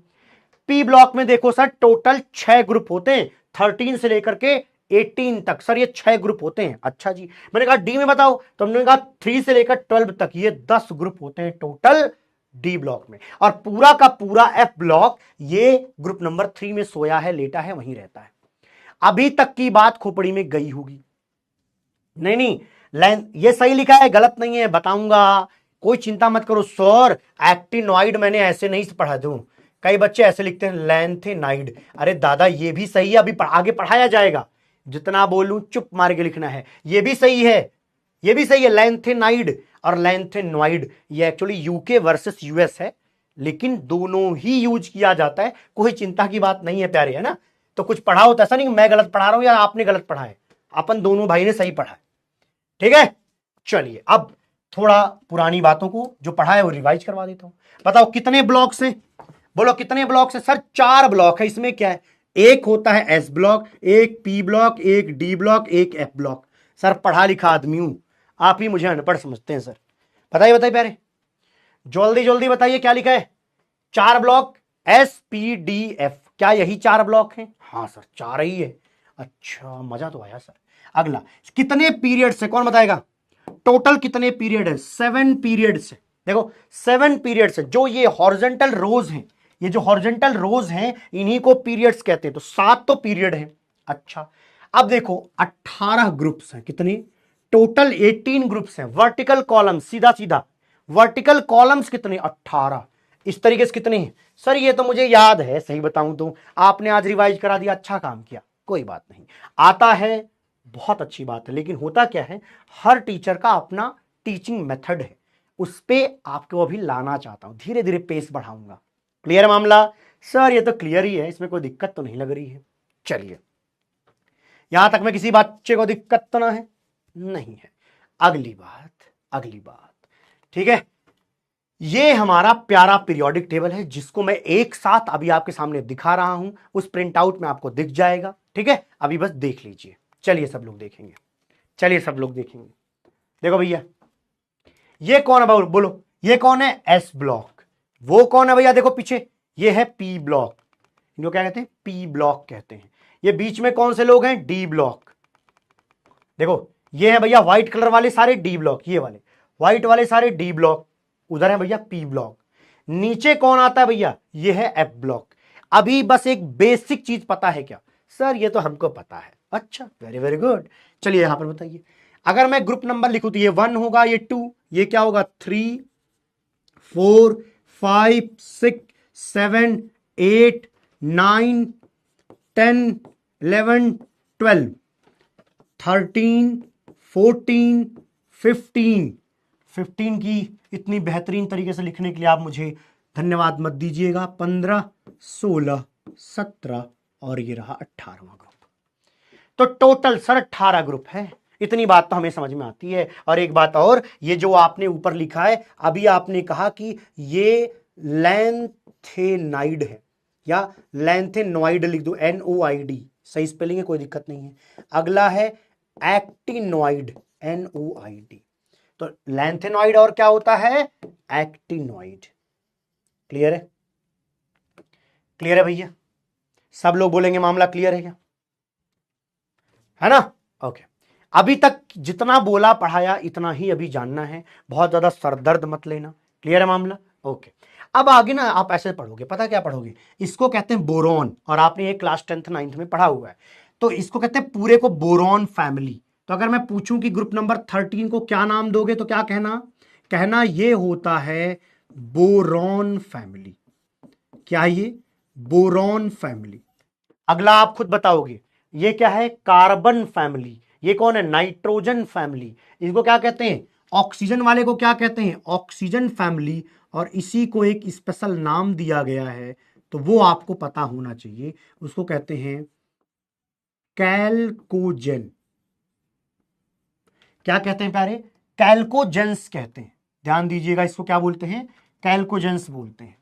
P block में देखो सर टोटल 6 ग्रुप होते हैं, 13 से लेकर के 18 तक। सर ये 6 ग्रुप होते हैं। अच्छा जी, मैंने कहा डी में बताओ, तो हमने कहा 3 से लेकर 12 तक, ये 10 ग्रुप होते हैं टोटल डी ब्लॉक में। और पूरा का पूरा एफ ब्लॉक ये ग्रुप नंबर 3 में सोया है, लेटा है, वहीं रहता है। अभी तक की बात खोपड़ी में गई होगी। नहीं, ये सही लिखा है, गलत नहीं है, बताऊंगा, कोई चिंता मत करो। सर एक्टिनॉइड मैंने ऐसे नहीं पढ़ा दूं, कई बच्चे ऐसे लिखते हैं लैंथेनाइड। अरे दादा ये भी सही है, अभी आगे पढ़ाया जाएगा। जितना बोलूं चुप मार के लिखना है। ये भी सही है, ये भी सही है। लैंथेनाइड और लैंथेनॉइड ये एक्चुअली यूके वर्सेस यूएस है, लेकिन दोनों ही यूज किया जाता है, कोई चिंता की बात नहीं है प्यारे, है ना। तो कुछ पढ़ा होता, ऐसा नहीं मैं गलत पढ़ा रहा हूं या आपने गलत पढ़ा है, अपन दोनों भाई ने सही पढ़ा है, ठीक है। चलिए अब थोड़ा पुरानी बातों को जो पढ़ा है वो रिवाइज करवा देता हूं। बताओ कितने ब्लॉक्स हैं, बोलो कितने ब्लॉक्स हैं? सर 4 ब्लॉक है। इसमें क्या है, एक होता है एस ब्लॉक, एक पी ब्लॉक, एक डी ब्लॉक, एक एफ ब्लॉक। सर पढ़ा लिखा आदमी हूं, आप ही मुझे अनपढ़ समझते हैं सर। बताइए बताइए प्यारे, जल्दी जल्दी बताइए क्या लिखा है? 4 block, S P D F, क्या यही 4 ब्लॉक हैं? हाँ सर 4 ही है। अच्छा मजा तो आया सर। अगला, कितने पीरियड से, कौन बताएगा? टोटल कितने पीरियड है? 7 पीरियड से। देखो 7 पीरियड से, जो ये हॉरिजॉन्टल रोज हैं, ये जो हॉरिजॉन्टल रोज हैं इन्हीं को पीरियड्स कहते हैं। तो 7 तो पीरियड है। अच्छा अब देखो 18 ग्रुप्स हैं। कितने? टोटल 18 ग्रुप्स हैं। वर्टिकल कॉलम, सीधा सीधा वर्टिकल कॉलम्स कितने? 18। इस तरीके से कितने हैं? सर ये तो मुझे याद है, सही बताऊं तो आपने आज रिवाइज करा दिया, अच्छा काम किया, कोई बात नहीं, आता है, बहुत अच्छी बात है। लेकिन होता क्या है, हर टीचर का अपना टीचिंग मेथड है, उस पर आपको अभी लाना चाहता हूं, धीरे धीरे पेस बढ़ाऊंगा। क्लियर मामला? सर ये तो क्लियर ही है, इसमें कोई दिक्कत तो नहीं लग रही है। चलिए, यहां तक में किसी बच्चे को दिक्कत तो ना है? नहीं है। अगली बात, ठीक है, ये हमारा प्यारा पीरियोडिक टेबल है जिसको मैं एक साथ अभी आपके सामने दिखा रहा हूं, उस प्रिंट आउट में आपको दिख जाएगा। ठीक है, अभी बस देख लीजिए। चलिए सब लोग देखेंगे, चलिए सब लोग देखेंगे। देखो भैया, ये कौन है बोलो, ये कौन है? S block. वो कौन है भैया? देखो पीछे, ये है पी ब्लॉक, इनको क्या कहते हैं? पी ब्लॉक कहते हैं। ये बीच में कौन से लोग हैं? D block. देखो ये है भैया व्हाइट कलर वाले सारे डी ब्लॉक, ये वाले व्हाइट वाले सारे डी ब्लॉक, उधर है भैया पी ब्लॉक। नीचे कौन आता है भैया? ये है एफ ब्लॉक। अभी बस एक बेसिक चीज पता है क्या? सर ये तो हमको पता है। अच्छा वेरी वेरी गुड। चलिए यहां पर बताइए, अगर मैं ग्रुप नंबर लिखूं तो ये 1 होगा, ये 2, ये क्या होगा? 3, 4, 5, 6, 7, 8, 9, 10, 11, 12, 13, 14, 15 की इतनी बेहतरीन तरीके से लिखने के लिए आप मुझे धन्यवाद मत दीजिएगा। 15, 16, 17 और ये रहा 18वां ग्रुप। तो टोटल सर 18 ग्रुप है। इतनी बात तो हमें समझ में आती है। और एक बात और, ये जो आपने ऊपर लिखा है, अभी आपने कहा कि ये लैंथेनाइड है या लैंथेनॉइड लिख दो, NOID, सही स्पेलिंग है, कोई दिक्कत नहीं है। अगला है एक्टिनॉइड, NOID। तो लैंथेनॉइड और क्या होता है? एक्टिनॉइड। क्लियर है? क्लियर है भैया? सब लोग बोलेंगे मामला क्लियर है क्या? है ना? ओके। अभी तक जितना बोला पढ़ाया इतना ही अभी जानना है, बहुत ज्यादा सरदर्द मत लेना। क्लियर है मामला? ओके। अब आगे ना आप ऐसे पढ़ोगे, पता क्या पढ़ोगे? इसको कहते हैं बोरॉन, और आपने ये क्लास 10th 9th में पढ़ा हुआ है। तो इसको कहते हैं पूरे को बोरॉन फैमिली। तो अगर मैं पूछूं कि ग्रुप नंबर 13 को क्या नाम दोगे, तो क्या कहना ये होता है बोरॉन फैमिली। क्या ये? Boron family. अगला आप खुद बताओगे, ये क्या है? Carbon family. ये कौन है? Nitrogen family. इसको क्या कहते हैं? ऑक्सीजन वाले को क्या कहते हैं? Oxygen family. और इसी को एक स्पेशल नाम दिया गया है, तो वो आपको पता होना चाहिए। उसको कहते हैं कैल्कोजेन। क्या कहते हैं प्यारे? कैल्कोजेंस कहते हैं। ध्यान दीजिएगा, इसको क्या बोलते हैं? कैल्कोजेंस बोलते हैं।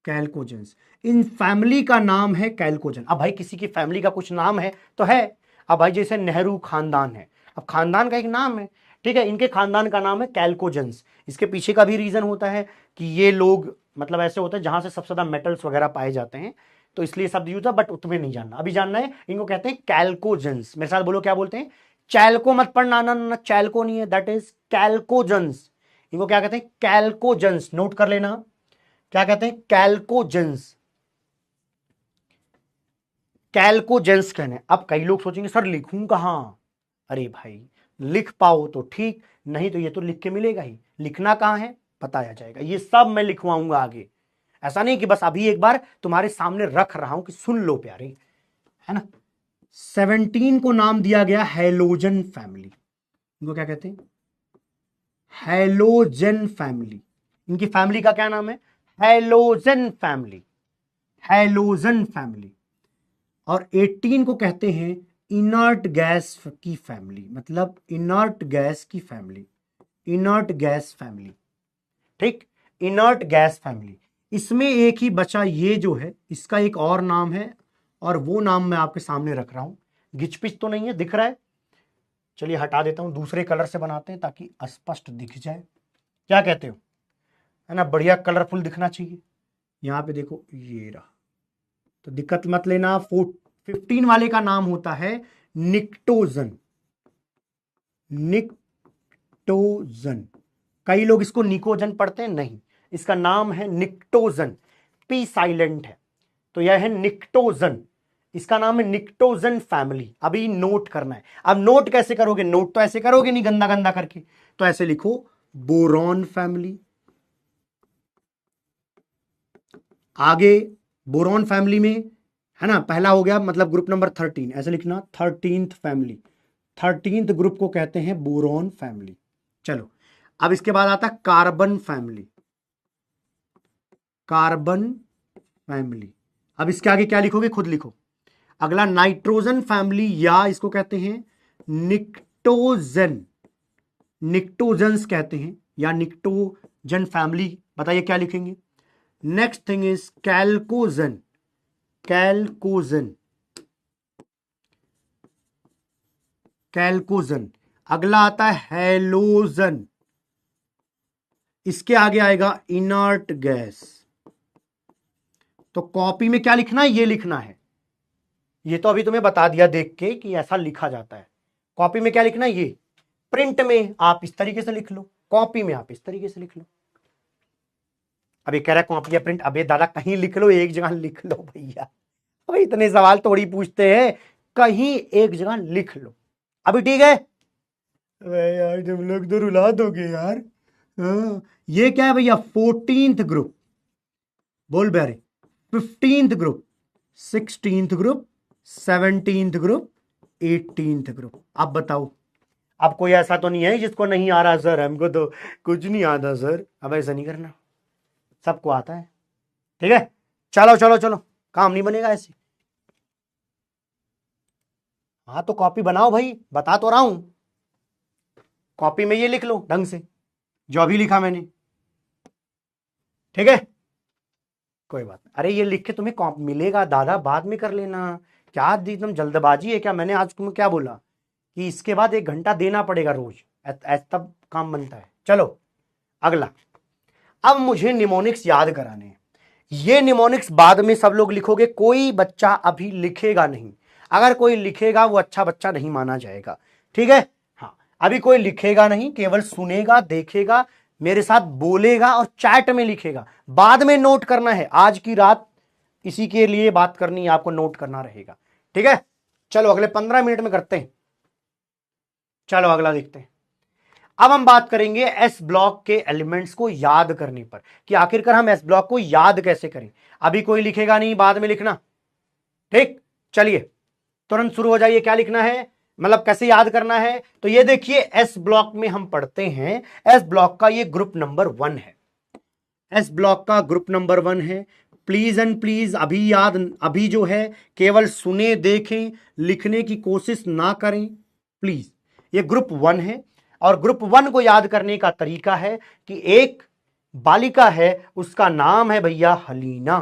कैल्कोजेंस, इन फैमिली का नाम है कैल्कोजन। अब भाई किसी की फैमिली का कुछ नाम है तो है। अब भाई जैसे नेहरू खानदान है, अब खानदान का एक नाम है, ठीक है, इनके खानदान का नाम है कैल्कोजेंस। इसके पीछे का भी रीजन होता है कि ये लोग मतलब ऐसे होते हैं जहां से सबसे ज्यादा मेटल्स वगैरह पाए जाते हैं, तो इसलिए शब्द यूज है, बट तुम्हें नहीं जानना, अभी जानना है। इनको कहते हैं कैल्कोजेंस। मेरे साथ बोलो क्या बोलते हैं? चैल्को मत पढ़ना, ना चैल्को नहीं है, दैट इज कैल्कोजेंस। इनको क्या कहते हैं? कैल्कोजेंस। नोट कर लेना, क्या कहते हैं? कैल्कोजेंस। कैल्कोजेंस कहने। अब कई लोग सोचेंगे सर लिखूं कहां? अरे भाई लिख पाओ तो ठीक, नहीं तो ये तो लिख के मिलेगा ही। लिखना कहां है बताया जाएगा, ये सब मैं लिखवाऊंगा आगे। ऐसा नहीं कि बस अभी एक बार तुम्हारे सामने रख रहा हूं कि सुन लो प्यारे, है ना? 17 को नाम दिया गया हैलोजन फैमिली। इनको क्या कहते हैं? Halogen family. इनकी फैमिली का क्या नाम है? Halogen family. Halogen family. और 18 को कहते हैं इनर्ट गैस की फैमिली, मतलब इनर्ट गैस की फैमिली। इनर्ट गैस फैमिली, ठीक, इनर्ट गैस फैमिली। इसमें एक ही बचा, ये जो है इसका एक और नाम है, और वो नाम मैं आपके सामने रख रहा हूं। गिचपिच तो नहीं है, दिख रहा है? चलिए हटा देता हूं, दूसरे कलर से बनाते हैं ताकि स्पष्ट दिख जाए। क्या कहते हो, है ना, बढ़िया कलरफुल दिखना चाहिए। यहां पे देखो, ये रहा, तो दिक्कत मत लेना। 15 वाले का नाम होता है निक्टोजन। निक्टोजन, कई लोग इसको निकोजन पढ़ते हैं, नहीं, इसका नाम है निक्टोजन, पी साइलेंट है, तो यह है निक्टोजन, इसका नाम है निक्टोजन फैमिली। अभी नोट करना है। अब नोट कैसे करोगे, नोट तो ऐसे करोगे नहीं गंदा गंदा करके, तो ऐसे लिखो बोरॉन फैमिली। आगे बोरॉन फैमिली में, है ना, पहला हो गया मतलब ग्रुप नंबर 13, ऐसे लिखना 13th फैमिली। 13th ग्रुप को कहते हैं बोरॉन फैमिली। चलो, अब इसके बाद आता है कार्बन फैमिली। कार्बन फैमिली, अब इसके आगे क्या लिखोगे, खुद लिखो। अगला नाइट्रोजन फैमिली, या इसको कहते हैं निक्टोजन, निक्टोजन्स कहते हैं, या निक्टोजन फैमिली। बताइए क्या लिखेंगे। Next thing is chalcogen, chalcogen, chalcogen. अगला आता है हेलोजन, इसके आगे आएगा इनर्ट गैस। तो कॉपी में क्या लिखना है, ये लिखना है, ये तो अभी तुम्हें बता दिया देख के कि ऐसा लिखा जाता है। कॉपी में क्या लिखना है, ये प्रिंट में आप इस तरीके से लिख लो, कॉपी में आप इस तरीके से लिख लो। अभी कह रहा है कॉपी या प्रिंट, अबे दादा कहीं लिख लो, एक जगह लिख लो भैया, अभी इतने सवाल थोड़ी पूछते हैं, कहीं एक जगह लिख लो। अभी ठीक है? यार तुम लोग तो रुला दोगे यार। ये क्या है भैया, 14th ग्रुप, बोल बेरे, 15th group, 16th group, 17th group, 18th group. अब बताओ, अब कोई ऐसा तो नहीं है जिसको नहीं आ रहा सर, हमको तो कुछ नहीं आता सर। अब ऐसा नहीं करना, सबको आता है, ठीक है? चलो चलो चलो, काम नहीं बनेगा ऐसे। हाँ तो कॉपी बनाओ भाई, बता तो रहा हूं, कॉपी में ये लिख लो ढंग से जो अभी लिखा मैंने, ठीक है? कोई बात, अरे ये लिख के तुम्हें मिलेगा दादा, बाद में कर लेना। क्या एकदम जल्दबाजी है क्या? मैंने आज तुम्हें क्या बोला कि इसके बाद 1 घंटा देना पड़ेगा रोज, तब काम बनता है। चलो अगला, अब मुझे निमोनिक्स याद कराने हैं। ये निमोनिक्स बाद में सब लोग लिखोगे, कोई बच्चा अभी लिखेगा नहीं। अगर कोई लिखेगा वो अच्छा बच्चा नहीं माना जाएगा, ठीक है? हाँ, अभी कोई लिखेगा नहीं, केवल सुनेगा, देखेगा, मेरे साथ बोलेगा और चैट में लिखेगा। बाद में नोट करना है, आज की रात इसी के लिए बात करनी है, आपको नोट करना रहेगा, ठीक है? चलो अगले 15 मिनट में करते हैं। चलो अगला देखते हैं। अब हम बात करेंगे एस ब्लॉक के एलिमेंट्स को याद करने पर, कि आखिरकार हम एस ब्लॉक को याद कैसे करें। अभी कोई लिखेगा नहीं, बाद में लिखना, ठीक? चलिए तुरंत शुरू हो जाइए, क्या लिखना है, मतलब कैसे याद करना है। तो ये देखिए, एस ब्लॉक में हम पढ़ते हैं, एस ब्लॉक का ये ग्रुप नंबर 1 है, एस ब्लॉक का ग्रुप नंबर 1 है। प्लीज एंड प्लीज अभी याद, अभी जो है केवल सुने, देखें, लिखने की कोशिश ना करें प्लीज। ये ग्रुप 1 है, और ग्रुप 1 को याद करने का तरीका है कि एक बालिका है, उसका नाम है भैया हलीना।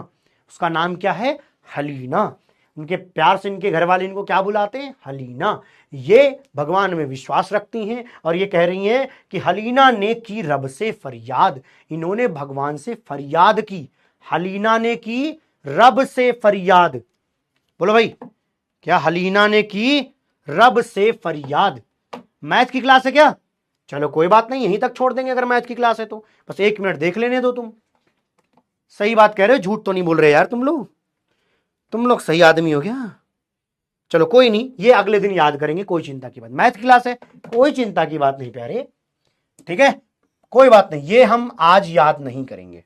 उसका नाम क्या है, हलीना। उनके प्यार से इनके घर वाले इनको क्या बुलाते हैं, हलीना। ये भगवान में विश्वास रखती हैं और ये कह रही हैं कि हलीना ने की रब से फरियाद, इन्होंने भगवान से फरियाद की, हलीना ने की रब से फरियाद। बोलो भाई, क्या हलीना ने की रब से फरियाद? मैथ की क्लास है क्या? चलो कोई बात नहीं, यहीं तक छोड़ देंगे अगर मैथ की क्लास है तो, बस 1 मिनट देख लेने दो। तुम सही बात कह रहे हो, झूठ तो नहीं बोल रहे यार तुम लोग सही आदमी हो क्या? चलो कोई नहीं, ये अगले दिन याद करेंगे, कोई चिंता की बात, मैथ की क्लास है, कोई चिंता की बात नहीं प्यारे, ठीक है? कोई बात नहीं, ये हम आज याद नहीं करेंगे,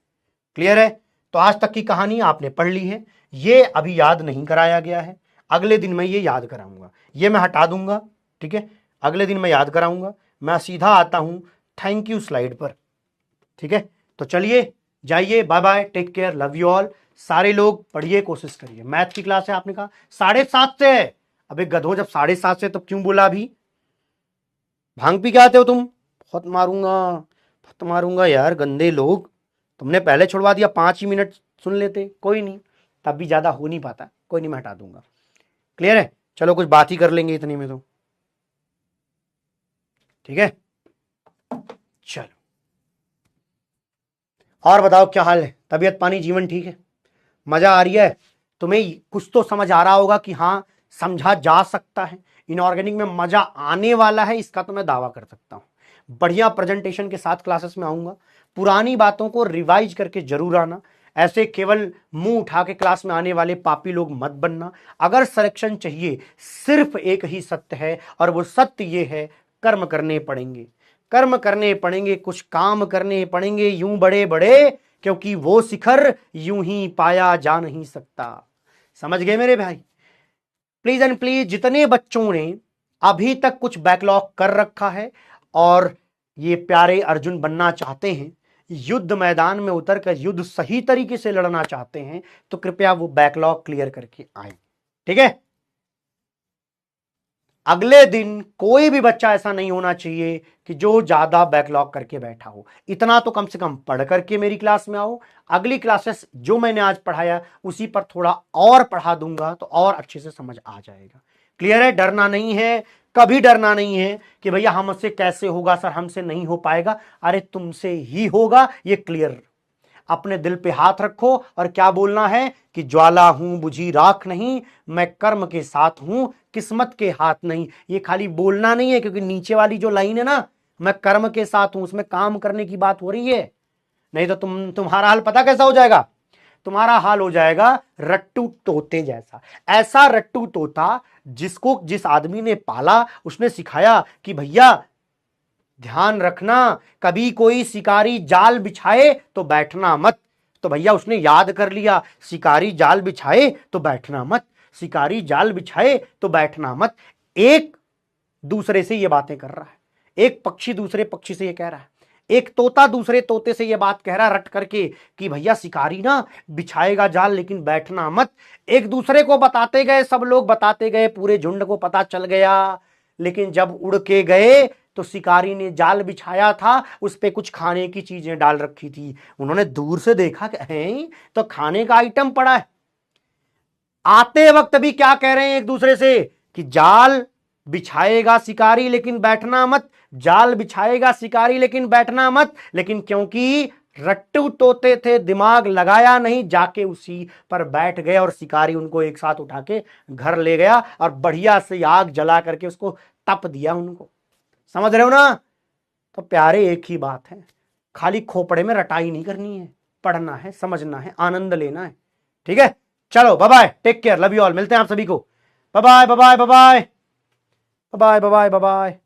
क्लियर है? तो आज तक की कहानी आपने पढ़ ली है, ये अभी याद नहीं कराया गया है, अगले दिन मैं ये याद कराऊंगा, ये मैं हटा दूंगा, ठीक है? अगले दिन मैं याद कराऊंगा। मैं सीधा आता हूं थैंक यू स्लाइड पर, ठीक है? तो चलिए जाइए, bye bye, take care, love you all. सारे लोग पढ़िए, कोशिश करिए। मैथ की क्लास है, आपने कहा 7:30 से है। अबे गधो, जब 7:30 से तब क्यों बोला अभी? भांग पी के आते हो तुम? बहुत मारूंगा, बहुत मारूंगा यार, गंदे लोग। तुमने पहले छुड़वा दिया, 5 ही मिनट सुन लेते, कोई नहीं, तब भी ज्यादा हो नहीं पाता, कोई नहीं, मैं हटा दूंगा। क्लियर है? चलो कुछ बात ही कर लेंगे इतनी में तो, ठीक है। चलो और बताओ क्या हाल है, तबीयत पानी जीवन ठीक है, मजा आ रही है? तुम्हें कुछ तो समझ आ रहा होगा कि हाँ समझा जा सकता है, इनऑर्गेनिक में मजा आने वाला है, इसका तो मैं दावा कर सकता हूं। बढ़िया प्रेजेंटेशन के साथ क्लासेस में आऊंगा, पुरानी बातों को रिवाइज करके जरूर आना। ऐसे केवल मुंह उठा के क्लास में आने वाले पापी लोग मत बनना। अगर सिलेक्शन चाहिए, सिर्फ एक ही सत्य है, और वो सत्य ये है, कर्म करने पड़ेंगे, कर्म करने पड़ेंगे, कुछ काम करने पड़ेंगे, यूं बड़े बड़े, क्योंकि वो शिखर यूं ही पाया जा नहीं सकता। समझ गए मेरे भाई? प्लीज एंड प्लीज, जितने बच्चों ने अभी तक कुछ बैकलॉग कर रखा है और ये प्यारे अर्जुन बनना चाहते हैं, युद्ध मैदान में उतरकर युद्ध सही तरीके से लड़ना चाहते हैं, तो कृपया वो बैकलॉग क्लियर करके आए, ठीक है? अगले दिन कोई भी बच्चा ऐसा नहीं होना चाहिए कि जो ज्यादा बैकलॉग करके बैठा हो। इतना तो कम से कम पढ़ करके मेरी क्लास में आओ। अगली क्लासेस जो मैंने आज पढ़ाया उसी पर थोड़ा और पढ़ा दूंगा तो और अच्छे से समझ आ जाएगा। क्लियर है? डरना नहीं है, कभी डरना नहीं है कि भैया हमसे कैसे होगा सर, हमसे नहीं हो पाएगा। अरे तुमसे ही होगा, ये क्लियर। अपने दिल पे हाथ रखो और क्या बोलना है कि ज्वाला हूं बुझी राख नहीं, मैं कर्म के साथ हूं किस्मत के हाथ नहीं। ये खाली बोलना नहीं है, क्योंकि नीचे वाली जो लाइन है ना, मैं कर्म के साथ हूं, उसमें काम करने की बात हो रही है। नहीं तो तुम्हारा हाल पता कैसा हो जाएगा? तुम्हारा हाल हो जाएगा रट्टू तोते जैसा। ऐसा रट्टू तोता जिसको जिस आदमी ने पाला उसने सिखाया कि भैया ध्यान रखना, कभी कोई शिकारी जाल बिछाए तो बैठना मत। तो भैया उसने याद कर लिया, शिकारी जाल बिछाए तो बैठना मत, शिकारी जाल बिछाए तो बैठना मत। एक दूसरे से ये बातें कर रहा है, एक पक्षी दूसरे पक्षी से ये कह रहा है, एक तोता दूसरे तोते से ये बात कह रहा है रट करके कि भैया शिकारी ना बिछाएगा जाल लेकिन बैठना मत। एक दूसरे को बताते गए, सब लोग बताते गए, पूरे झुंड को पता चल गया। लेकिन जब उड़ के गए तो शिकारी ने जाल बिछाया था, उस पे कुछ खाने की चीजें डाल रखी थी। उन्होंने दूर से देखा कि हैं तो खाने का आइटम पड़ा है। आते वक्त भी क्या कह रहे हैं एक दूसरे से कि जाल बिछाएगा शिकारी लेकिन बैठना मत, जाल बिछाएगा शिकारी लेकिन बैठना मत। लेकिन क्योंकि रट्टू तोते थे, दिमाग लगाया नहीं, जाके उसी पर बैठ गए और शिकारी उनको एक साथ उठा के घर ले गया और बढ़िया से आग जला करके उसको तप दिया उनको। समझ रहे हो ना? तो प्यारे एक ही बात है, खाली खोपड़े में रटाई नहीं करनी है, पढ़ना है, समझना है, आनंद लेना है, ठीक है? चलो bye bye, take care, love you all, मिलते हैं आप सभी को। Bye bye bye bye bye bye bye bye bye.